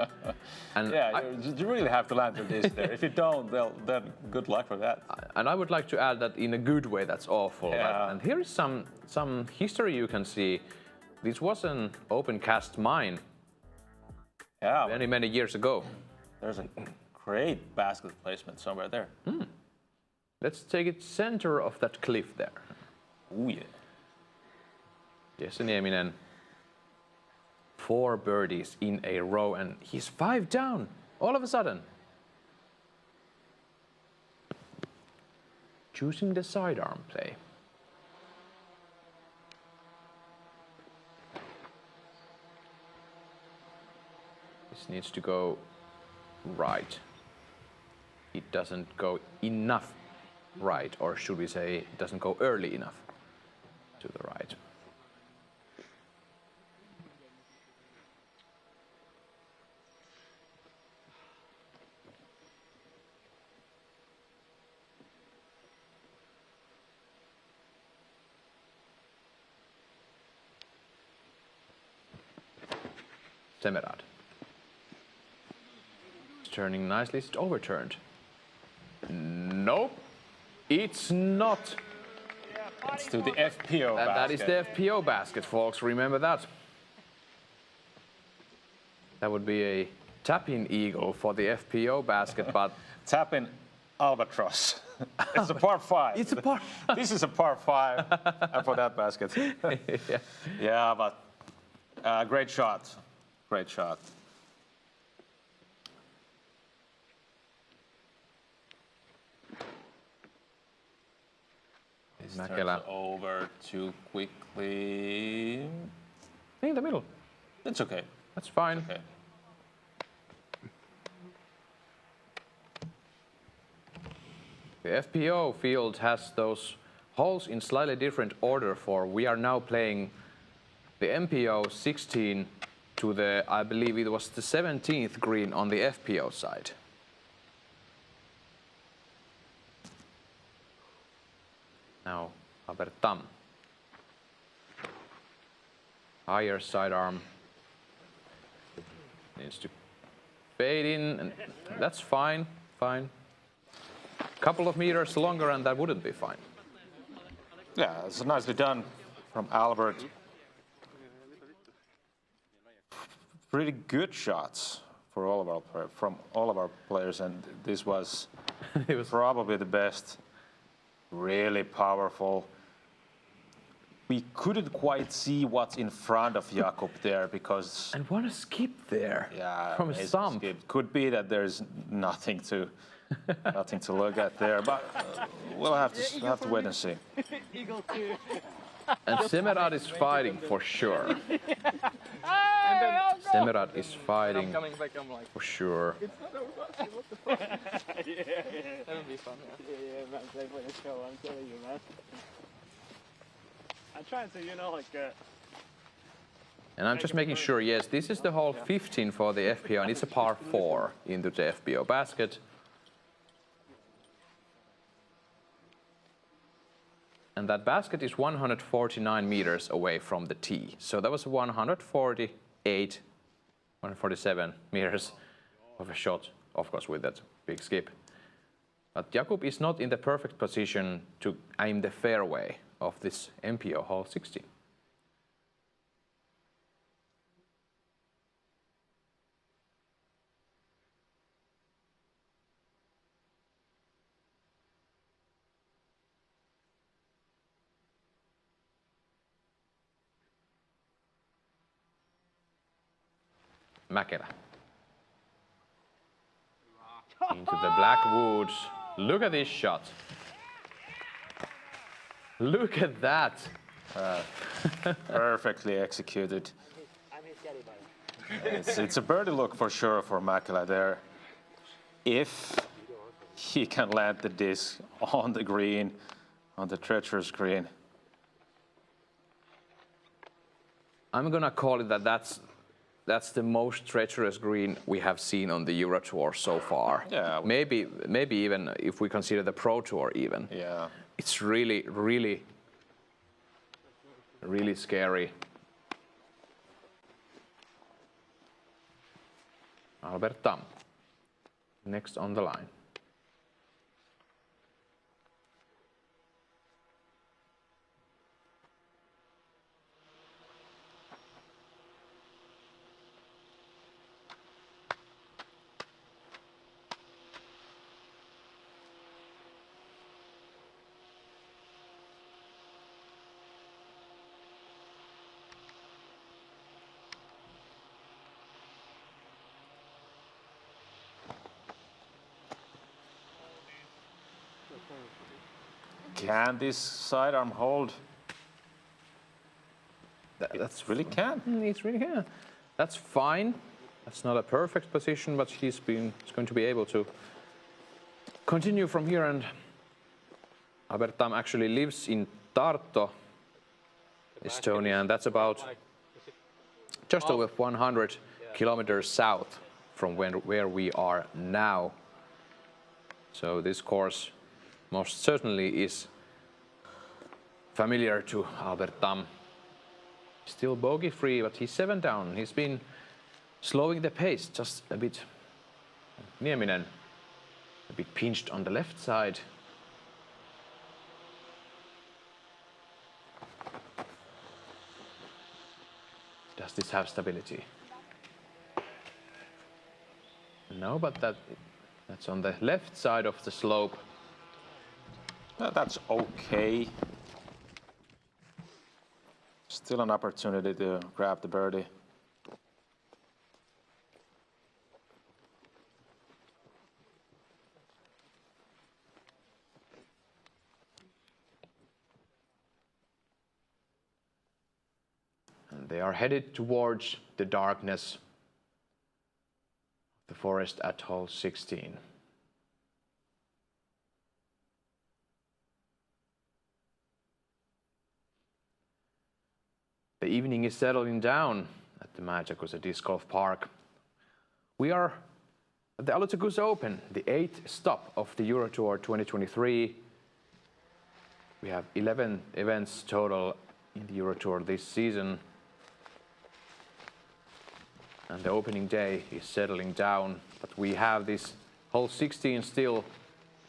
And yeah, you really have to land with this there. If you don't, then good luck for that. And I would like to add that in a good way, that's awful. Yeah. And here is some history you can see. This was an open cast mine many years ago. There's a great basket placement somewhere there. Let's take it center of that cliff there. Oh yeah. Jesse Nieminen. 4 birdies in a row, and he's 5 down all of a sudden. Choosing the sidearm play. This needs to go right. It doesn't go enough right, or should we say it doesn't go early enough to the right. Semerad. It's turning nicely. It's overturned. Nope, it's not. It's to the FPO basket. That is the FPO basket, folks. Remember that. That would be a tap-in eagle for the FPO basket, but tap-in albatross. It's a par 5. It's a par. This is a par 5, and for that basket. Yeah, but great shot. Great shot. Mäkelä. Over too quickly. In the middle. It's okay. That's fine. Okay. The FPO field has those holes in slightly different order for. We are now playing the MPO 16 to the, I believe it was the 17th green on the FPO side. Now, Abertam. Higher sidearm. Needs to fade in, and that's fine, fine. Couple of meters longer and that wouldn't be fine. Yeah, it's nicely done from Albert. Pretty good shots for from all of our players, and this was it was probably the best. Really powerful. We couldn't quite see what's in front of Jakub there because. And what a skip there! Yeah, from a stump. Skip. Could be that there's nothing to look at there, but we'll have to wait and see. And Semerad is fighting for sure. Semerad is fighting for sure. It's not over. What the fuck? That would be fun. Yeah, man, play for the show. I'm telling you, man. I'm trying to, And I'm just making sure, yes, this is the hole 15 for the FPO, and it's a par 4 into the FPO basket. And that basket is 149 meters away from the tee. So that was 148, 147 meters of a shot, of course, with that big skip. But Jakub is not in the perfect position to aim the fairway of this MPO hole 16. Mäkelä. Into the black woods. Look at this shot. Look at that. Perfectly executed. It's a birdie look for sure for Mäkelä there. If he can land the disc on the green, on the treacherous green. I'm gonna call it that's the most treacherous green we have seen on the Euro Tour so far. Yeah. Maybe even if we consider the Pro Tour even. Yeah. It's really, really, really scary. Albert Tam, next on the line. Can this sidearm hold? That's really can. It's really can. That's fine. That's not a perfect position, but he's going to be able to continue from here. And Albert Tam actually lives in Tartu, Estonia, and that's about just over 100 kilometers south from where we are now. So this course most certainly is familiar to Albert Tam. Still bogey-free, but he's 7 down. He's been slowing the pace just a bit. Nieminen, a bit pinched on the left side. Does this have stability? No, but that's on the left side of the slope. That's okay. Still an opportunity to grab the birdie. And they are headed towards the darkness, the forest at hole 16. The evening is settling down at the Esa-Pekka Disc Golf Park. We are at the Alutaguse Open, the 8th stop of the Euro Tour 2023. We have 11 events total in the Euro Tour this season. And the opening day is settling down, but we have this hole 16 still.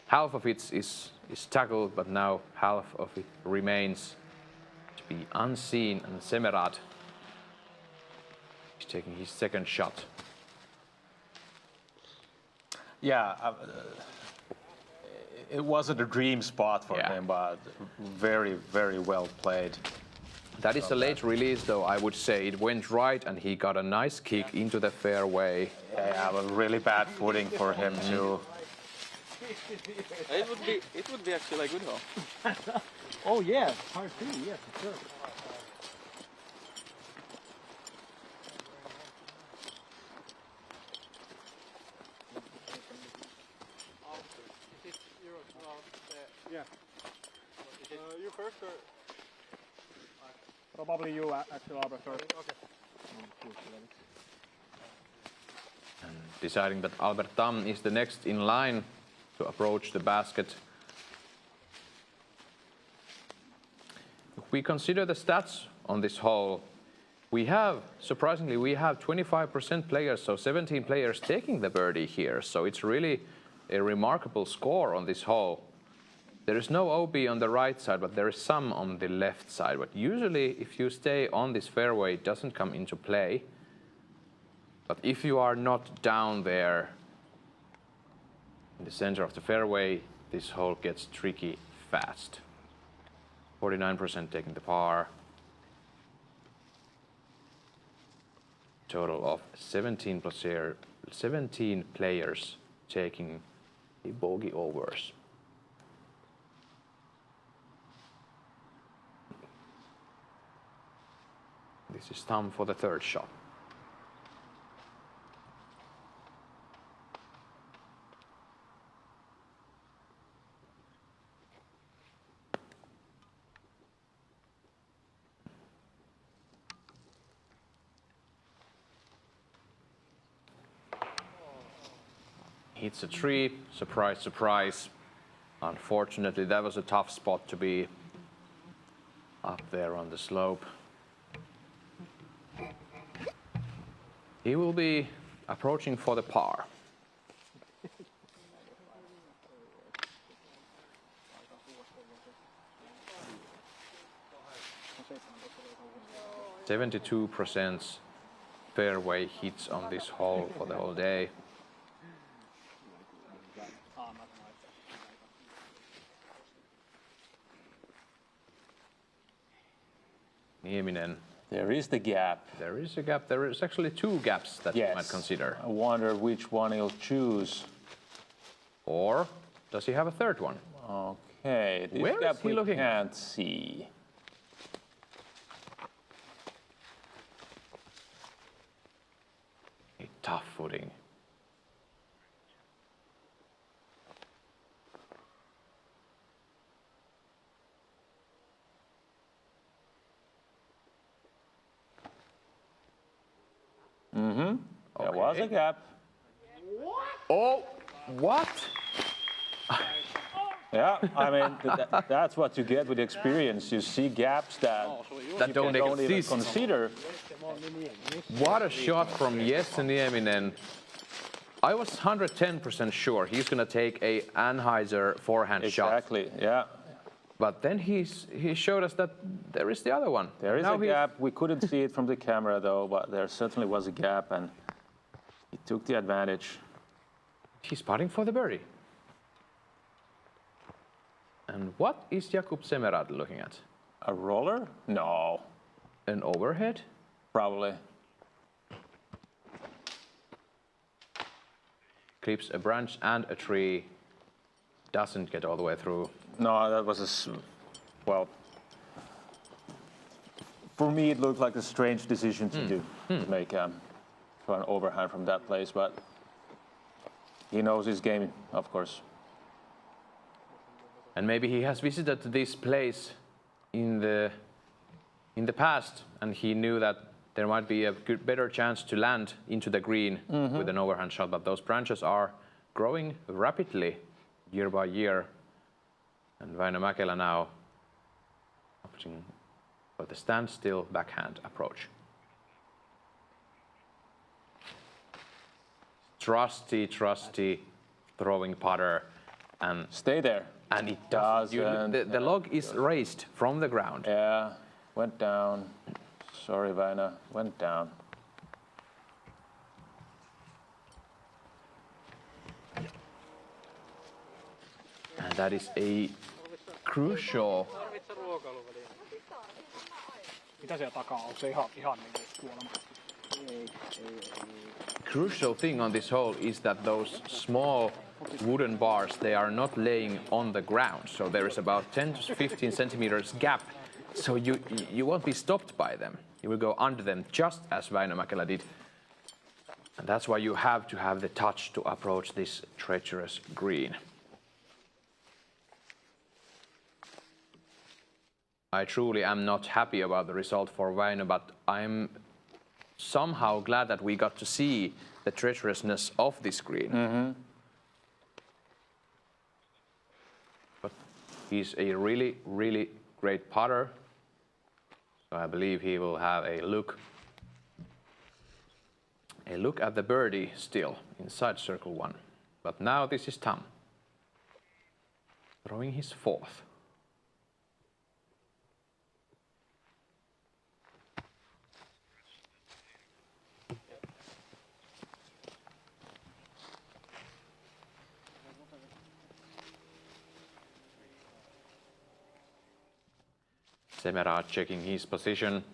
Half of it is tackled, but now half of it remains to be unseen, and Semerad is taking his second shot. Yeah, it wasn't a dream spot for him, but very, very well played. That is a late release, though, I would say. It went right, and he got a nice kick into the fairway. Yeah, but really bad footing for him, too. It would be actually like good hole. Oh yeah, par 3, yes, for sure. Yeah. You first or? Probably you actually, Albert, first. Okay. And deciding that Albert Tam is the next in line to approach the basket. If we consider the stats on this hole, surprisingly, we have 25% players, so 17 players taking the birdie here. So it's really a remarkable score on this hole. There is no OB on the right side, but there is some on the left side. But usually, if you stay on this fairway, it doesn't come into play. But if you are not down there in the center of the fairway, this hole gets tricky fast. 49% taking the par. Total of 17 players taking the bogey overs. This is Tom for the third shot. Hits a tree, surprise, surprise. Unfortunately, that was a tough spot to be up there on the slope. He will be approaching for the par. %72% fairway hits on this hole for the whole day. Nieminen. There is the gap. There is a gap. There is actually two gaps that you might consider. I wonder which one he'll choose. Or does he have a third one? Okay, this Where gap is he we looking? can't see. A tough footing. There was a gap. Oh, what? Yeah, I mean, that's what you get with experience. You see gaps that don't even exist. consider. What a shot from Jesse Nieminen. I was 110% sure he's going to take a Anheuser forehand shot. Exactly, yeah. But then he showed us that there is the other one. There is a gap. We couldn't see it from the camera, though, but there certainly was a gap, and he took the advantage. He's putting for the birdie. And what is Jakub Semerad looking at? A roller? No. An overhead? Probably. Clips a branch and a tree. Doesn't get all the way through. No, that was well, for me it looked like a strange decision to do, to make for an overhand from that place, but he knows his game, of course. And maybe he has visited this place in the past, and he knew that there might be a better chance to land into the green with an overhand shot, but those branches are growing rapidly year by year. And Väinö Mäkelä now opting for the standstill backhand approach. Trusty throwing putter, and stay there. And it doesn't. The log is raised from the ground. Yeah, went down. Sorry, Väinö, went down. And that is a crucial. Crucial thing on this hole is that those small wooden bars, they are not laying on the ground. So there is about 10 to 15 centimeters gap. So you won't be stopped by them. You will go under them just as Väinö Mäkelä did. And that's why you have to have the touch to approach this treacherous green. I truly am not happy about the result for Väinö, but I'm somehow glad that we got to see the treacherousness of this green. But he's a really, really great putter. So I believe he will have a look at the birdie still inside circle 1. But now this is Tam throwing his 4th. Semerad checking his position.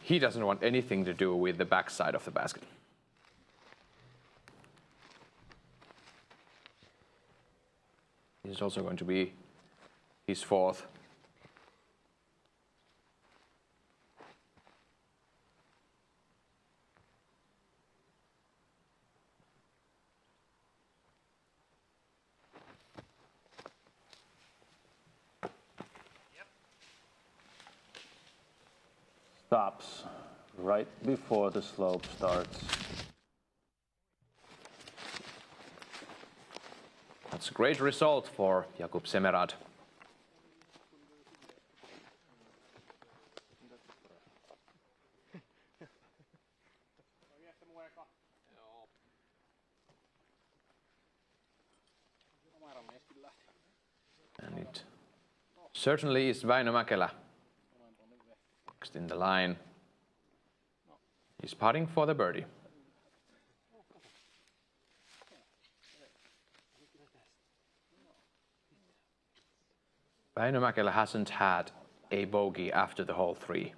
He doesn't want anything to do with the backside of the basket. This is also going to be his 4th. Stops right before the slope starts. That's a great result for Jakub Semerad. And it certainly is Väinö Mäkelä. Next in the line. He's putting for the birdie. Väinö Mäkelä hasn't had a bogey after the hole 3.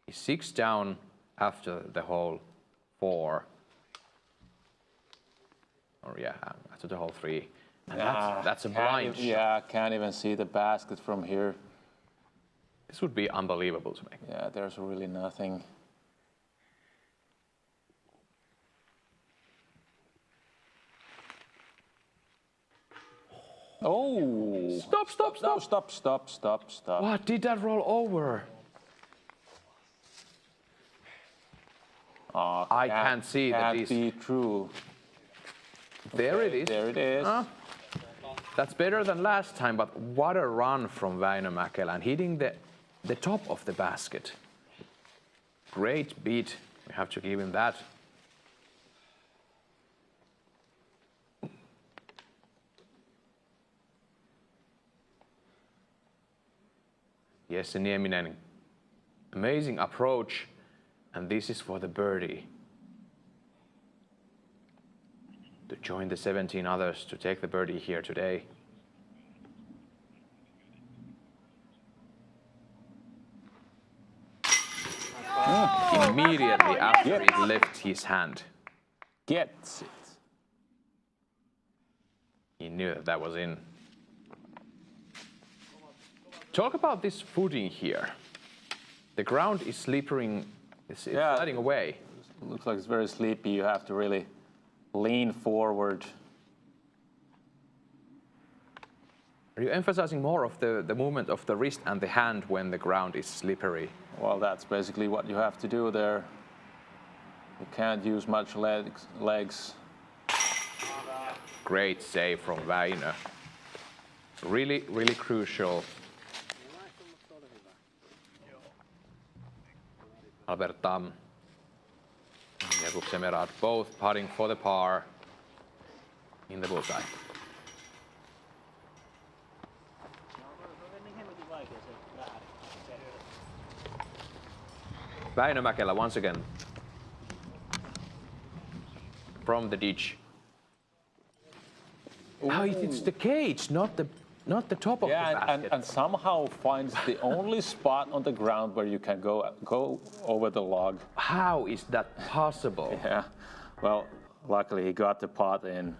He's 6 down after the hole 4. Or yeah, after the hole 3. And that's a blind shot. Yeah, can't even see the basket from here. This would be unbelievable to make. Yeah, there's really nothing. Oh! Stop. What, did that roll over? Oh, I can't see that. Can't be true. There it is. There it is. That's better than last time, but what a run from Väinö Mäkelä and hitting the top of the basket. Great beat. We have to give him that. Jesse Nieminen, amazing approach, and this is for the birdie. To join the 17 others to take the birdie here today. Immediately after he left his hand. Gets it. He knew that was in. Talk about this footing here. The ground is slippery, it's sliding away. Looks like it's very sleepy. You have to really lean forward. Are you emphasizing more of the movement of the wrist and the hand when the ground is slippery? Well, that's basically what you have to do there. You can't use much legs. Great save from Väinö. Really, really crucial. Albert Tam and Jakub Semerad both putting for the par in the bullseye. Väinö Mäkelä once again from the ditch. Now it's the cage, not the top of the basket. And somehow finds the only spot on the ground where you can go over the log. How is that possible? Yeah, well, Luckily, he got the pot in.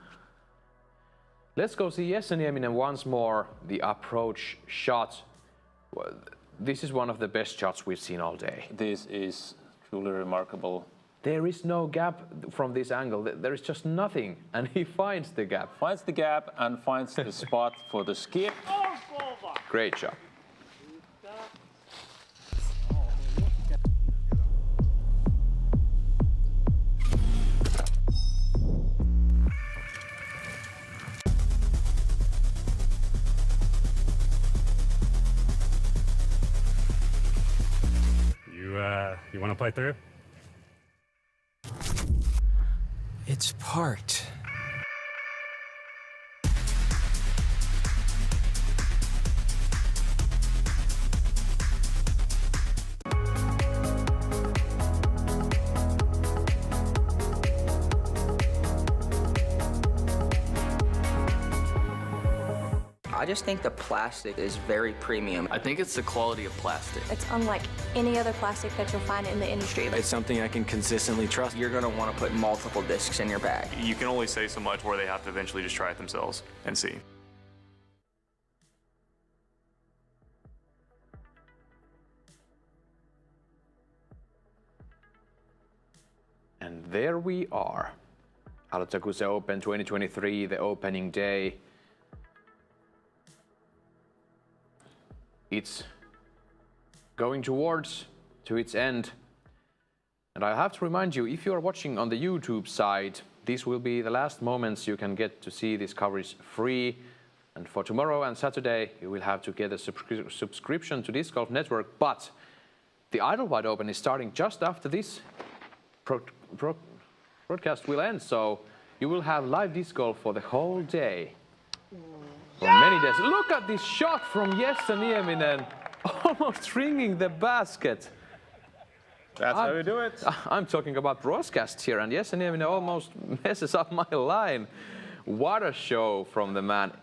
Let's go see Esa Nieminen once more. The approach shot. Well, this is one of the best shots we've seen all day. This is truly remarkable. There is no gap from this angle. There is just nothing, and he finds the gap. Finds the gap and finds the spot for the skip. Great shot. You want to play through? It's parked. I just think the plastic is very premium. I think it's the quality of plastic. It's unlike any other plastic that you'll find in the industry. It's something I can consistently trust. You're gonna wanna put multiple discs in your bag. You can only say so much where they have to eventually just try it themselves and see. And there we are. Alutaguse Open 2023, the opening day. It's going towards to its end. And I have to remind you, if you are watching on the YouTube side, these will be the last moments you can get to see this coverage free. And for tomorrow and Saturday, you will have to get a subscription to Disc Golf Network. But the Idlewide Open is starting just after this broadcast will end. So you will have live disc golf for the whole day. For many days. Look at this shot from Esa Nieminen, almost ringing the basket. That's how we do it. I'm talking about broadcast here, and Esa Nieminen almost messes up my line. What a show from the man.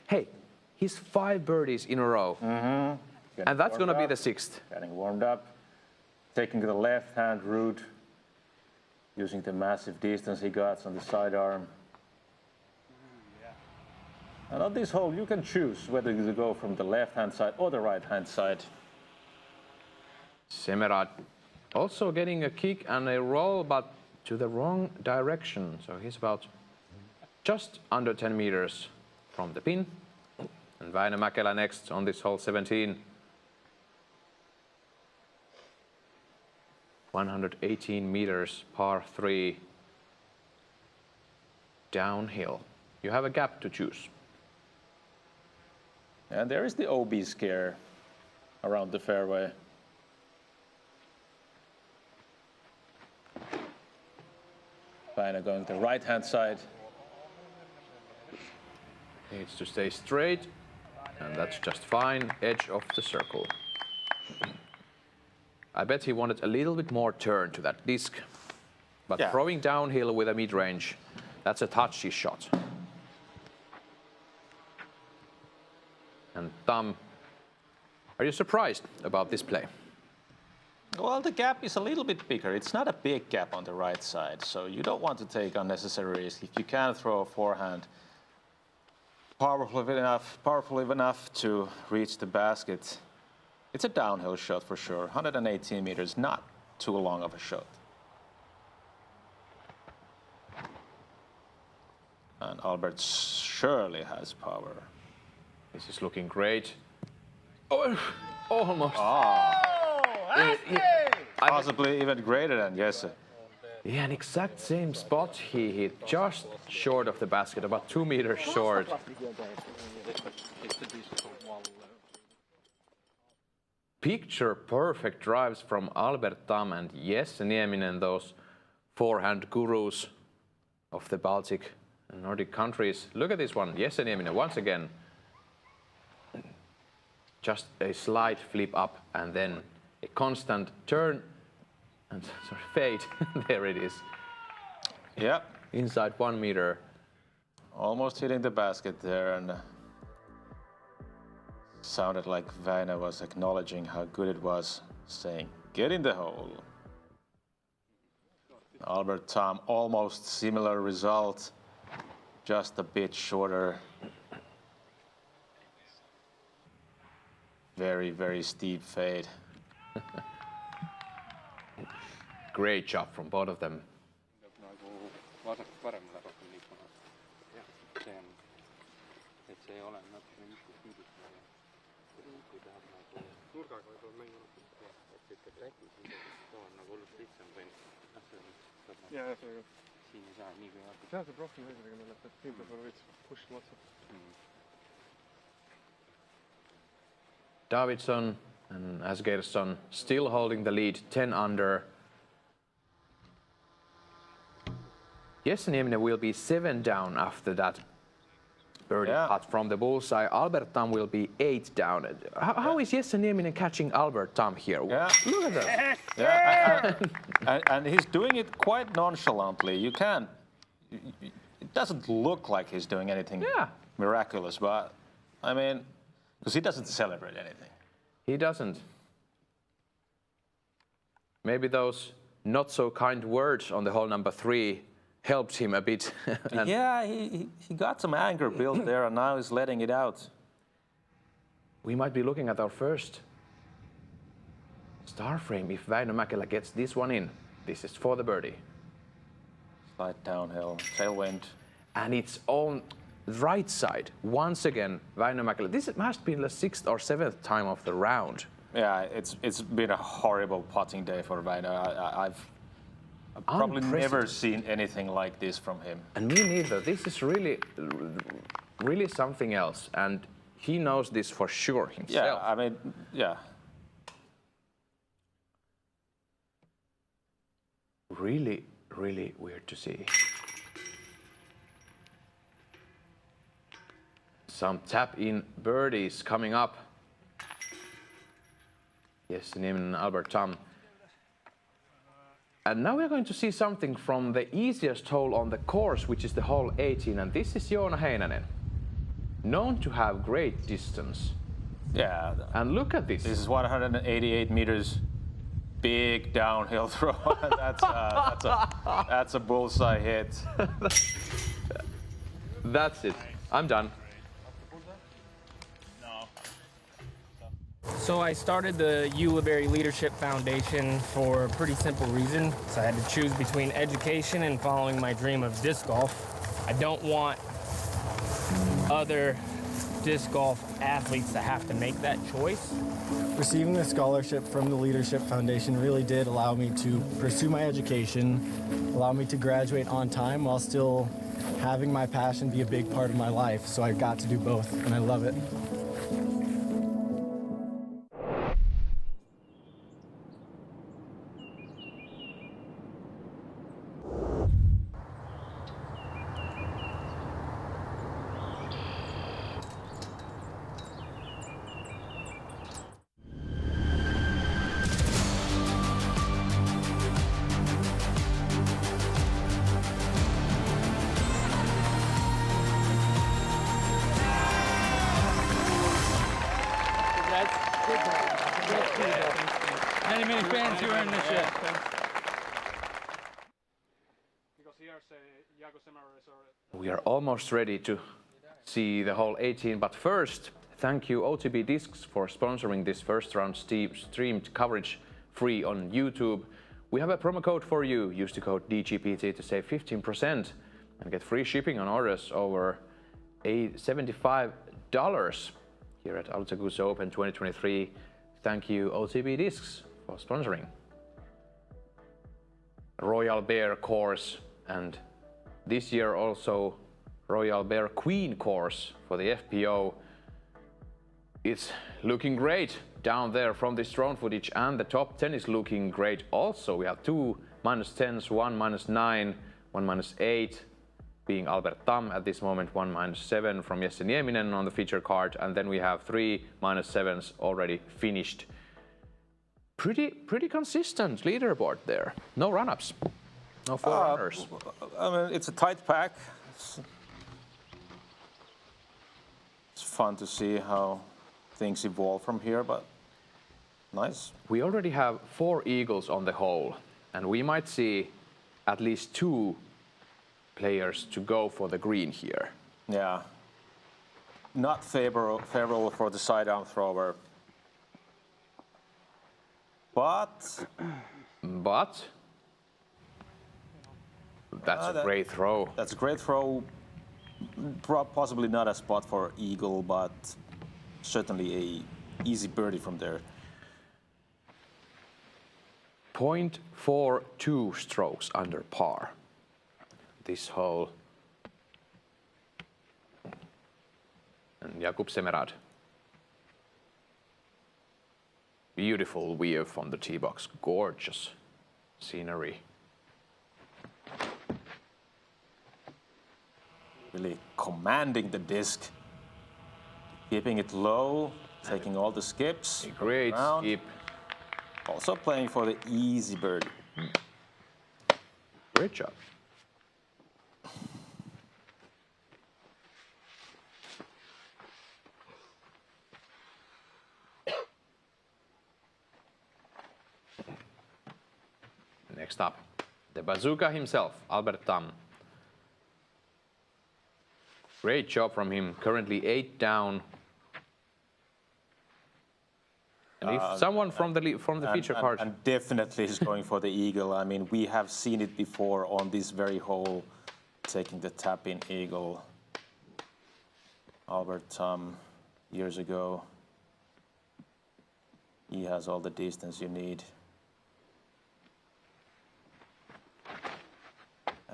Hey, he's 5 birdies in a row. And that's going to be the 6th. Getting warmed up, taking the left-hand route, using the massive distance he got on the sidearm. And on this hole, you can choose whether you go from the left-hand side or the right-hand side. Semerad also getting a kick and a roll, but to the wrong direction. So he's about just under 10 meters from the pin. And Väinö Mäkelä next on this hole 17. 118 meters, par 3. Downhill. You have a gap to choose. And there is the OB scare around the fairway. Väinö going the right-hand side. Needs to stay straight, and that's just fine. Edge of the circle. I bet he wanted a little bit more turn to that disc. But throwing downhill with a mid-range, that's a touchy shot. And Tam, are you surprised about this play? Well, the gap is a little bit bigger. It's not a big gap on the right side, so you don't want to take unnecessary risk. If you can throw a forehand powerful enough to reach the basket, it's a downhill shot for sure. 118 meters, not too long of a shot. And Albert surely has power. This is looking great. Oh, almost. Possibly even greater than Jesse. Yeah, an exact same spot he hit, just short of the basket, about 2 meters short. Picture perfect drives from Albert Tam and Esa Nieminen, those forehand gurus of the Baltic and Nordic countries. Look at this one, Esa Nieminen once again. Just a slight flip up and then a constant turn and fade. There it is. Yeah. Inside 1 meter. Almost hitting the basket there, and sounded like Väinö was acknowledging how good it was, saying, "Get in the hole." Albert Tom, almost similar result, just a bit shorter. Very, very steep fade. Great job from both of them. Davidson and Asgeirsson still holding the lead, 10 under. Jesse Nieminen will be 7 down after that birdie putt from the bullseye. Albert Tam will be 8 down. How is Jesse Nieminen catching Albert Tam here? Yeah. Look at that. Yeah, and he's doing it quite nonchalantly. You can't. It doesn't look like he's doing anything miraculous, but I mean, because he doesn't celebrate anything. He doesn't. Maybe those not so kind words on the hole number 3 helped him a bit. Yeah, he got some anger built there, and now he's letting it out. We might be looking at our first star frame if Väinö Mäkelä gets this one in. This is for the birdie. Slight downhill, tailwind. And it's on right side. Once again, Väinö Mäkelä. This must be the 6th or 7th time of the round. Yeah, it's been a horrible putting day for Väinö. I've probably never seen anything like this from him. And me neither. This is really something else. And he knows this for sure himself. Yeah, I mean, yeah. Really weird to see. Some tap-in birdies coming up. Yes, Nieminen and Albert Tam. And now we're going to see something from the easiest hole on the course, which is the hole 18, and this is Joona Heinänen, known to have great distance. Yeah. And look at this. This is 188 meters, big downhill throw. That's a bullseye hit. That's it. I'm done. So I started the Ulibarri Leadership Foundation for a pretty simple reason. So I had to choose between education and following my dream of disc golf. I don't want other disc golf athletes to have to make that choice. Receiving the scholarship from the Leadership Foundation really did allow me to pursue my education, allow me to graduate on time while still having my passion be a big part of my life. So I got to do both, and I love it. Many fans here in this year. We are almost ready to see the hole 18, but first, thank you OTB Discs for sponsoring this first round streamed coverage free on YouTube. We have a promo code for you. Use the code DGPT to save 15% and get free shipping on orders over $75 here at Alutaguse Open 2023. Thank you OTB Discs for sponsoring. Royal Bear course, and this year also Royal Bear Queen course for the FPO. It's looking great down there from this drone footage, and the top 10 is looking great also. We have 2 -10s, 1 -9, 1 -8 being Albert Tam at this moment, 1 -7 from Jesse Nieminen on the feature card, and then we have 3 -7s already finished. Pretty consistent leaderboard there. No run-ups, no forerunners. I mean, it's a tight pack. It's fun to see how things evolve from here, but nice. We already have 4 eagles on the hole, and we might see at least 2 players to go for the green here. Yeah. Not favorable for the side-arm thrower. But that's a great throw. That's a great throw. Possibly not a spot for eagle, but certainly a easy birdie from there. 0.42 strokes under par. This hole. And Jakub Semerad. Beautiful view from the tee box. Gorgeous scenery. Really commanding the disc. Keeping it low, taking all the skips. A great skip. Also playing for the easy birdie. Great job. Next up, the bazooka himself, Albert Tam. Great job from him, currently 8 down. And if someone from the feature card... And definitely is going for the eagle. I mean, we have seen it before on this very hole, taking the tap-in eagle. Albert Tam, years ago. He has all the distance you need.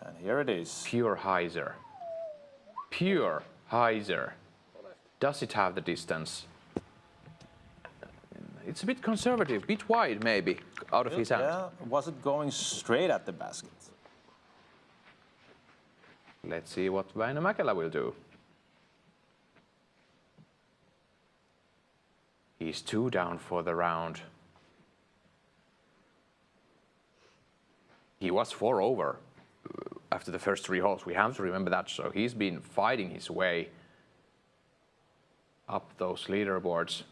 And here it is. Pure hyzer. Pure hyzer. Does it have the distance? It's a bit conservative, a bit wide maybe, out of his hand. Yeah, was it going straight at the basket? Let's see what Väinö Mäkelä will do. He's 2 down for the round. He was 4 over after the first 3 holes. We have to remember that. So he's been fighting his way up those leaderboards.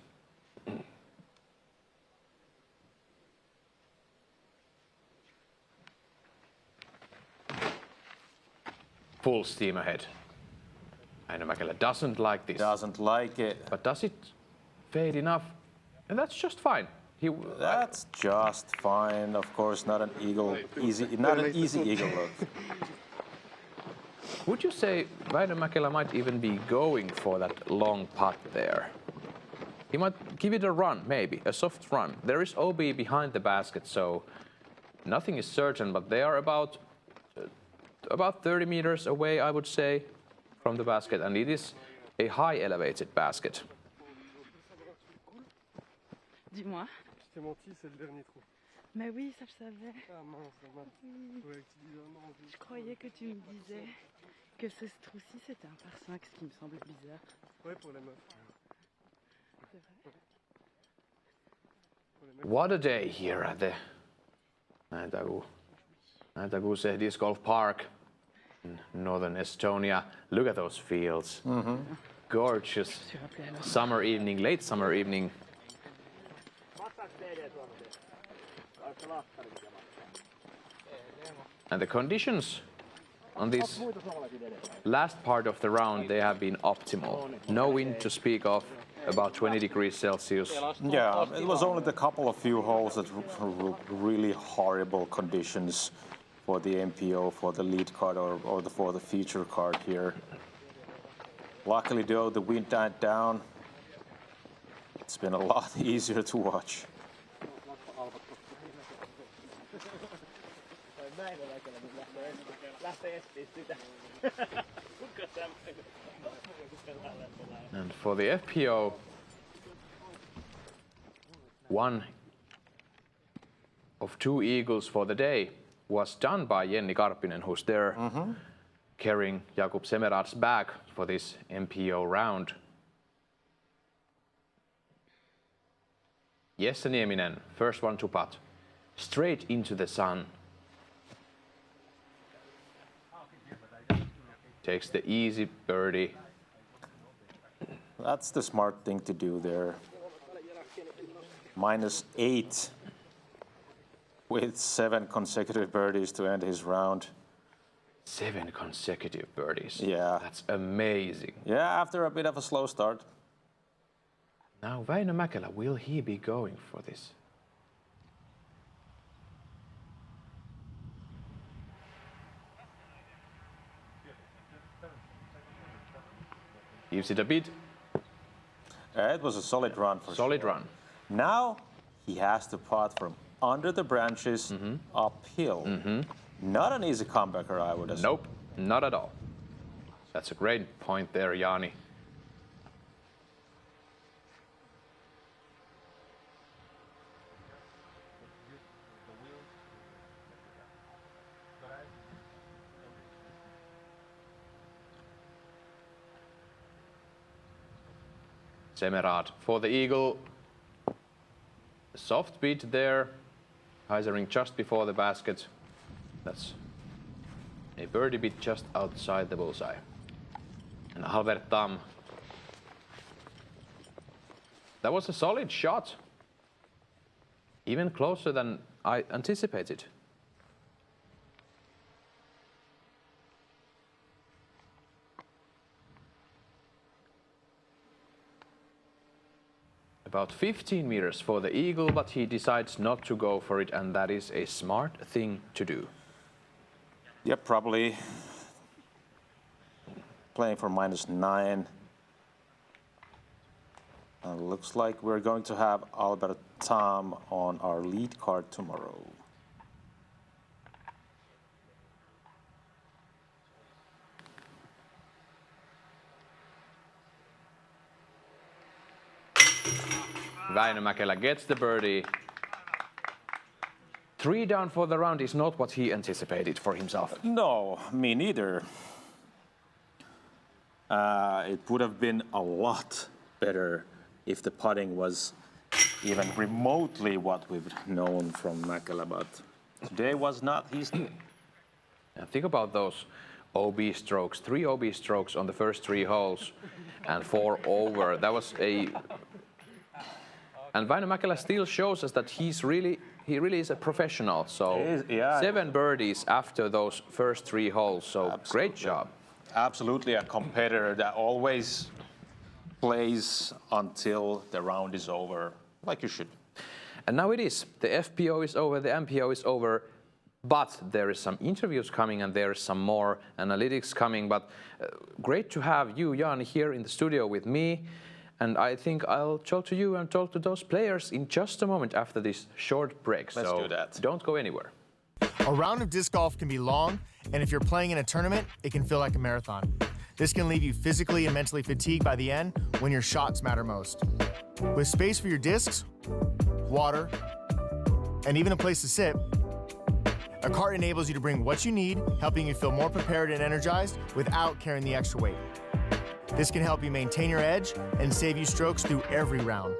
Full steam ahead. Väinö Mäkelä doesn't like this. Doesn't like it. But does it fade enough? And that's just fine. That's just fine. Of course, not an easy eagle look. Would you say Väinö Mäkelä might even be going for that long putt there? He might give it a run, maybe, a soft run. There is OB behind the basket, so nothing is certain, but they are about 30 meters away, I would say, from the basket, and it is a high elevated basket. Dis-moi. Je t'ai menti, c'est le dernier trou. Mais oui, ça je savais. Ah mince, dommage. Oui. Ouais, tu dis non. Je croyais que tu me disais que ce trou-ci c'était un par 5, ce qui me semble bizarre. Ouais, pour les meufs. C'est vrai. What a day here at the Alutaguse Disc Golf Park in northern Estonia. Look at those fields. Gorgeous summer evening, late summer evening. And the conditions on this last part of the round, they have been optimal. No wind to speak of, about 20 degrees Celsius. Yeah, it was only the couple of few holes that were really horrible conditions for the MPO, for the lead card or for the feature card here. Luckily though, the wind died down. It's been a lot easier to watch. And for the FPO, one of 2 eagles for the day was done by Jenni Karppinen, who's there carrying Jakub Semerad's bag for this MPO round. Jesse Nieminen, first one to putt, straight into the sun. Takes the easy birdie. That's the smart thing to do there. -8. With 7 consecutive birdies to end his round. 7 consecutive birdies. Yeah. That's amazing. Yeah, after a bit of a slow start. Now, Väinö Mäkelä, will he be going for this? Gives it a bit. It was a solid run for Solid run. Now he has to putt from under the branches uphill. Not an easy comebacker, I would assume. Nope, not at all. That's a great point there, Jaani. Semerad for the eagle. Soft beat there. Heisering just before the basket. That's a birdie beat just outside the bullseye. And Albert Tam. That was a solid shot. Even closer than I anticipated. About 15 meters for the eagle, but he decides not to go for it, and that is a smart thing to do. Yep, probably playing for -9. Looks like we're going to have Albert Tam on our lead card tomorrow. Väinö Mäkelä gets the birdie. 3 down for the round is not what he anticipated for himself. No, me neither. It would have been a lot better if the putting was even remotely what we've known from Mäkelä, but today was not his day. And think about those OB strokes, 3 OB strokes on the first 3 holes and 4 over. That was a... And Väinö Mäkelä still shows us that he really is a professional. So 7 birdies after those first 3 holes. So absolutely. Great job. Absolutely a competitor that always plays until the round is over, like you should. And now it is. The FPO is over, the MPO is over, but there is some interviews coming and there is some more analytics coming. But great to have you, Jaani, here in the studio with me. And I think I'll talk to you and talk to those players in just a moment after this short break. Let's do that. Don't go anywhere. A round of disc golf can be long, and if you're playing in a tournament, it can feel like a marathon. This can leave you physically and mentally fatigued by the end when your shots matter most. With space for your discs, water, and even a place to sit, a cart enables you to bring what you need, helping you feel more prepared and energized without carrying the extra weight. This can help you maintain your edge and save you strokes through every round.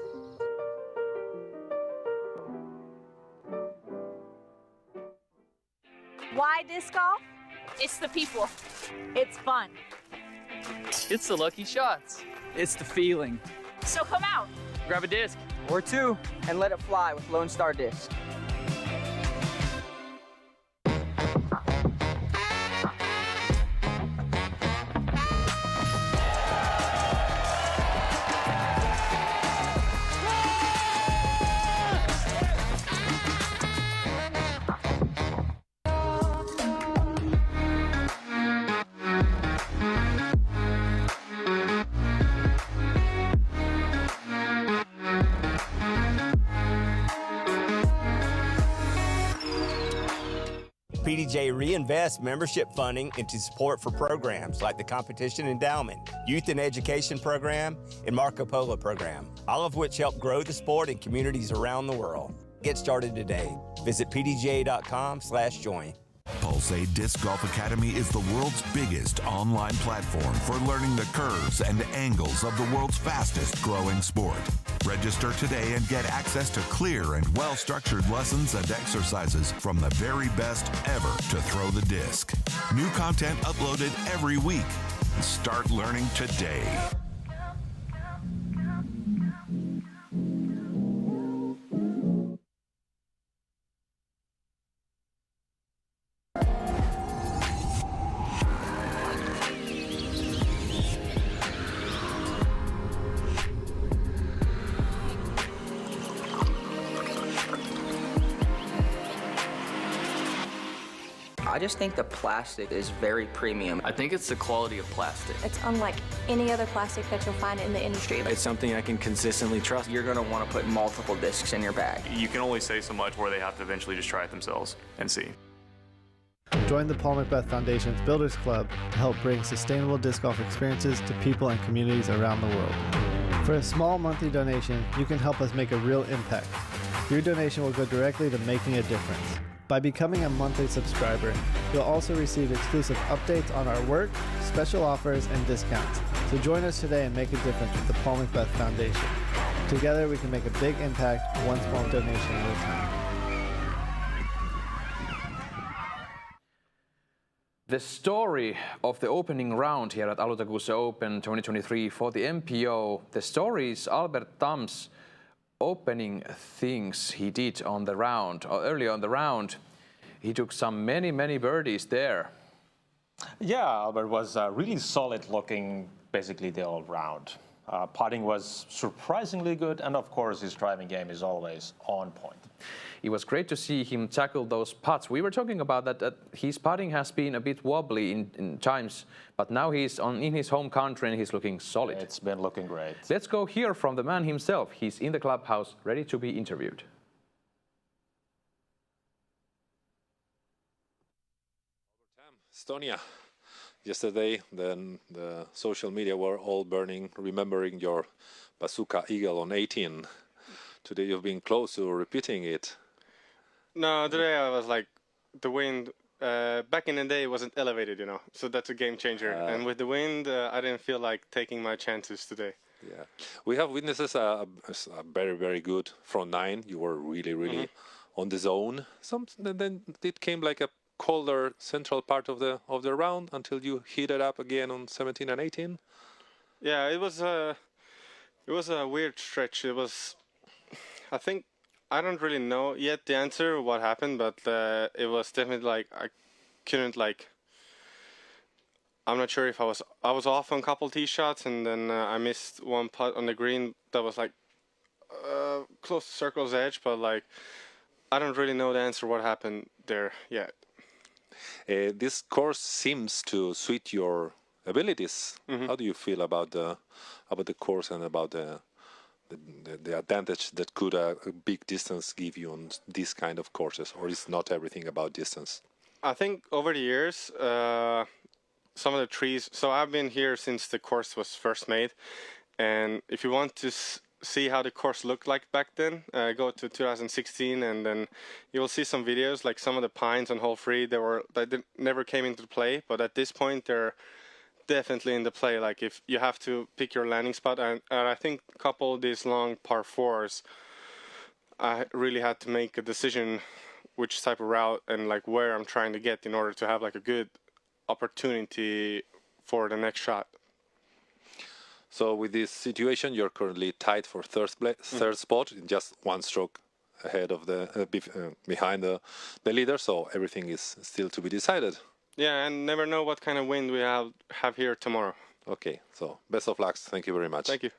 Why disc golf? It's the people. It's fun. It's the lucky shots. It's the feeling. So come out. Grab a disc. Or 2, and let it fly with Lone Star Disc. PDJ reinvests membership funding into support for programs like the Competition Endowment, Youth and Education Program, and Marco Polo Program, all of which help grow the sport in communities around the world. Get started today. Visit pdja.com/join. Pulsate Disc Golf Academy is the world's biggest online platform for learning the curves and angles of the world's fastest growing sport. Register today and get access to clear and well-structured lessons and exercises from the very best ever to throw the disc. New content uploaded every week. Start learning today. I just think the plastic is very premium. I think it's the quality of plastic. It's unlike any other plastic that you'll find in the industry. It's something I can consistently trust. You're going to want to put multiple discs in your bag. You can only say so much where they have to eventually just try it themselves and see. Join the Paul Macbeth Foundation's Builders Club to help bring sustainable disc golf experiences to people and communities around the world. For a small monthly donation, you can help us make a real impact. Your donation will go directly to making a difference. By becoming a monthly subscriber, you'll also receive exclusive updates on our work, special offers, and discounts. So join us today and make a difference with the Paul Macbeth Foundation. Together we can make a big impact, one small donation at a time. The story of the opening round here at Alutaguse Open 2023 for the MPO, the story is Albert Tam's opening things he did on the round, or early on the round. He took some many birdies there. Yeah, Albert was really solid looking basically the whole round. Putting was surprisingly good, and of course his driving game is always on point. It was great to see him tackle those putts. We were talking about that his putting has been a bit wobbly in times, but now he's in his home country and he's looking solid. It's been looking great. Let's go hear from the man himself. He's in the clubhouse, ready to be interviewed. Estonia. Yesterday, then the social media were all burning, remembering your bazooka eagle on 18. Today you've been close to repeating it. No, today I was like, the wind, back in the day it wasn't elevated, you know, so that's a game changer. And with the wind, I didn't feel like taking my chances today. Yeah, we have witnesses a very good front nine. You were really on the zone. Then it came like a colder central part of the round until you heated up again on 17 and 18. Yeah, it was a weird stretch. It was, I think, I don't really know yet the answer what happened, but it was definitely like I couldn't like. I'm not sure if I was off on a couple tee shots, and then I missed one putt on the green that was like close to circle's edge, but like I don't really know the answer what happened there yet. This course seems to suit your abilities. How do you feel about the course and about the advantage that could a big distance give you on these kind of courses, or is not everything about distance? I think over the years, some of the trees. So I've been here since the course was first made, and if you want to see how the course looked like back then, go to 2016, and then you will see some videos like some of the pines on hole 3 that never came into play, but at this point they're definitely in the play. Like if you have to pick your landing spot, and I think a couple of these long par 4s, I really had to make a decision which type of route and like where I'm trying to get in order to have like a good opportunity for the next shot. So with this situation, you're currently tied for third spot, in just one stroke ahead of behind the leader. So everything is still to be decided. Yeah, and never know what kind of wind we have here tomorrow. Okay, so best of luck. Thank you very much. Thank you.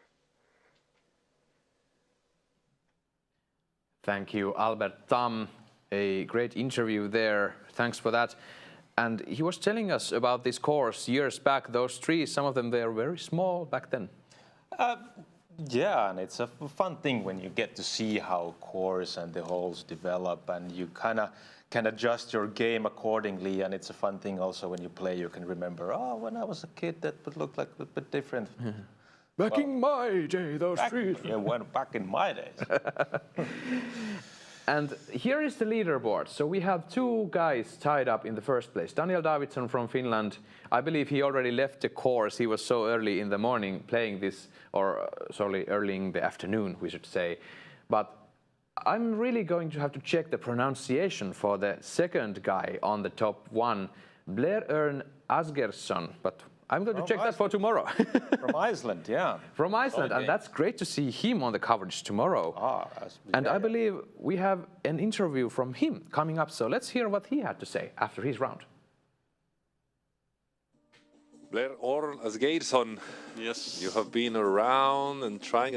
Thank you, Albert Tam. A great interview there. Thanks for that. And he was telling us about this course years back. Those trees, some of them were very small back then. Yeah, and it's a fun thing when you get to see how course and the holes develop, and you kind of can adjust your game accordingly. And it's a fun thing also when you play, you can remember, oh, when I was a kid, that would look like a bit different. Back in my day, those trees. Yeah, back in my days. And here is the leaderboard. So we have two guys tied up in the first place. Daniel Davidson from Finland. I believe he already left the course. He was so early in the morning playing this, or sorry, early in the afternoon, we should say. But I'm really going to have to check the pronunciation for the second guy on the top one, Blair Ern Asgersson. But I'm going to check that for tomorrow. From Iceland, yeah. From Iceland, and that's great to see him on the coverage tomorrow. And I believe we have an interview from him coming up, so let's hear what he had to say after his round. Blair Ern Asgersson, yes, you have been around and trying,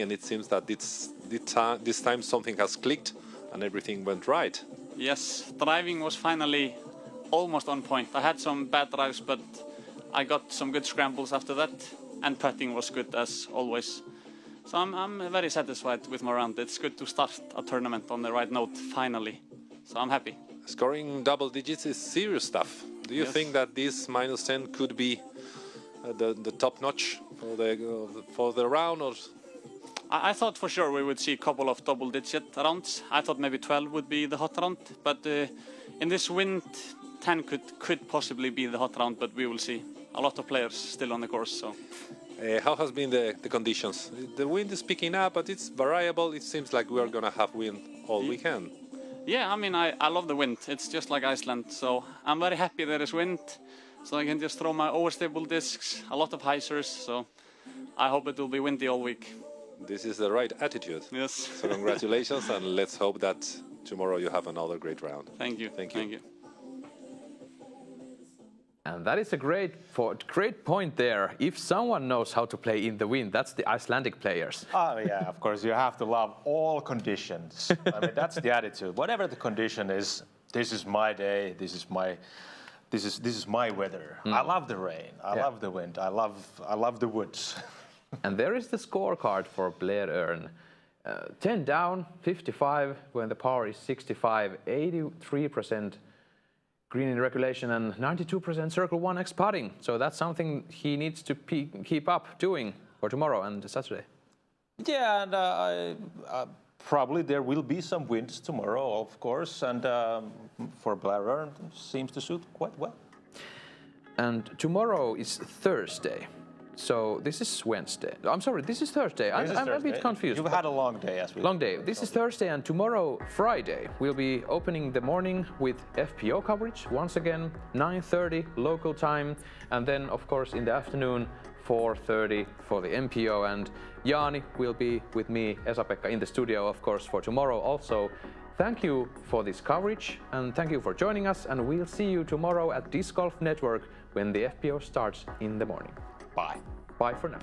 and it seems that this time something has clicked and everything went right. Yes, driving was finally almost on point. I had some bad drives, but I got some good scrambles after that, and putting was good as always. So I'm very satisfied with my round. It's good to start a tournament on the right note finally. So I'm happy. Scoring double digits is serious stuff. Do you think that this -10 could be the top notch for the round? Or I thought for sure we would see a couple of double-digit rounds. I thought maybe 12 would be the hot round, but in this wind, 10 could possibly be the hot round, but we will see. A lot of players still on the course. So, how has been the conditions? The wind is picking up, but it's variable. It seems like we are going to have wind all weekend. Yeah, I mean, I love the wind. It's just like Iceland, so I'm very happy there is wind, so I can just throw my overstable discs, a lot of hyzers, so I hope it will be windy all week. This is the right attitude. Yes. So congratulations, and let's hope that tomorrow you have another great round. Thank you. Thank you. Thank you. And that is a great point there. If someone knows how to play in the wind, that's the Icelandic players. Oh yeah, of course. You have to love all conditions. I mean, that's the attitude. Whatever the condition is, this is my day. This is my weather. I love the rain. I love the wind. I love the woods. And there is the scorecard for Blair Earn. 10 down, 55 when the par is 65, 83% green in regulation and 92% circle 1x putting. So that's something he needs to keep up doing for tomorrow and Saturday. Yeah, and probably there will be some winds tomorrow, of course, and for Blair Earn seems to suit quite well. And tomorrow is Thursday. So this is Wednesday. I'm sorry, this is Thursday. I'm a bit confused. You've had a long day as well. Long day. This is Thursday, and tomorrow, Friday, we'll be opening the morning with FPO coverage. Once again, 9:30 local time. And then, of course, in the afternoon, 4:30 for the MPO. And Jaani will be with me, Esa-Pekka, in the studio, of course, for tomorrow also. Thank you for this coverage, and thank you for joining us. And we'll see you tomorrow at Disc Golf Network when the FPO starts in the morning. Bye. Bye for now.